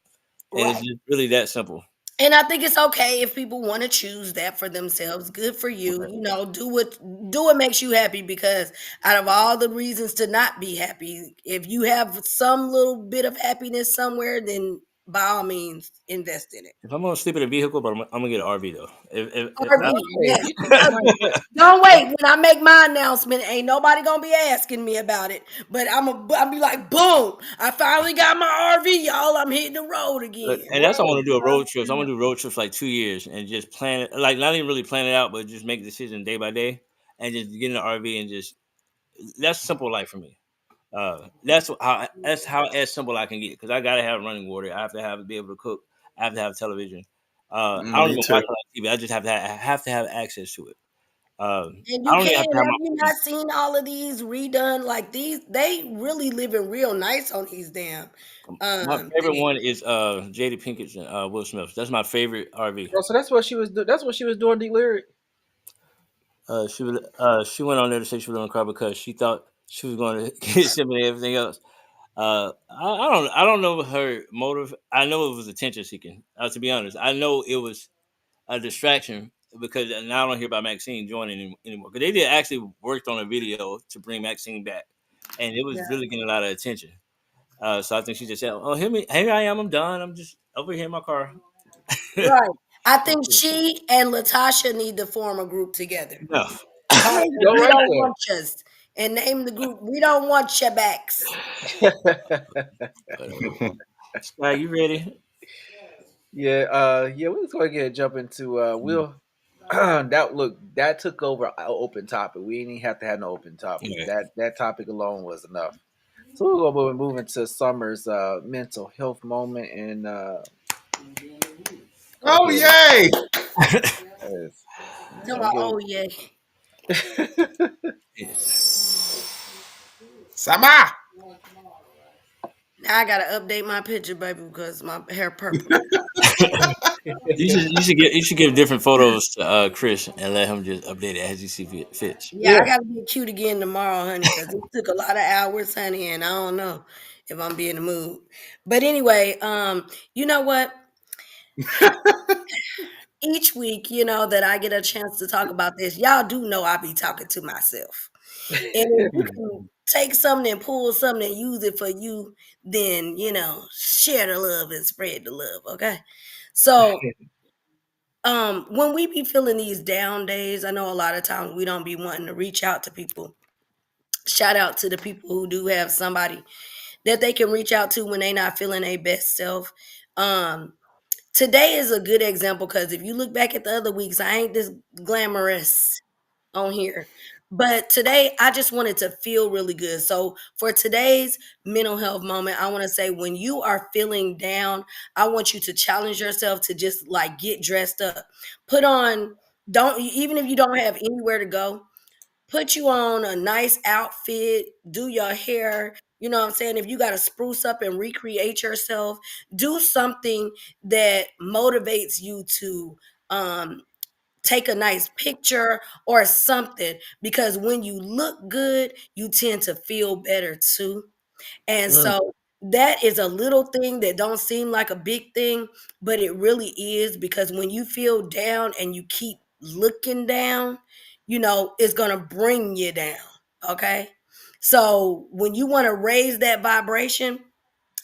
and it's right. just really that simple. And I think it's okay if people want to choose that for themselves. Good for you. You know, do what makes you happy because out of all the reasons to not be happy, if you have some little bit of happiness somewhere, then by all means invest in it. If I'm gonna sleep in a vehicle, but I'm gonna get an RV though. RV, Hey, yes. you can get one. Don't wait. When I make my announcement, ain't nobody gonna be asking me about it. But I'll be like, boom! I finally got my RV, y'all. I'm hitting the road again. And that's what I want to do a road You trip. So I want to do road trips like 2 years and just plan it, like not even really plan it out, but just make a decision day by day and just get in the RV and just that's simple life for me. That's how as simple I can get because I gotta have running water. I have to be able to cook. I have to have television. I don't Me even too. watch a lot of TV. I just have to have access to it. And I you don't even can. have to have Have my you phone. not seen all of these redone? Like these, they really living real nice on these damn My favorite things. one is Jada Pinkett and Will Smith. That's my favorite RV. Oh, so that's what she was. That's what she was doing. Lyric. She went on there to say she was going to cry because she thought she was going to get Simone and everything else. I don't know her motive. I know it was attention seeking. To be honest, I know it was a distraction because now I don't hear about Maxine joining anymore. Because they did actually worked on a video to bring Maxine back, and it was really getting a lot of attention. So I think she just said, "Oh, here I am. I'm done. I'm just over here in my car." Right. I think she and Latasha need to form a group together No. called There you go, We right Don't Want Yas and name the group We Don't Want Ya Backs. there. But, Sky, you ready? Yeah. Yeah. We're just gonna get jump into. We'll. That took over our open topic. We didn't even have to have no open topic. Okay. That topic alone was enough. So we're gonna move into Summer's mental health moment and go Oh ahead. yay! Yes. Tell Don't my get. oh yeah. Sama. Now I gotta update my picture, baby, because my hair purple. You should give different photos to Chris and let him just update it as he see fits. Yeah, Yeah. I gotta be cute again tomorrow, honey, because it took a lot of hours, honey, and I don't know if I'm be in the mood. But anyway, you know what? Each week, that I get a chance to talk about this, y'all do know I be talking to myself. And if you can take something and pull something and use it for you than, share the love and spread the love. Okay. So when we be feeling these down days, I know a lot of times we don't be wanting to reach out to people. Shout out to the people who do have somebody that they can reach out to when they not feeling their best self. Um, Today is a good example because if you look back at the other weeks, I ain't this glamorous on here. But today, I just wanted to feel really good. So, for today's mental health moment, I want to say when you are feeling down, I want you to challenge yourself to just like get dressed up. Put on, don't, even if you don't have anywhere to go, put you on a nice outfit, do your hair. You know what I'm saying? If you got to spruce up and recreate yourself, do something that motivates you to um, take a nice picture or something. Because when you look good, you tend to feel better too. And Mm, so that is a little thing that don't seem like a big thing, but it really is because when you feel down and you keep looking down, it's going to bring you down. Okay. So when you want to raise that vibration,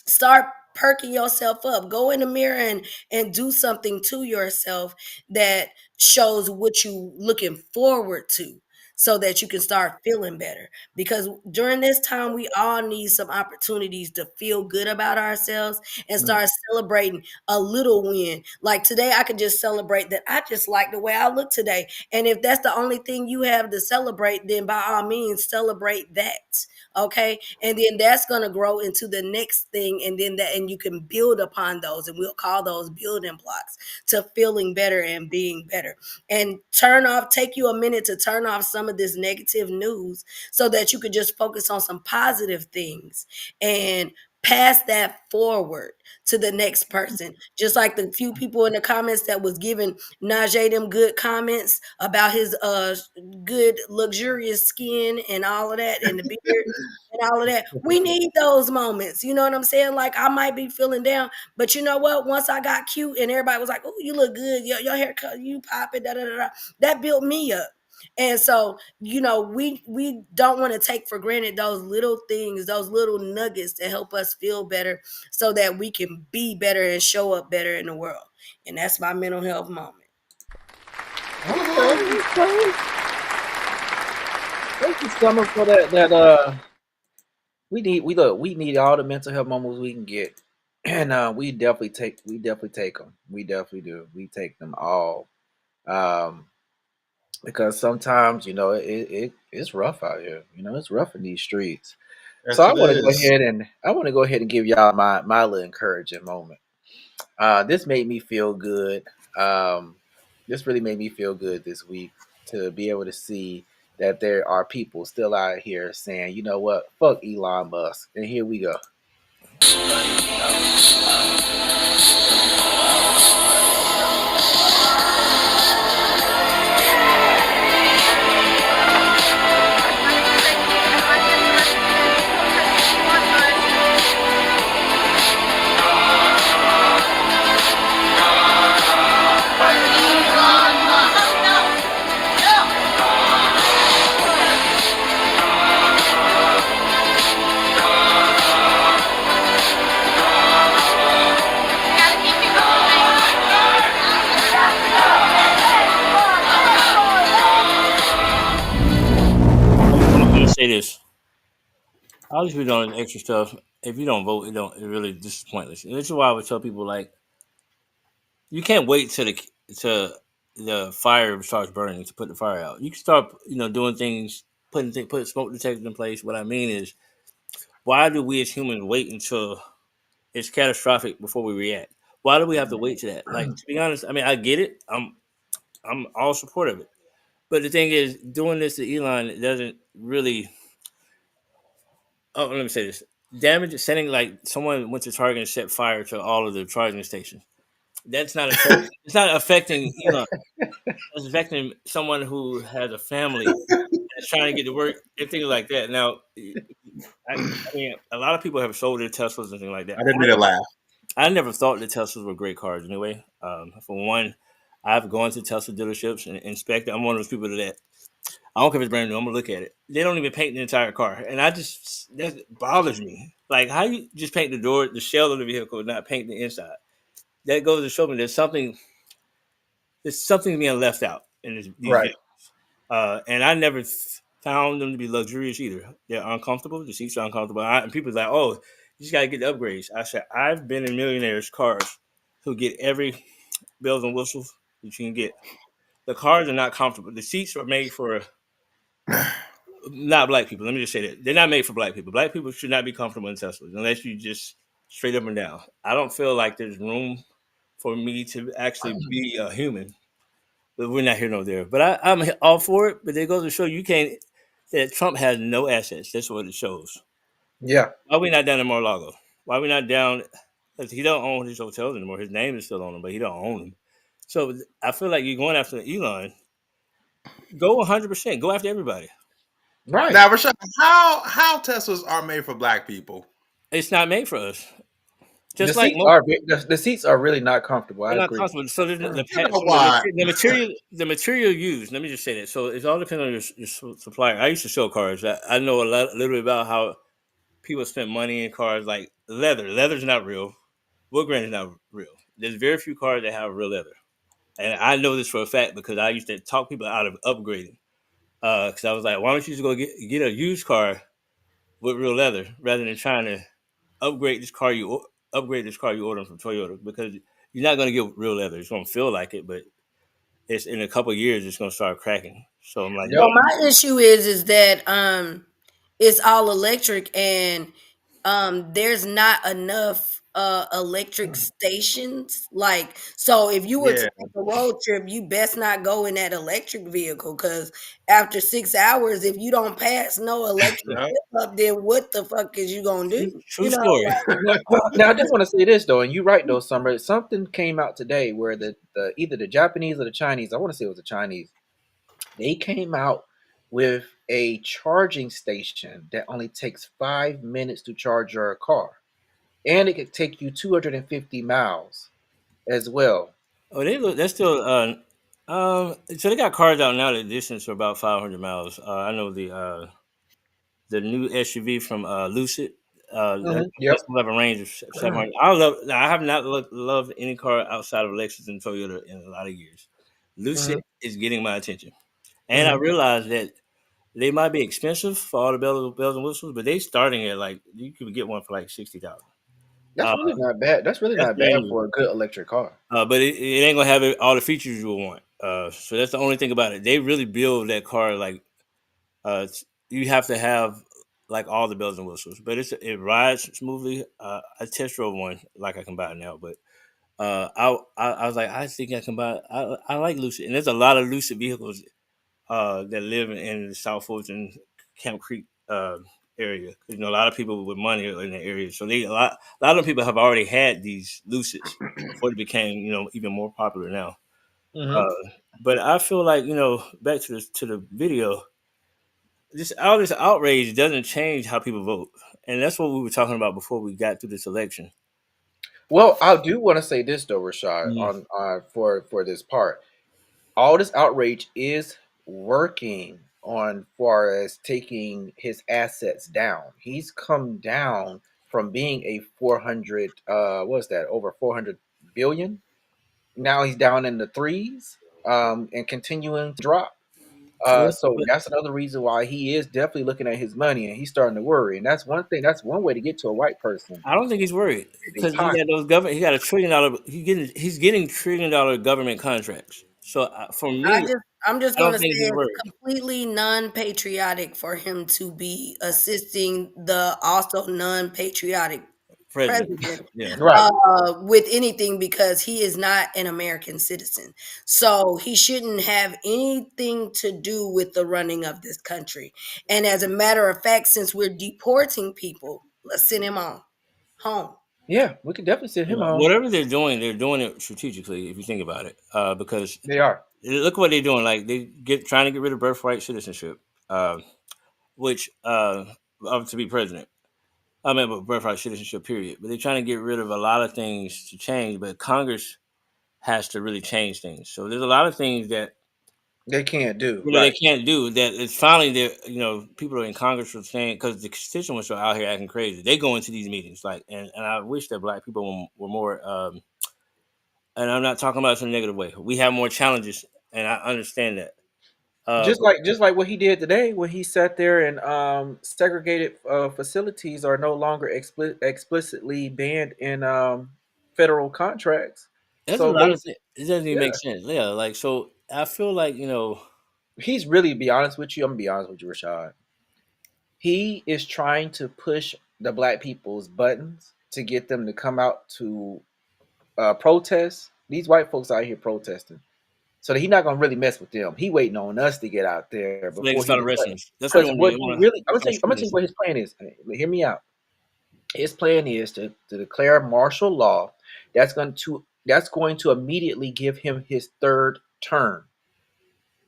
start perking yourself up. Go in the mirror and do something to yourself that shows what you looking forward to so that you can start feeling better. Because during this time, we all need some opportunities to feel good about ourselves and mm, start celebrating a little win. Like today, I could just celebrate that I just like the way I look today. And if that's the only thing you have to celebrate, then by all means, celebrate that. Okay. And then that's going to grow into the next thing. And you can build upon those. And we'll call those building blocks to feeling better and being better. And take you a minute to turn off some of this negative news so that you could just focus on some positive things and pass that forward to the next person. Just like the few people in the comments that was giving Najee them good comments about his good luxurious skin and all of that and the beard and all of that. We need those moments. You know what I'm saying? Like I might be feeling down, but you know what? Once I got cute and everybody was like, "Oh, you look good. Your haircut, you popping." Da da da da. That built me up. And so, we don't want to take for granted those little things, those little nuggets to help us feel better, so that we can be better and show up better in the world. And that's my mental health moment. okay, okay. Thank you, Summer, for that. We need all the mental health moments we can get, and we definitely take them. We definitely do. We take them all, um, because sometimes it's rough out here. It's rough in these streets. So Yes, it is. I want to go ahead and give y'all my little encouraging moment. This made me feel good. Um, this really made me feel good this week to be able to see that there are people still out here saying, you know what, fuck Elon Musk. And here we go. I'm gonna say this. All these people doing extra stuff. If you don't vote, it really this is pointless. And this is why I would tell people like you can't wait till the fire starts burning to put the fire out. You can start doing things, put smoke detectors in place. What I mean is, why do we as humans wait until it's catastrophic before we react? Why do we have to wait to that? Like to be honest, I mean I get it. I'm all support of it. But the thing is, doing this to Elon it doesn't really. Oh, let me say this: damage setting like someone went to Target and set fire to all of the charging stations. That's not affect. It's not affecting Elon. It's affecting someone who has a family that's trying to get to work and things like that. Now, I mean, a lot of people have sold their Teslas and things like that. I didn't mean to laugh. I never thought that Teslas were great cars anyway. For one, I've gone to Tesla dealerships and inspected. I'm one of those people that I don't care if it's brand new. I'm gonna look at it. They don't even paint the entire car, and that bothers me. Like, how you just paint the door, the shell of the vehicle, and not paint the inside? That goes to show me there's something being left out in these Right. vehicles. And I never found them to be luxurious either. They're uncomfortable. The seats are uncomfortable. And people are like, "Oh, you just gotta get the upgrades." I said, I've been in millionaires' cars who get every bells and whistles that you can get. The cars are not comfortable. The seats are made for not black people. Let me just say that they're not made for black people. Black people should not be comfortable in Teslas unless you just straight up and down. I don't feel like there's room for me to actually be a human. But we're not here nor there. But I'm all for it. But it goes to show you can't. That Trump has no assets. That's what it shows. Yeah. Why we not down in Mar-a-Lago? Why we not down? Because he don't own his hotels anymore. His name is still on them, but he don't own them. So I feel like you're going after Elon. Go 100%. Go after everybody. Right. Now, Rachàd, how Teslas are made for black people? It's not made for us. The Just like seats are the seats are really not comfortable. I they're not agree. comfortable. So You know why? the material used. Let me just say that. So it all depends on your supplier. I used to sell cars. I know a little bit about how people spend money in cars like leather. Leather's not real. Wood grain is not real. There's very few cars that have real leather, and I know this for a fact because I used to talk people out of upgrading. Because I was like, why don't you just go get a used car with real leather rather than trying to upgrade this car you ordered from Toyota, because you're not going to get real leather. It's going to feel like it, but it's in a couple of years it's going to start cracking. So I'm like, Yep. Well, my issue is that it's all electric, and there's not enough electric stations. Like, so if you were to Yeah. take a road trip, you best not go in that electric vehicle, because after 6 hours, if you don't pass no electric Yeah. pickup, then what the fuck is you gonna do? true story. Now I just want to say this though, and you're right though, Summer. Something came out today where the either the Japanese or the Chinese, I want to say it was the Chinese, they came out with a charging station that only takes 5 minutes to charge your car, and it could take you 250 miles as well. Oh, they're still so they got cars out now that distance are about 500 miles. I know the new SUV from Lucid. That Yep. still have a range of 700. Now, I have not loved any car outside of Lexus and Toyota in a lot of years. Lucid hmm is getting my attention, and I hmm realize that they might be expensive for all the bells and whistles, but they starting at like you could get one for like 60,000. That's Uh, really not bad. That's really that's not brand bad new. for a good electric car. But it ain't gonna have all the features you will want. So that's the only thing about it. They really build that car like you have to have like all the bells and whistles, but it rides smoothly. I test drove one like I can buy it now, but I was like, I think I can buy. I like Lucid, and there's a lot of Lucid vehicles that live in the South Fulton, Camp Creek area. You know, a lot of people with money are in the area, so a lot of people have already had these Lucids before they became even more popular now. hmm Uh, but I feel like back to the video, all this outrage doesn't change how people vote, and that's what we were talking about before we got through this election. Well, I do want to say this though, Rashad, Mm. on for this part. All this outrage is working on far as taking his assets down. He's come down from being a 400 what's that, over 400 billion. Now he's down in the threes, and continuing to drop. So But that's another reason why he is definitely looking at his money and he's starting to worry. And that's one thing. That's one way to get to a white person. I don't think he's worried They because he pocket. got those government. He got $1 trillion. He's getting $1 trillion government contracts. So for I me, just I'm just I don't gonna say think he's it's worried. completely non-patriotic for him to be assisting the also non-patriotic President, president yeah. Right. with anything, because he is not an American citizen. So he shouldn't have anything to do with the running of this country. And as a matter of fact, since we're deporting people, let's send him on home. Yeah, we could definitely send him on. Whatever they're doing it strategically. If you think about it, because They are. look what they're doing. Like they trying to get rid of birthright citizenship, which to be president. I mean, but birthright citizenship, period. But they're trying to get rid of a lot of things to change. But Congress has to really change things. So there's a lot of things that They can't do They right. can't do that. It's finally there. People in Congress are saying because the constituents are out here acting crazy. They go into these meetings like, and I wish that black people were more. And I'm not talking about it in a negative way. We have more challenges, and I understand that. But Just like what he did today, when he sat there and segregated facilities are no longer explicitly banned in federal contracts. there's a So lot they, of things. It doesn't even yeah, make sense. Yeah, like so. I feel like he's really, be honest with you. I'm gonna be honest with you, Rachàd. He is trying to push the black people's buttons to get them to come out to protest. These white folks out here protesting, so that he's not gonna really mess with them. He waiting on us to get out there so they before can he start declares. arresting us. That's what Because they want to what do. They he want really, to start I'm gonna shooting tell you us. what his plan is. Hear me out. His plan is to declare martial law. That's going to immediately give him his third term.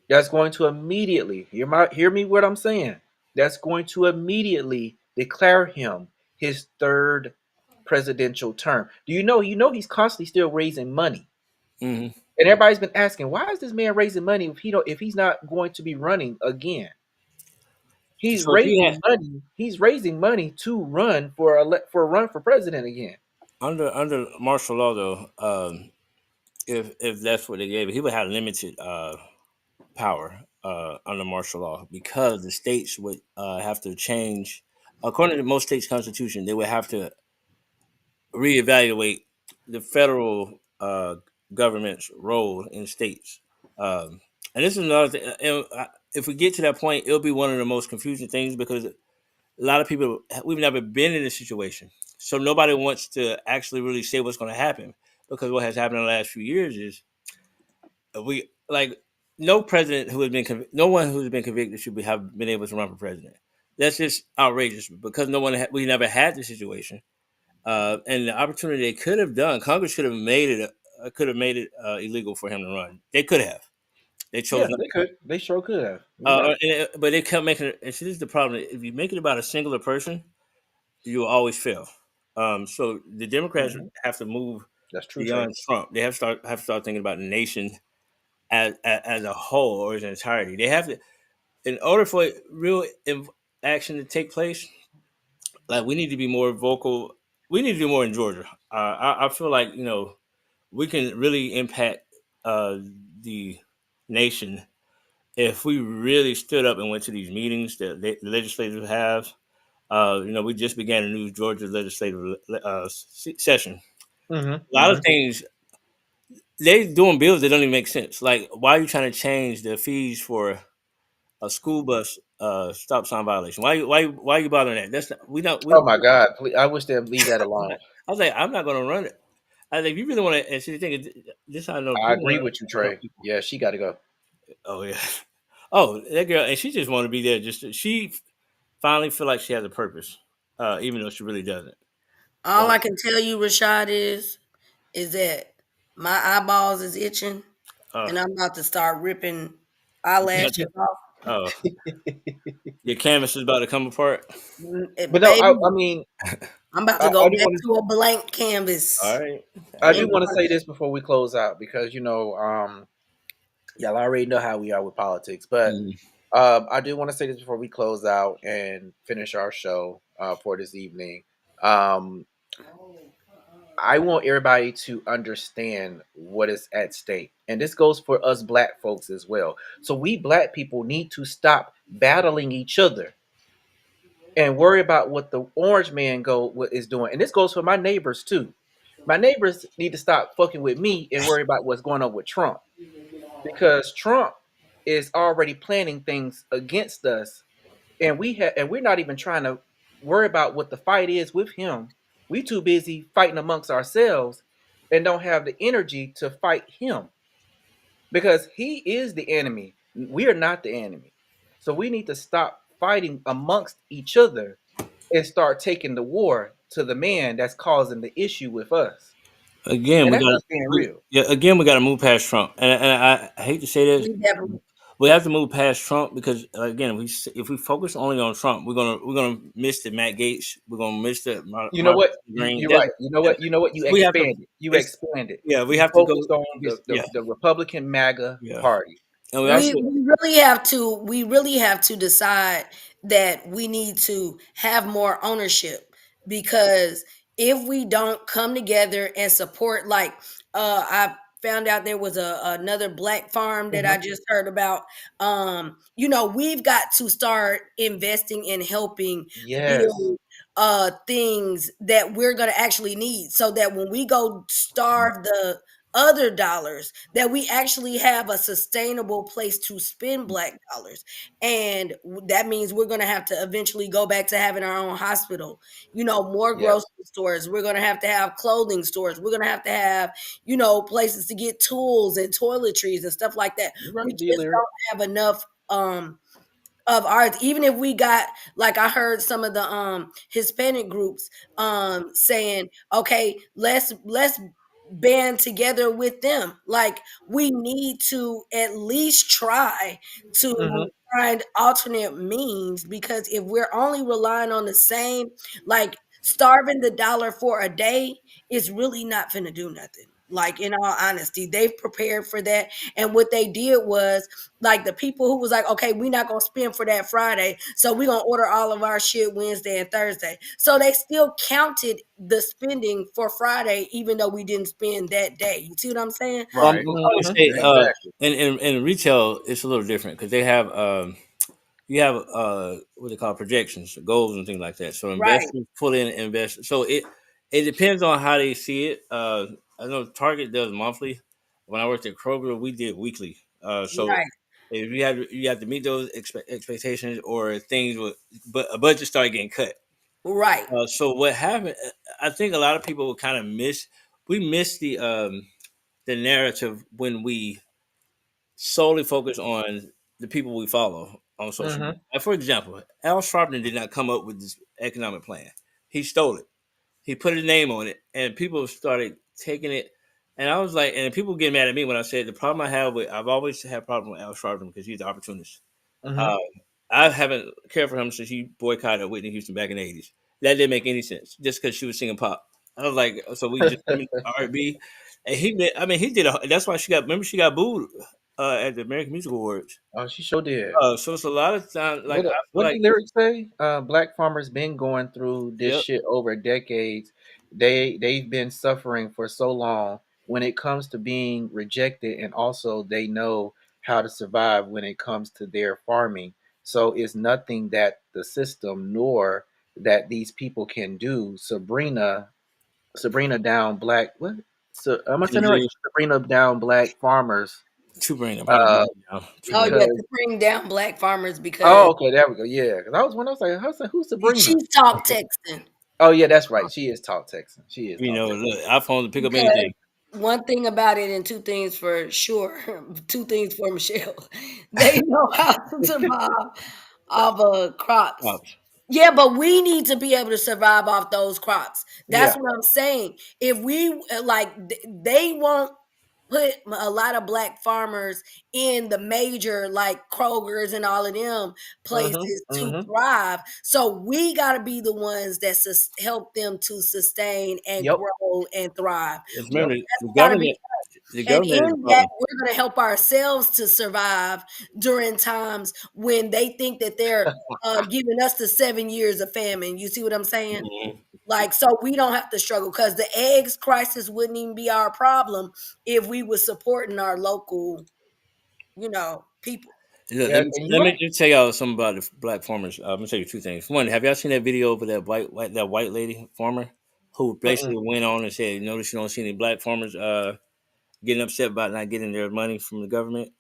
That's going to immediately hear me what I'm saying. That's going to immediately declare him his third presidential term. Do you know? You know he's constantly still raising money, Hmm. and everybody's been asking, why is this man raising money if he's not going to be running again? He's So if he had raising money. He's raising money to run for a run for president again. under martial law though, if that's what they gave, he would have limited power under martial law because the states would have to change. According to most states' constitution, they would have to reevaluate the federal government's role in states. And this is another thing. If we get to that point, it'll be one of the most confusing things because a lot of people we've never been in this situation, so nobody wants to actually really say what's going to happen because what has happened in the last few years is we like no president who has been no one who's been convicted should have been able to run for president. That's just outrageous because we never had this situation. And the opportunity they could have done, Congress could have made it illegal for him to run. They could have. They chose Yeah, not they to. could. They sure could have. You're right. But they kept making it. And see, this is the problem. If you make it about a singular person, you will always fail. So the Democrats Hmm. have to move That's true, Trey. beyond Trump. They have to start thinking about the nation as a whole or as an entirety. They have to, in order for real action to take place. Like we need to be more vocal. We need to do more in Georgia. I feel like we can really impact uh, the nation if we really stood up and went to these meetings that the legislators have. We just began a new Georgia legislative session. Hmm. A lot of Hmm. things they doing bills that don't even make sense. Like, why are you trying to change the fees for a school bus stop sign violation? Why are you bothering that? That's not, we Oh don't. my God! Please, I wish they'd leave that alone. I was like, I'm not going to run it. I think if you really want to, and see the thing is, this how I know I people agree want with you, to help Trey. people. Yeah, she got to go. Oh yeah. Oh, that girl, and she just want to be there. She finally feel like she has a purpose, even though she really doesn't. All So, I can tell you, Rashad, is that my eyeballs is itching, uh, and I'm about to start ripping you got eyelashes off. uh, your canvas is about to come apart. But no, I Baby, mean, I'm about to I, go I do back want to a blank All canvas. right. I Hey, do And want to say this before we close out because y'all already know how we are with politics, but mm, I do want to say this before we close out and finish our show for this evening. Um, I want everybody to understand what is at stake. And this goes for us black folks as well. So we black people need to stop battling each other and worry about what the orange man is doing. And this goes for my neighbors too. My neighbors need to stop fucking with me and worry about what's going on with Trump because Trump is already planning things against us and we're not even trying to worry about what the fight is with him. We too busy fighting amongst ourselves and don't have the energy to fight him because he is the enemy. We are not the enemy. So we need to stop fighting amongst each other and start taking the war to the man that's causing the issue with us. again, And we that's got to just being real. yeah. Again, we got to move past Trump, and I hate to say this, we definitely, we have to move past Trump because again, if we focus only on Trump, we're gonna miss the Matt Gates. We're gonna miss the You know Martin what? Green. You're right. You know Yeah, what? You know what? You we have to. expanded. You It's expanded. yeah. We You have to go. focused on Yeah, the Republican MAGA yeah. party. And we we also we really have to decide that we need to have more ownership, because if we don't come together and support, like, I found out there was another black farm that I Mhm. just heard about. We've got to start investing in helping Yes. build things that we're going to actually need, so that when we go starve the other dollars, that we actually have a sustainable place to spend black dollars. And that means we're going to have to eventually go back to having our own hospital, more Yep. grocery stores. We're going to have clothing stores. We're going to have, places to get tools and toiletries and stuff like that. You're We right, just dealer. don't have enough of ours. Even if we got, like, I heard some of the Hispanic groups saying, okay, let's band together with them. Like, we need to at least try to Mhm. find alternate means, because if we're only relying on the same, like, starving the dollar for a day is really not finna do nothing. Like, in all honesty, they've prepared for that. And what they did was, like, the people who was like, okay, we're not gonna spend for that Friday, so we're gonna order all of our shit Wednesday and Thursday. So they still counted the spending for Friday, even though we didn't spend that day. You see what I'm saying? Right. I'm gonna Mhm. say Exactly. in retail it's a little different because they have you have what they call projections, goals, and things like that. So Right, investors pull in and invest. So it depends on how they see it. I know Target does monthly. When I worked at Kroger, we did weekly. So right, if you have to meet those expectations or things with, but a budget started getting cut. right. So what happened? I think a lot of people would kind of miss the narrative when we solely focus on the people we follow on social Mhm. media. Like, for example, Al Sharpton did not come up with this economic plan. He stole it. He put his name on it, and people started taking it. And I was like, and people get mad at me when I said the problem I have with, I've always had a problem with Al Sharpton because he's an opportunist. Mhm. Um, I haven't cared for him since he boycotted Whitney Houston back in the '80s. That didn't make any sense just because she was singing pop. I was like, so we just R&B, and he did. That's why she got. Remember, she got booed at the American Music Awards. Oh, she sure did. So it's a lot of times. Like I feel What like, the lyrics say? Black farmers been going through this yep, shit over decades. They've been suffering for so long when it comes to being rejected, and also they know how to survive when it comes to their farming. So it's nothing that the system nor that these people can do. Sabrina down black what? So I'm gonna can send her right. you Sabrina down black farmers. two brain? I'm trying to Uh, bring it down. Two Oh brain. yeah, because to bring down black farmers, because oh, okay, there we go. Yeah, because I was like, who's Sabrina? she's talk texting. Oh yeah, that's right. She is talk Texan. She is You talk know, Texan. look, iPhones will pick up Because anything. one thing about it, and two things for sure, two things for Michelle, they know how to survive off of crops. Props. Yeah, but we need to be able to survive off those crops. That's Yeah. what I'm saying. If we they won't put a lot of black farmers in the major, like Kroger's and all of them Mm-hmm. places, to Mm-hmm. thrive. So we got to be the ones that help them to sustain and Yep. grow and thrive. Just Yep. remember, That's got to be, the and government is a in that, problem. we're going to help ourselves to survive during times when they think that they're giving us the 7 years of famine. You see what I'm saying? Mhm. Like, so we don't have to struggle, because the eggs crisis wouldn't even be our problem if we were supporting our local, people. Look, Yeah, and you're let me right. just tell y'all something about the black farmers. I'm gonna tell you two things. One, have y'all seen that video of that white lady farmer who Mm-mm. basically went on and said, "Notice you don't see any black farmers getting upset about not getting their money from the government,"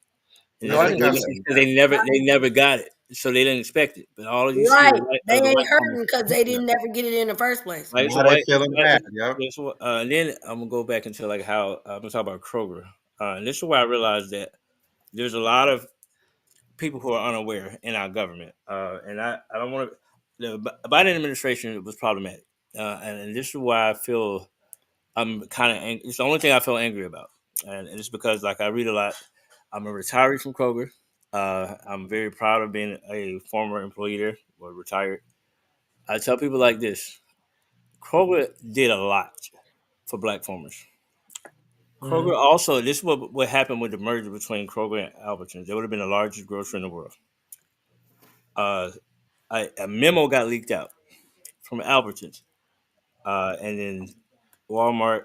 and No, I it's I because did think I've not they, see seen that. they never got it, so they didn't expect it. But all you see Right. They are the ain't white farmers. hurting because they Yeah. didn't never get it in the first place. Right, so Now they're white, feeling bad. Yep. yeah, so, and then I'm gonna go back into like how I'm gonna talk about Kroger, and this is where I realized that there's a lot of people who are unaware in our government. And I don't want to. The Biden administration was problematic, and this is why I feel I'm kind of. It's the only thing I feel angry about, and it's because like I read a lot. I'm a retiree from Kroger. I'm very proud of being a former employee there or retired. I tell people like this: Kroger did a lot for black farmers. Kroger also, this is what happened with the merger between Kroger and Albertsons. They would have been the largest grocer in the world. Uh, a memo got leaked out from Albertsons, and then Walmart,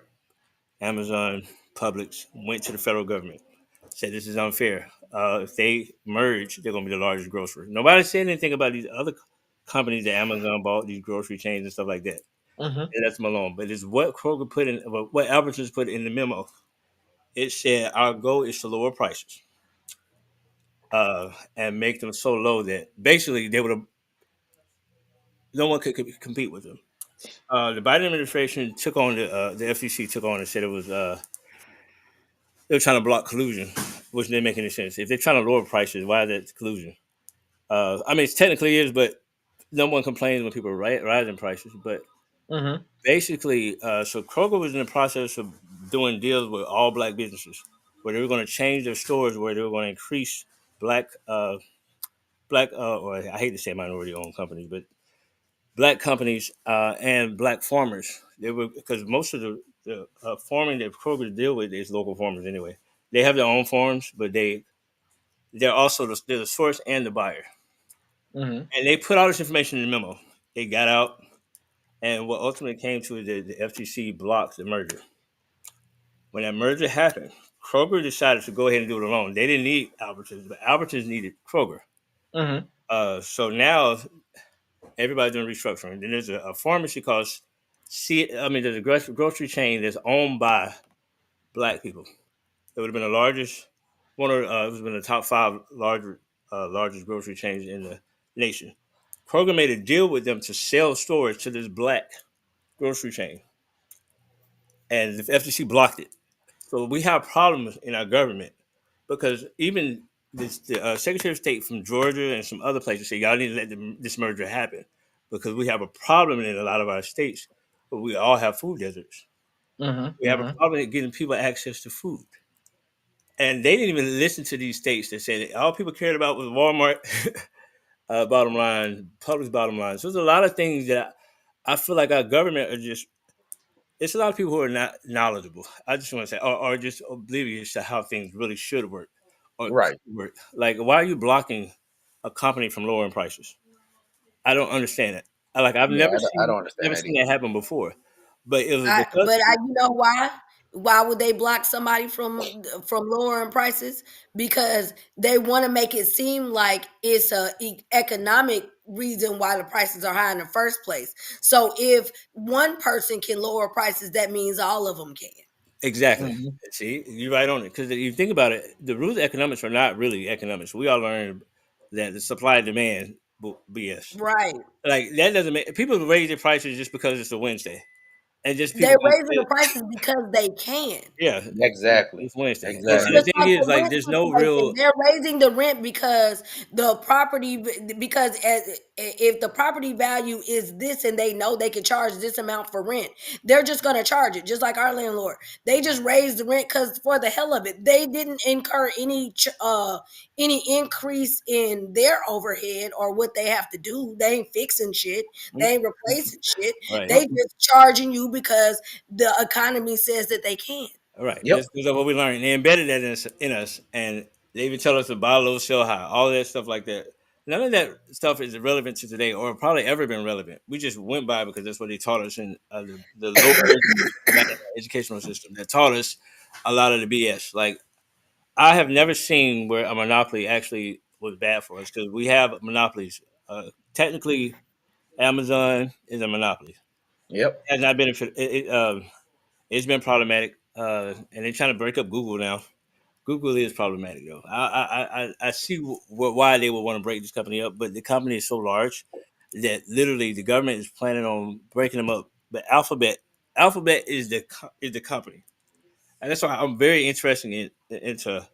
Amazon, Publix went to the federal government, said this is unfair. If they merge, they're going to be the largest grocer. Nobody said anything about these other companies that Amazon bought, these grocery chains and stuff like that. Mm-hmm. And that's them alone. But it's what Kroger put in, what Albertsons put in the memo. It said our goal is to lower prices and make them so low that basically they would have no one could compete with them. The Biden administration took on the FCC took on and said it was they were trying to block collusion, which didn't make any sense. If they're trying to lower prices, why is that collusion? I mean, it technically is, but no one complains when people are rising prices. But Mm-hmm. basically, so Kroger was in the process of doing deals with all black businesses, where they were going to change their stores, where they were going to increase black, or I hate to say minority-owned companies, but black companies and black farmers. They were because most of the farming that Kroger deal with is local farmers anyway. They have their own farms, but they're also they're the source and the buyer. Mm-hmm. And they put all this information in the memo. They got out, and what ultimately came to is the FTC blocked the merger. When that merger happened, Kroger decided to go ahead and do it alone. They didn't need Albertsons, but Albertsons needed Kroger. Mm-hmm. So now everybody's doing restructuring. Then there's a pharmacy called there's a grocery chain that's owned by black people. It would have been the largest one of it would have been the top five largest grocery chains in the nation. Kroger made a deal with them to sell stores to this black grocery chain, and the FTC blocked it. So we have problems in our government because even the Secretary of State from Georgia and some other places say y'all need to let this merger happen because we have a problem in a lot of our states, but we all have food deserts. We have a Mm-hmm. problem in getting people access to food. And they didn't even listen to these states that said all people cared about was Walmart bottom line, Publix bottom line. So there's a lot of things that I feel like our government are just. It's a lot of people who are not knowledgeable. I just want to say, or just oblivious to how things really should work or Right. could work. Like, why are you blocking a company from lowering prices? I don't understand it. I've Yeah, I don't never understand that seen that either. happen before. But it was because You know why? Why would they block somebody from lowering prices? Because they want to make it seem like it's economic reason why the prices are high in the first place. So if one person can lower prices, that means all of them can. exactly. Mm-hmm. See, you're right on it. Because if you think about it, the rules of economics are not really economics. We all learned that the supply and demand BS. Right. Like that doesn't make people raise their prices just because it's a Wednesday, and just people They're don't raising pay. the prices because they can. Yeah, Exactly. it's Wednesday. It's And the Exactly. just thing like is, the like, rent there's no situation. real They're raising the rent because the property, because if the property value is this and they know they can charge this amount for rent, they're just going to charge it, just like our landlord. They just raised the rent because for the hell of it, they didn't incur any increase in their overhead or what they have to do. They ain't fixing shit. They ain't replacing shit. right. They just charging you because the economy says that they can. All right, Yep. that's what we learned. They embedded that in us, and they even tell us to buy low, sell high, all that stuff like that. None of that stuff is relevant to today, or probably ever been relevant. We just went by because that's what they taught us in the low educational system that taught us a lot of the BS. Like I have never seen where a monopoly actually was bad for us because we have monopolies. Technically, Amazon is a monopoly. Yep. It has not benefited. It's been problematic, and they're trying to break up Google now. Google is problematic though. I see why they would want to break this company up, but the company is so large that literally the government is planning on breaking them up. But Alphabet is the company, and that's why I'm very interested into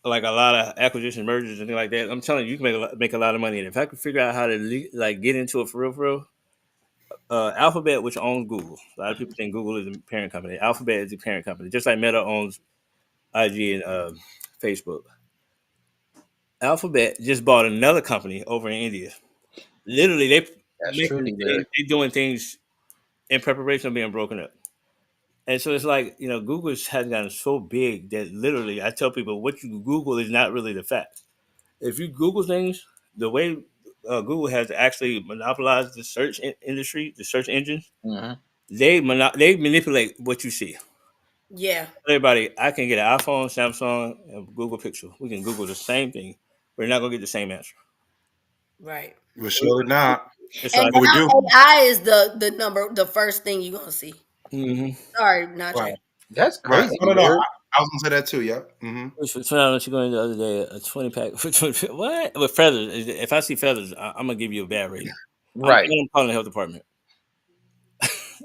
like a lot of acquisition mergers and things like that. I'm telling you, you can make a lot of money. And if I could figure out how to like get into it for real, Alphabet, which owns Google, a lot of people think Google is the parent company. Alphabet is the parent company, just like Meta owns IG and Facebook. Alphabet just bought another company over in India. Literally, That's true, D. they doing things in preparation of being broken up. And so it's like, Google has gotten so big that literally I tell people what you Google is not really the fact. If you Google things, the way Google has actually monopolized the industry, the search engines, Hmm. they manipulate what you see. Yeah, Everybody, I can get an iPhone, Samsung, and Google Pixel. We can Google the same thing. We're not gonna get the same answer. right. We're surely not. And so And I But we think, do. now AI is the first thing you're gonna see. mm-hmm. Sorry, Right. Najee. That's Right. crazy, No, no, no. Jared. I was gonna say that too. Yeah. For trying to go in the other day, a 20 pack for 20. What with feathers? If I see feathers, I'm gonna give you a bad rating. Right. I'm calling the health department.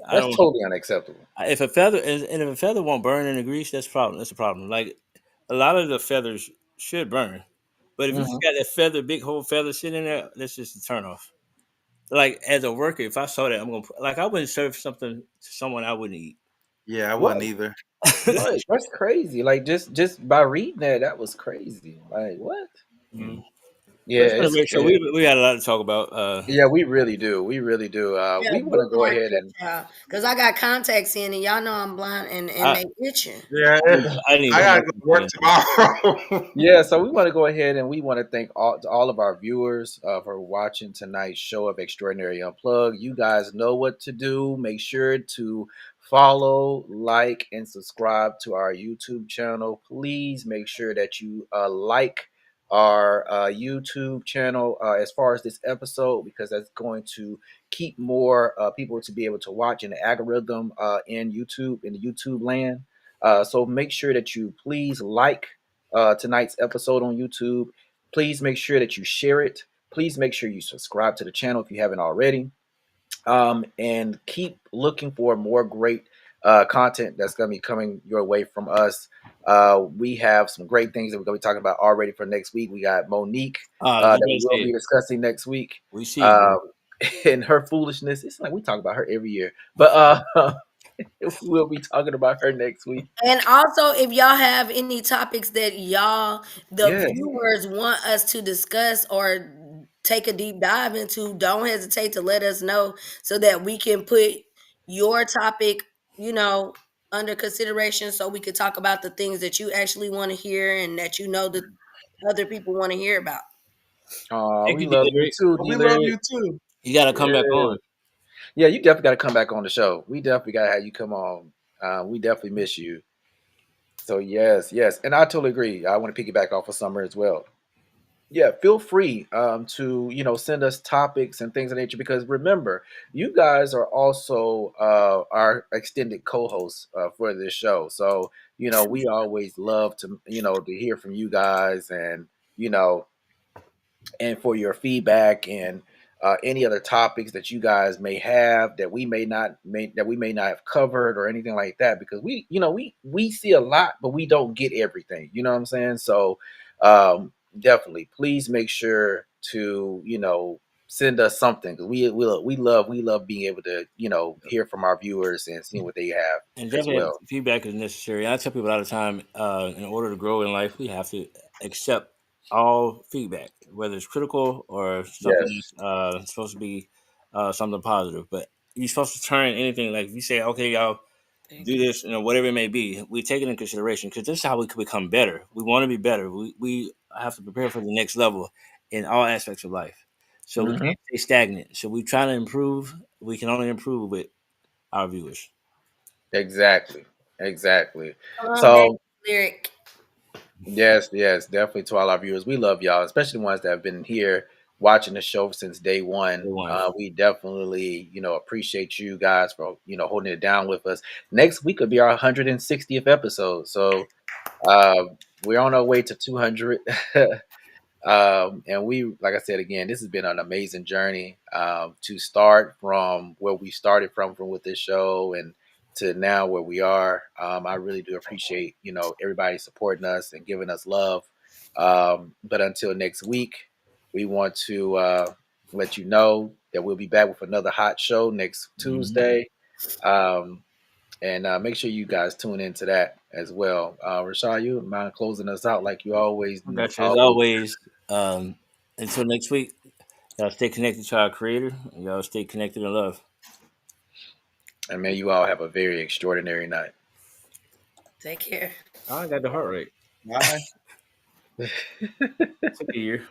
I That's don't. totally unacceptable. If a feather and if a feather won't burn in the grease, that's a problem. That's a problem. Like a lot of the feathers should burn, but if you just Hmm. got that feather, big whole feather sitting there, that's just a turn off. Like as a worker, if I saw that, I'm gonna like I wouldn't serve something to someone I wouldn't eat. Yeah, I wouldn't Right. either. Right. That's crazy. Like just by reading that, that was crazy. Like what? Mhm. But Yeah, it's been a great show. yeah. We got a lot to talk about. Yeah, we really do. We really do. Yeah, We want to go bookmark ahead it, and y'all. Cause I got contacts in, and y'all know I'm blind, and I they itching. Yeah, I need I one gotta more go to work complaint. tomorrow. yeah, so we want to go ahead and we want to thank all of our viewers for watching tonight's show of Extraordinary Unplugged. You guys know what to do. Make sure to follow, like, and subscribe to our YouTube channel. Please make sure that you like our YouTube channel as far as this episode because that's going to keep more people to be able to watch in the algorithm in YouTube, in the YouTube land. So make sure that you please like tonight's episode on YouTube. Please make sure that you share it. Please make sure you subscribe to the channel if you haven't already. And keep looking for more great content that's going to be coming your way from us. We have some great things that we're going to be talking about already for next week. We got Monique You that we guys will say be discussing next week. we see you. Um, and her foolishness. It's like we talk about her every year, but we'll be talking about her next week. And also, if y'all have any topics that the Yeah. viewers, want us to discuss or take a deep dive into, don't hesitate to let us know so that we can put your topic, you know, under consideration so we could talk about the things that you actually want to hear and that that other people want to hear about. Thank We you, love you D-Lyric. too, We D love Lyric. you too. You got to come back Yeah. on. Yeah, you definitely got to come back on the show. We definitely got to have you come on. We definitely miss you. So yes, yes, and I totally agree. I want to piggyback off of Summer as well. Yeah, feel free to send us topics and things of nature because remember, you guys are also our extended co-hosts for this show. So we always love to to hear from you guys you know and for your feedback and any other topics that you guys may have that we may not have covered or anything like that because we see a lot but we don't get everything, you know what I'm saying? So definitely please make sure to send us something because we love being able to hear from our viewers and seeing what they have And as definitely well. feedback is necessary. I tell people all the time, in order to grow in life, we have to accept all feedback, whether it's critical or something Yes. that's supposed to be something positive. But you're supposed to turn anything like if you say, okay, y'all Thank do you. this, whatever it may be, we take it in consideration because this is how we can become better. We want to be better. We have to prepare for the next level in all aspects of life. So we Hmm. can't stay stagnant. So we try to improve. We can only improve with our viewers. Exactly. Exactly. Calm down, So lyric. yes, yes, definitely to all our viewers. We love y'all, especially the ones that have been here watching the show since day one. Everyone. We definitely, appreciate you guys for, holding it down with us. Next week will be our 160th episode. So uh, we're on our way to 200. And we, like I said again, this has been an amazing journey to start from where we started from with this show and to now where we are. I really do appreciate everybody supporting us and giving us love. But until next week, we want to let you know that we'll be back with another hot show next Mhm. Tuesday. Um, and make sure you guys tune into that as well. Rashad, you mind closing us out like you always I got you. As always. always, um, until next week, y'all stay connected to our creator. And y'all stay connected in love. And may you all have a very extraordinary night. Take care. I got the heart rate. Bye. Took a year.